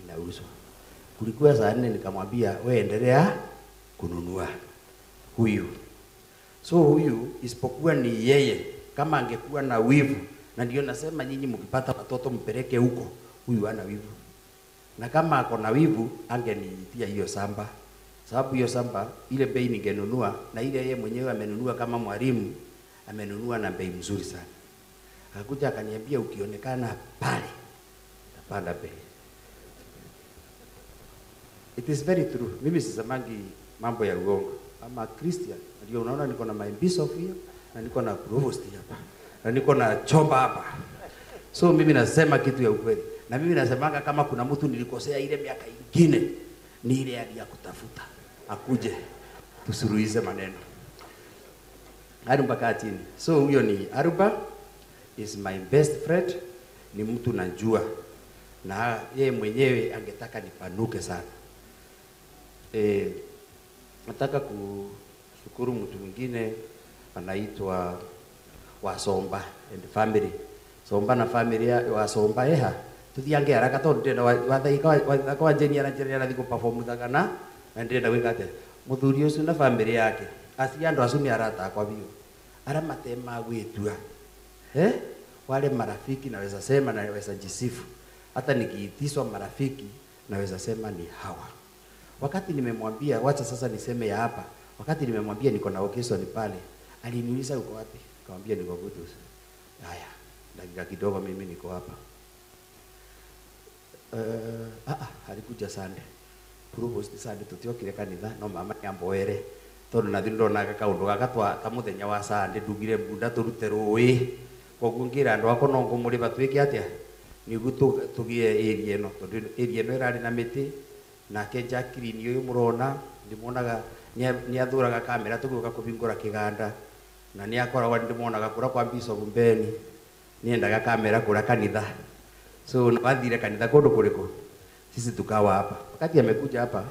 Inauzwa. Kulikuwa saa 4 nikamwambia wewe endelea kununua huyu. So huyu isipokuwa ni yeye kama angekuwa na wivu, na ndio nasema nyinyi mkipata watoto mpeleke huko, huyu hana wivu. Na kama ako na wivu angeniitia hiyo samba. Sababu hiyo samba ile bei ningenunua na ile yeye mwenyewe amenunua kama mwalimu amenunua na bei mzuri sana. Akakuja akaniambia ukionekana pale tapanda bei. It is very true. Mimi sisemangi mambo ya uongo. Ama Christian, ndio unaona niko na my bishop hiyo na niko na provost hapa. Na niko na chomba hapa. So mimi nasema kitu ya ukweli. Na mimi nasemanga kama kuna mtu nilikosea ile miaka ingine, ni ile ya kutafuta akuje tusuruhize maneno. Aruba kaa chini. So huyo ni Aruba, is my best friend, ni mtu najua na yeye mwenyewe angetaka nipanuke sana. Nataka kushukuru mtu mwingine anaitwa Wasomba and family. Somba na family ya Wasomba eha tuthiange haraka tondu ndenda wathaika wa Jeni na thiko perform thagana na ndenda wikate muthuri ucio na family yake acia andu acio ni arata kwa biu ara matema gwitua wale marafiki naweza sema na naweza jisifu hata nikiitiswa marafiki naweza sema ni hawa. Wakati nimemwambia wacha sasa niseme ya hapa, wakati nimemwambia niko na occasion pale, aliniuliza uko wapi? Nikamwambia niko Butus. Haya, dakika kidogo mimi niko hapa. Alikuja Sunday. Provost Sunday tutiokire kanitha no mama nyamboere. Tondu na thindo na kaundu gagatwa kamuthenya wa Sunday ndugire bunda turute rui. Koguo ngira andu ako no ngumuri batwike atia. Nigu tugie area eno tondu area eno irari na miti nake Jacqueline uyu murona ndimuonaga ni athuraga kamera tuguka kubingura kiganda na ni akoragwa ndimuonaga kura kwa Bishop Mbeni ni endaga kamera kura kanitha. So nathire kanitha kundu kuriko sisi tukawa hapa. Wakati amekuja hapa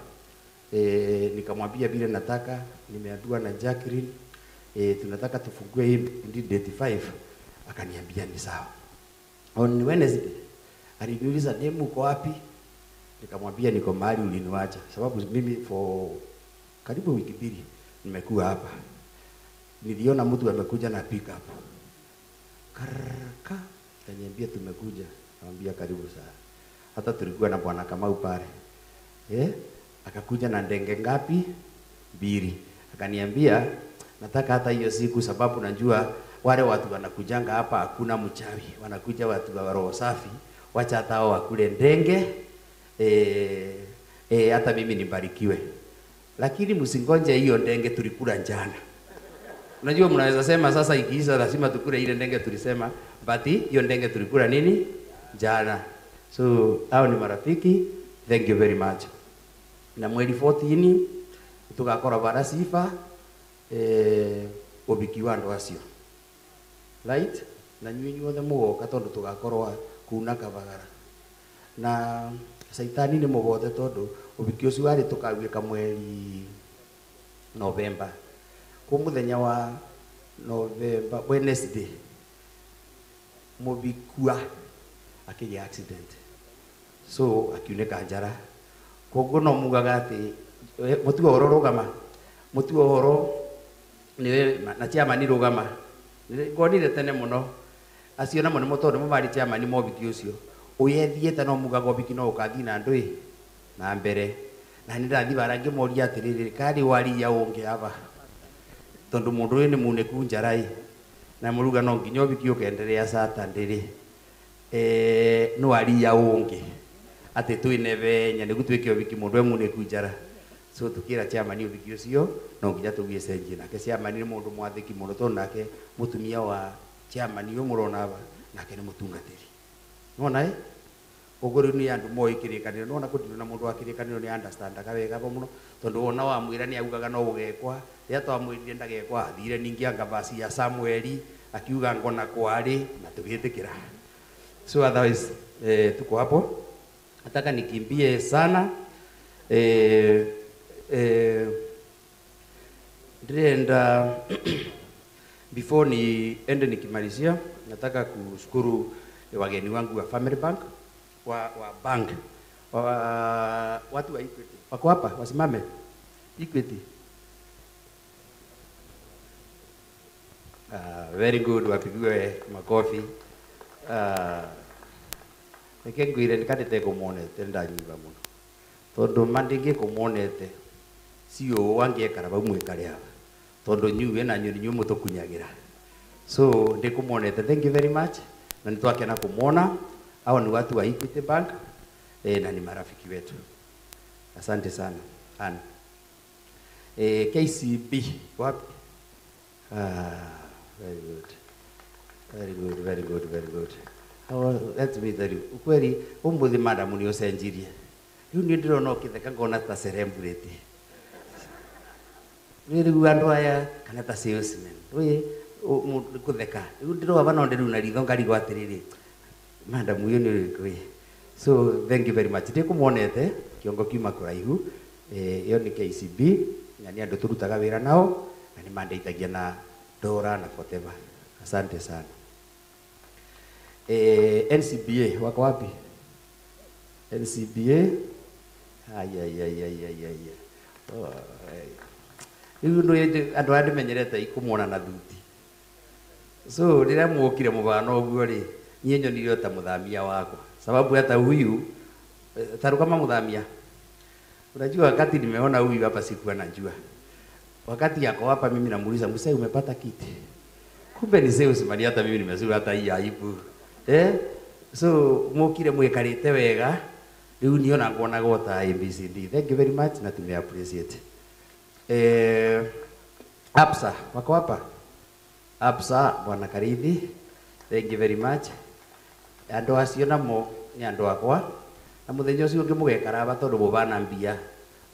nikamwambia vile nataka, nimeandua na Jacqueline tunataka tufungue hii date 5. Akaniambia ni sawa. On Wednesday aliniuliza demu uko wapi? Nikamwambia niko mahali uliniacha, sababu mimi for karibu wiki mbili nimekuwa hapa. Niliona mtu amekuja na pick up. Karaka kaniambia tumekuja. Namwambia karibu sana. Hata tulikuwa na bwana Kamau pale. Akakuja na ndenge ngapi? 2. Akaniambia nataka hata hiyo siku, sababu najua wale watu wanakujanga hapa hakuna mchawi, wanakuja watu wa roho safi, wacha hata wao wakule ndenge hata mimi nibarikiwe. Lakini msingonje hiyo ndenge tulikula jana. Unajua mnaweza sema sasa ikiisha lazima tukule ile ndenge tulisema, but hiyo ndenge tulikula nini? Jana. So hao ni marafiki. Thank you very much. Na mwezi 14 tugakora barasifa obikiwa ndo acio. Right? Na nyinyi wothe mugoka tondu tugakorwa kuna Kabagara. Na Saitani ni mugothe tondu ubiki ucio wari tukawika mweri November. Kwa muthenya wa November Wednesday mubikua akija accident. So akiuneka njara. Koguo no mugaga ati mutuo horo rugama. Mutuo horo ni na chairman rugama. Ngonire tene muno. Acio na muno tondu mumari chairman mobiki ucio. Uyethiete no mugaga obiki no ukathi na ndui na mbere. Na nirathi barangi moria atiriri kari wari ya unge aba. Tondu mundu ni muneku njarai. Na muruga no nginya obiki ukenderea Saturday. No ari ya unge. Ate twine benya nigu twike obiki mundu muneku njara. So tukira chairman obiki ucio no nginya tugie senji nake chairman ni mundu mwathiki mundu tondu nake mutumia wa chairman uyu murona aba nake ni mutungatiri. Nona ogoro ni andu moikirikaniro nona kutino na mundu akirikaniro ni understand akawega muno tondu ona wa mwira ni augaga no ugekwa ya to amwirire ndagekwa athire ningi anga basi ya Samueli akiuga ngona kwari na tugitikira. So otherwise tuko hapo. Nataka nikimbie sana ndenda before ni ende nikimalizia nataka kushukuru wageni wangu wa Family Bank wa bank watu wa Equity wako hapa wasimame. Equity very good, wapigiwe makofi. Ngwire ndikatete kumonete ndanyiva muno tondu mandingi kumonete sio wangiekara bamwikare aba tondu nyuwe na nyoni nyumu tukunyagira. So ndikumonete, thank you very much. Na nitwakena kumwona hao ni watu wa Equity Bank na ni marafiki wetu. Asante sana. Ana KCB wapi? Very good. Very good, very good, very good. Let me tell you, ukweli umuthi madam ni ucenjirie. Riu ni ndirona ukitheka ngona ta celebrity. Riu andu aya kana ta salesman. Kutheka. Riu ndirona bana ndiru na ritho ngarigo atiriri. Madam uyu ni rikwi. So thank you very much. Ndikumuonete kiongo kiuma kuraihu. Iyo ni KCB na ni andu turutaga wira nao na ni mandeithagia na Dora na whatever. Asante sana. NCBA wako wapi? NCBA riu ndo andu andi menyerete ikumwona na thuti. So rira mwokire mubano uguo ri nie nyonire ta muthamia wako sababu hata huyu taru kama muthamia. Unajua wakati nimeona huyu hapa sikuwa najua. Wakati yako hapa mimi namuuliza msee umepata kiti? Kumbe ni salesman hata mimi nimezuru hata hii aibu. So mukire mwekarite wega. Riu niona ngona gota ABCD. Thank you very much na tume appreciate. Absa wako hapa? Absa bwana Karithi. Thank you very much. Andu acio namo ni andu akwa. Na muthenya ucio ungi mugekaraba tondu mubana mbia.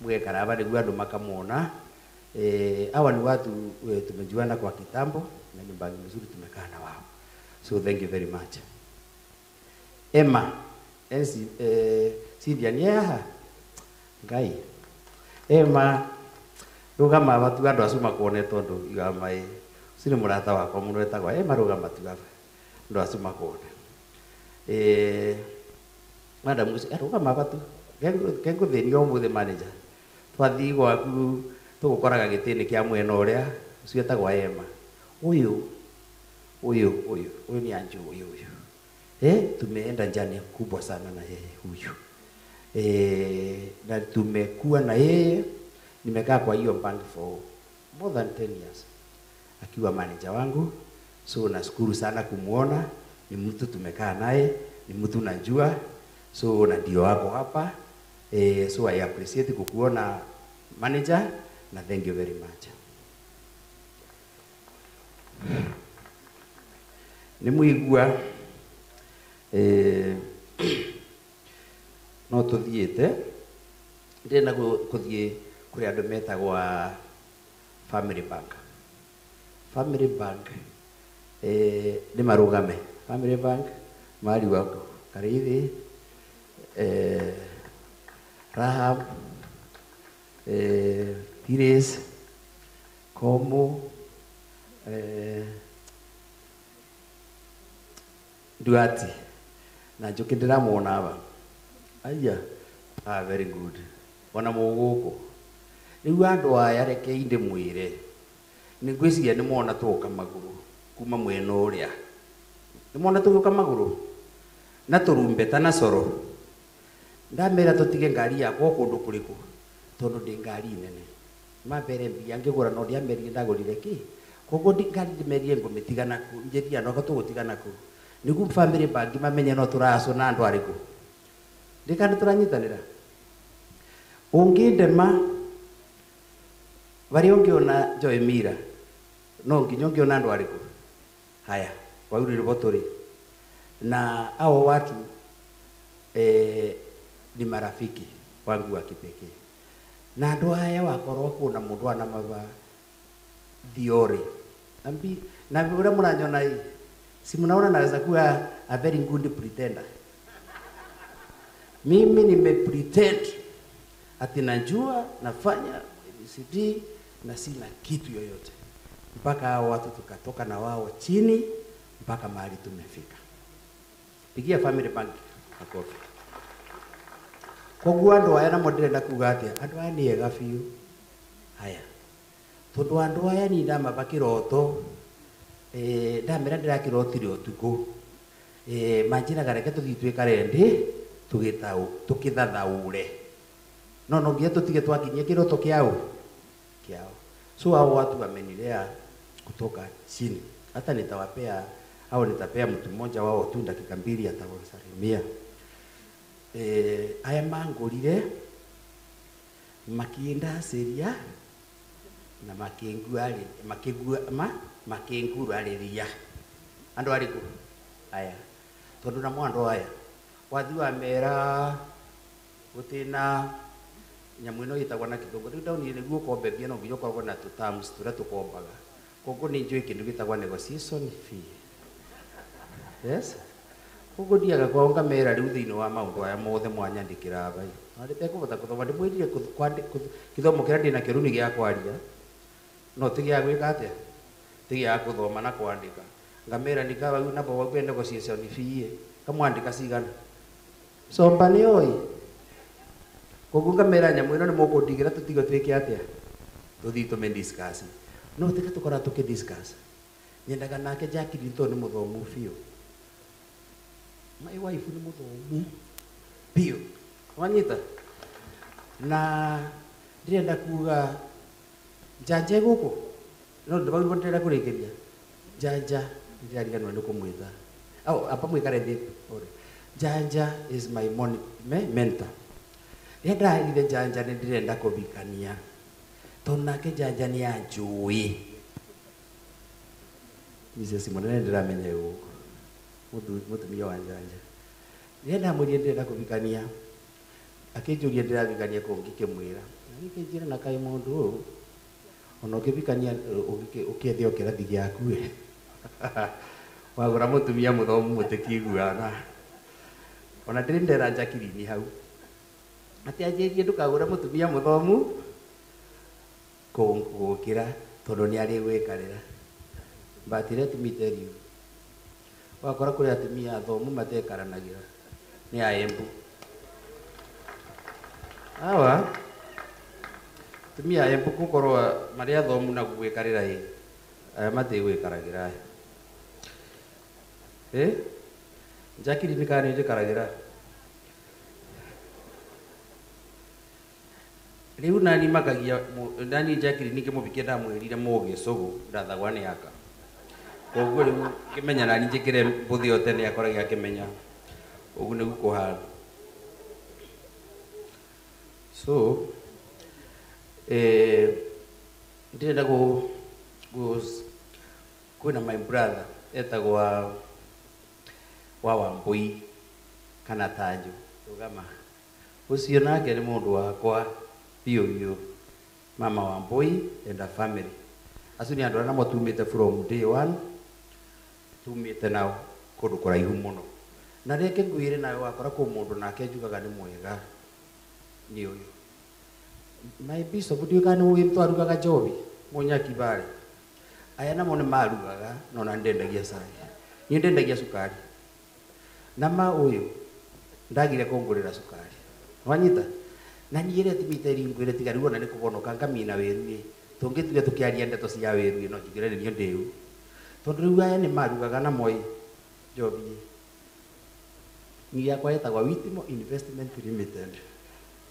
Mugekaraba niguo andu makamwona. Hawa ni watu tumejuana kwa kitambo na nyumbani mzuri tumekaa na wao. So thank you very much. Emma, Cynthia ni aha? Ngai. Emma, rugama watu andu acuma kuone tondu igamai. Sini murata wakwa mundu etagwa Emma rugama tu hapa. Ndo acuma kuone. Madam rugama watu. Kengo thenio muthe manager. Twathi gwaku tugukoraga gitini kia mwena uria ucio etagwa Emma. Uyu ni Anju uyu. Tumeenda jani kubwa sana na yeye huyu. Na tumekuwa na yeye nimekaa kwa hiyo bank for more than 10 years. Akiwa manager wangu. So nashukuru sana kumuona, ni mtu tumekaa naye, ni mtu najua. So na ndio wako hapa. So I appreciate kukuona manager na thank you very much. Ni muigua no tuthiete ndena kuthie kuri andu metagwa Family Bank. Family Bank ni marugame. Family Bank mali wako Karithi Rahab Tires Komo Duati na njuki ndiramwona aba aya very good wana muguko riu andu aya reke inde mwire ni ngwiciria ni mona tuka maguru kuma mwena uria ni mona tuka maguru na turumbeta na coro ndamera tutige ngari yakwa kundu kuriku tondu ndi ngari nene mabere mbia ngigura no ndiamerire ndagurire ki koguo ngari ndimerie ngumitigana ku njeria no tugutigana ku nigu Family Bank mamenye no turaco na andu ariku ndikandi turanyitanira ungindema bari ungiona Joy Mira no nginya ungiona andu ariku haya waurire boturi na hao watu ni marafiki wangu wa kipekee na andu haya wakorwo kuna mundu ana maba thiore ambi na vile mnanyona hii si mnaona naweza kuwa a very good pretender. Mimi nime pretend ati najua nafanya ABCD na sina kitu yoyote mpaka hao watu tukatoka na wao chini mpaka mahali tumefika. Pigia Family Bank makofi. Koguo andu aya na modere na kuga atia andu aya ni ega biu haya tondu andu aya ni ndama bakiroto ndamera ndirakirotire utuku manjira gareke tuthi twikare ndi tukithathaure no ngia tutige twakinyia kiroto kiao so hao watu wamenilea kutoka chini hata nitawapea au nitapea mtu mmoja wao tu dakika 2 atawasalimia aya mangurire makienda seria na makinguru ariria andu ariku aya tondu na mwando aya wathi wa mera gutina nyamu ino itagwa na kitongo riu ndauni niguo kombethia no nginya ukoragwo na terms turia tukombaga koguo ni njui kindu gitagwa negotiation fee. Yes, koguo ndiaga kwao ngamera riu thiini wa maundu aya mothe mwanyandikira bai na nditekuvota kuthoma ndimwirire kithomo kiria ndina kiru ni gia kwaria no tigia gwika atia tigia kuthoma na kwandika ngamera nikawa na bo wa negotiation fee kamwandika cigana somba ni oi koguo ngamera nyamu ino ni mukundigira tutigo twike atia tuthi tume discuss no tika tukora tukidiscuss nyendaga nake Jacqueline to ni muthomu biu my wife ni muthomu biu wanyita na ndirenda kuga janje guku no ndabau ndira kurikiria janja ndiriganwa ni kumwita au apa mwikare ndi Janja is my mentor. Yenda ile Janja ni ndirenda kubikania tonake Janja ni anjui Mrs. Simonene ndiramenya uko mutumia wa Janja yenda muri ndirenda kubikania akinjuria ndiravigania kungi kimwira nikijira na kai mundu ono kibikania ukithio kirathi giaku wagura mutumia muthomu mutikiguana ona ndindera Jacqueline hau ati ajerie ndukagura mutumia muthomu kungukira tondu ni ari gwikarira but let me tell you wakora kuri atumia athomu matekaranagira ni aembu awa tumia aembu gukorwa mari athomu na gwikarira aya mate gwikaragira Jacqueline kani njikaragira riu nani makagia nani Jacqueline kimubikia ndamwirire muge sugu ndathagwa ni aka koguo riu kimenya nani njikire mbuthi yote ni akoragia kimenya ugu ni gukuhana so ndirenda kwina my brother etagwa wa Wambui kana Tanju ugama ucio nake ni mundu wakwa biu mama Wambui and a family acio ni andu ana motumite from day one tumite nao kundu kuraihu muno na reke ngwire nawe wakora ku mundu nake njugaga ni mwega ni uyu my bishop ndio kana uyu mtu arugaga jobi munyaki bari aya namo ni marugaga no na ndendagia cai ni ndendagia sukari nama uyu ndagire kungurira sukari wanyita na niire timiteri ngwire tigariwo na nikubonoka ngamina weru tungituge tukiaria ndeto cia weru no njigire nio ndiu tondu riu aya ni marugaga na moi jobi ni yakwa etagwa Witimo Investment Limited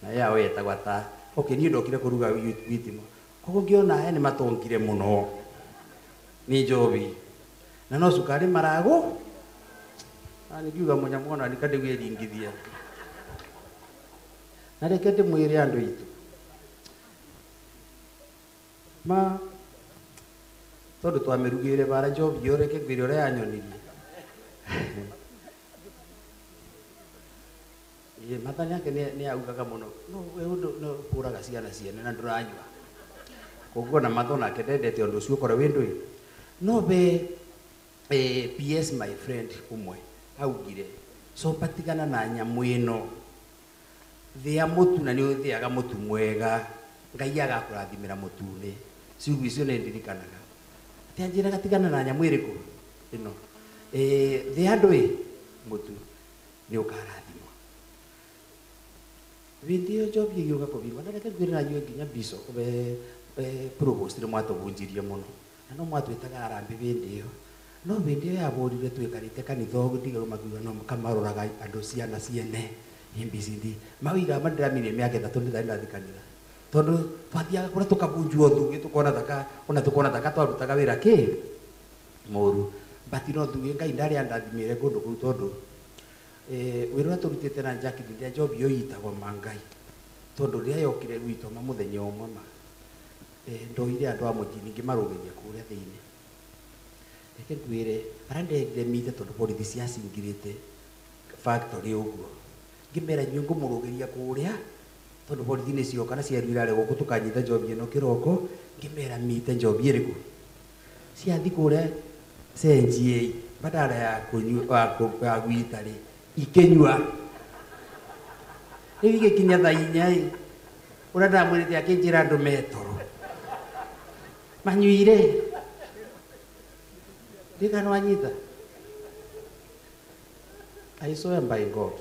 na yao etagwa ta okay ni ndokire kuruga Witimo koguo ngiona aya ni matongire muno ni jobi na no sukari marago ani kiuga munyamona nikande gwiringithia na reke ndimwire andu itu ma tondu twamirugire bara jobi yoreke ngwire uria yanyonirie mathani yake ni augaga muno no we undu no kuraga ciana ciene na nduranyua koguo na mathona ke ndendete undu ucio kora windu no be PS my friend umwe augire so patigana na nyamu ino thia mutu na ni uthiaga mutu mwega ngai agakurathimira mutune ciugu icio ni ndirikanaga ati anjira gatigana na nyamu iriku ino thia ndui mutu ni ukarathimwa video job yiga kubirwa na reke gwira na nginya bishop provost ni mwatubunjirie muno na no mwatwitaga arambi bindio no bindio ya borire twikarite kanitha ndiga makuga no kamaroraga andu ciana ciene MBCD mawiga mandramire miaka 3 ndirathikaniza tondu twathiaga kura tukabunjwo thugi tukona thaka twarutaga wira ki muru batino thugi ngai ndari andathimire kundu kuu tondu wira turutite na Jacqueline ndia job yo yitagwo mangai tondu ria yokire gwito muthenya umwe ma ndoire andu a mujini ngimarugeria kuria thiini reke ngwire arandegire mite tondu borithi ciacingirite factory uguo ngimera nyue ngumurugiria kuria tondu borithi ni cioka na ciaru irare guku tukanyita njobi ino kiroko ngimera mite njobi iriku ciathi kuria cenjie badala ya kunyua gwita ri ikenyua riu igikinya thaa inya uria ndamwirite akinjira andu metoro manyuire ndikano anyita. I swear by God.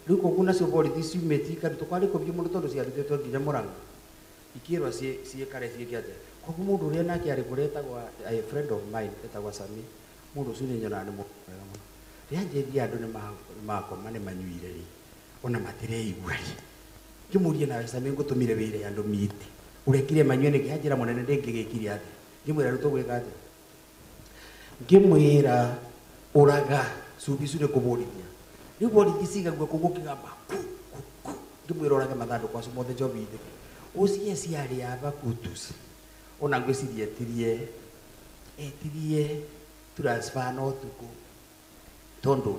Riu kuna cio borithi ciumĩti ikaritũ kwarĩ kũbiũ mũno tondũ ciarutĩtwo nginya Mũrang'a ikĩrwa ciĩkare ciĩkĩate koguo mũndũ ũrĩa nake arĩ kũrĩa etagwo a friend of mine etagwo Sami mũndũ ũcio nĩ nyonaga nĩ mũndũ mwega mũno rĩrĩa njĩthia andũ nĩ makoma nĩ manyuire rĩ ona matireigua rĩ ngĩmũria nawe Sami ngũtũmire wĩre andũ miti ũrekire manyue nĩkĩ anjĩra mũnene ndĩngĩgĩkire atĩa ngĩmwĩra rĩu tũgwĩka atĩa ngĩmwĩra ũraga cubi icu nĩ kũbũrithia rĩu borithi cigagua kũguo kĩgamba ngĩmwĩra ũrage mathandũkũ acio mothe njobi ithĩke ũcie ciarĩ aba kutus ona ngwĩciria etirie transfer no ũtukũ tondũ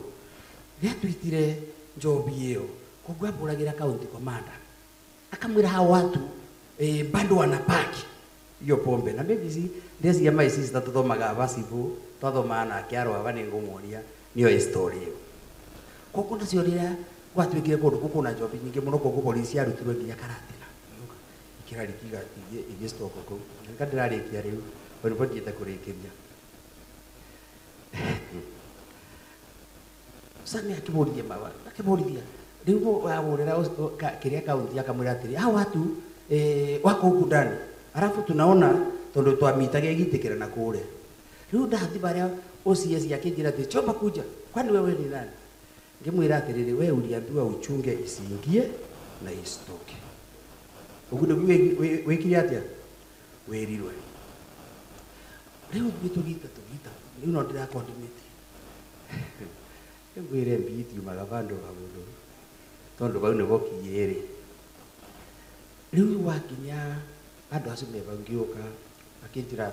rĩrĩa twitire njobi ĩyo koguo ambũragĩra county commander akamwĩra hao watu bado wanapaki hiyo pombe na maybe ndeci ya my sister tuthomaga basibu twathomaga nake arwaba nĩ ngũmũria niyo story ĩyo koguo nacio rĩrĩa gwatuĩkire kũndũ gũkũ na njobi nyingĩ mũno koguo borithi ciarutirwo nginya karatĩna ikĩrari kiga igĩstoko kũu nĩka ndĩrarĩkia rĩu ona borithi kũrĩkĩria Sami akĩbũrithia rĩu wahũrĩra kĩrĩa kaunti akamwĩra atĩrĩ hao watu wako huku ndani alafu tunaona tondu twamitaga igitikira na kure riu ndathi baria OCS yakinjira ati chomba kuja kwani wewe ni nani ngimwira atiriri wewe uliambiwa uchunge isiingie na isitoke ugudo wekire atia werirwe riu tugita riu no ndira coordinate ngwire mbiti magavando habudo tondu bau nebo kiyere riu wakinya andu acio mebangiuka akinjira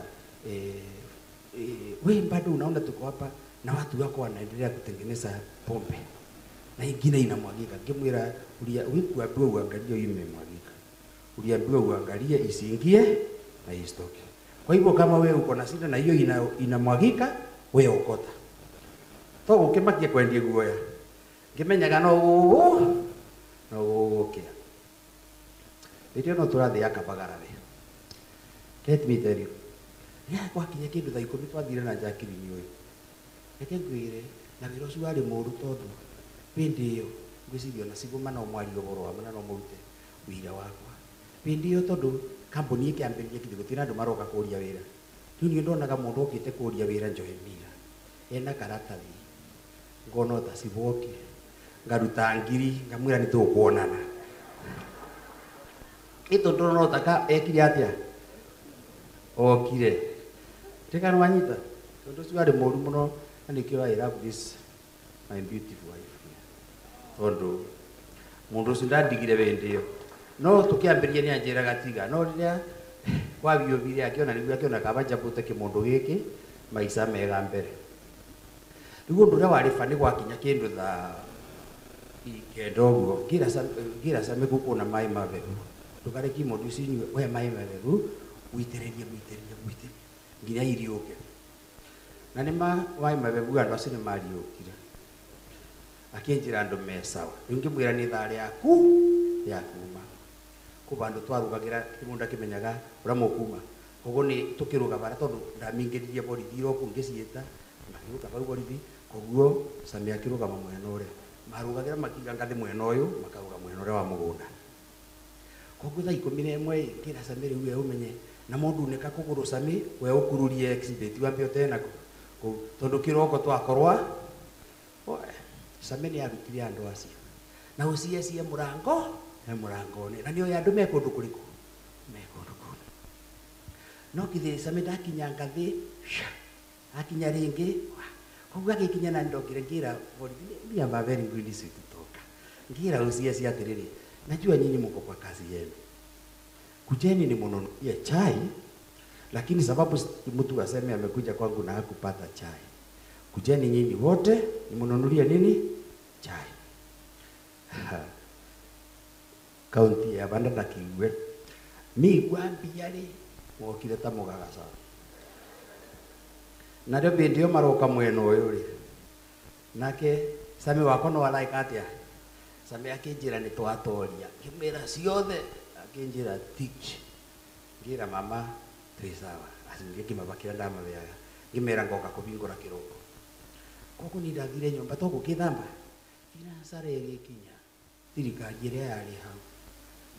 wewe bado unaona tuko hapa na watu wako wanaendelea kutengeneza pombe na ingine inamwagika ngimwira uliambiwa uangalie imemwagika uliambiwa uangalie isiingie na isitoke kwa hivyo kama wewe uko na shida na hiyo inamwagika wewe ukota to ukimakia kwendie guoya ngimenyaga no okay ndio no turathi yakabagara we let me tell you ya kwa kinya kindu thaa 10 twathire na Jackie niwe reke ngwire na wira ucio wari muru tondu bindi iyo ngwiciria na siguma no mwari goro wa mana no murute wira wakwa bindi iyo tondu kambuni ikiambiririe kithigo tina andu maroka kuria wira riu ni ndonaga mundu okite kuria wira Njohemira ena karatathi ngono ta ciboki ngaruta ngiri ngamwira ni tukuonana ito ndono taka ekire atia okire tekano wanyita tondu cio ari muru muno anikio I love this my beautiful wife tondu mundu ucio ndandigire wendio no tukiambiria ni anjira gatiga no riria kwa biobire akiona niguo akiona kabanja bute kimundu giki maisha mega mbere riu undu ria wari fani gwakinya kindu tha ikendo guo gira Sami gukuna mai maberu tukare kimundu ucio we mai maberu witiririe nginya iriuke na nima mai maberu andu acio ni mariukire akinjira andu mesawa ngimwira ni thari yaku ya kuma kubandu twarugagira kimunda kimenyaga ura mukuma koguo ni tukiruga bara tondu ndamingiririe borithi roku ngicieta makiruga bau borithi koguo Sami akiruga mwena uria marugagira makiga ngathi mwena uyu makaruga mwena uria wa mugunda koguo thaa 11 kira Sami riu we umenye na mundu neka kuguru Sami we ukururie exhibit wambe otena tondu kiroko twakorwa Sami ni arutire andu acio na ucie murango ni na nio andu mekundu kuriku mekundu kunu no kithi Sami ndakinya ngathi akinya ringi koguo agikinya na ndokire ngira borithi amba very good sweet toka ngira ucie atiriri najua nyinyi mko kwa kazi yenu kujeni ni mnunulie chai lakini sababu mtu aseme amekuja kwangu na hakupata chai kujeni nyinyi wote nimununulie nini chai. Kaunti ya Bandari Kiwe mi gwambi yari mokire ta mugagaca na rĩo bindio maroka mwena ũyũ rĩ nake Sami wako no alaika atia Sami akinjira ni twatoria ngimera ciothe akinjira teach ngira mama twisawa asinge kimabakira ndamabeaga ngimera ngoka kubingura kiroko koko ni ndathire nyumba toko kithamba ina sare gikinya thirikari ĩrĩa yarĩ hau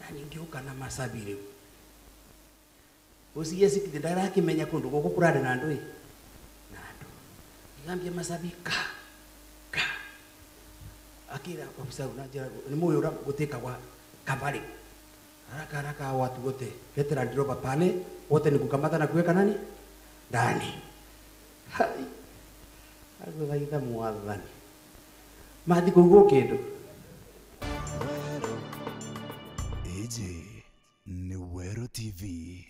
na ningĩũka na macabi rĩu usiye sikiti ndarakimenya kundu gũkũ kũrarĩ na andũ na andũ igambia macabi ka akira ofisa unajira ni moyo ura guteka kwa kabari haraka watu wote letera ndiroba pale wote ni kukamata na kuweka nani ndani hai aguthaitha mwathani mathi kuguo kindu Eje ni Wero TV.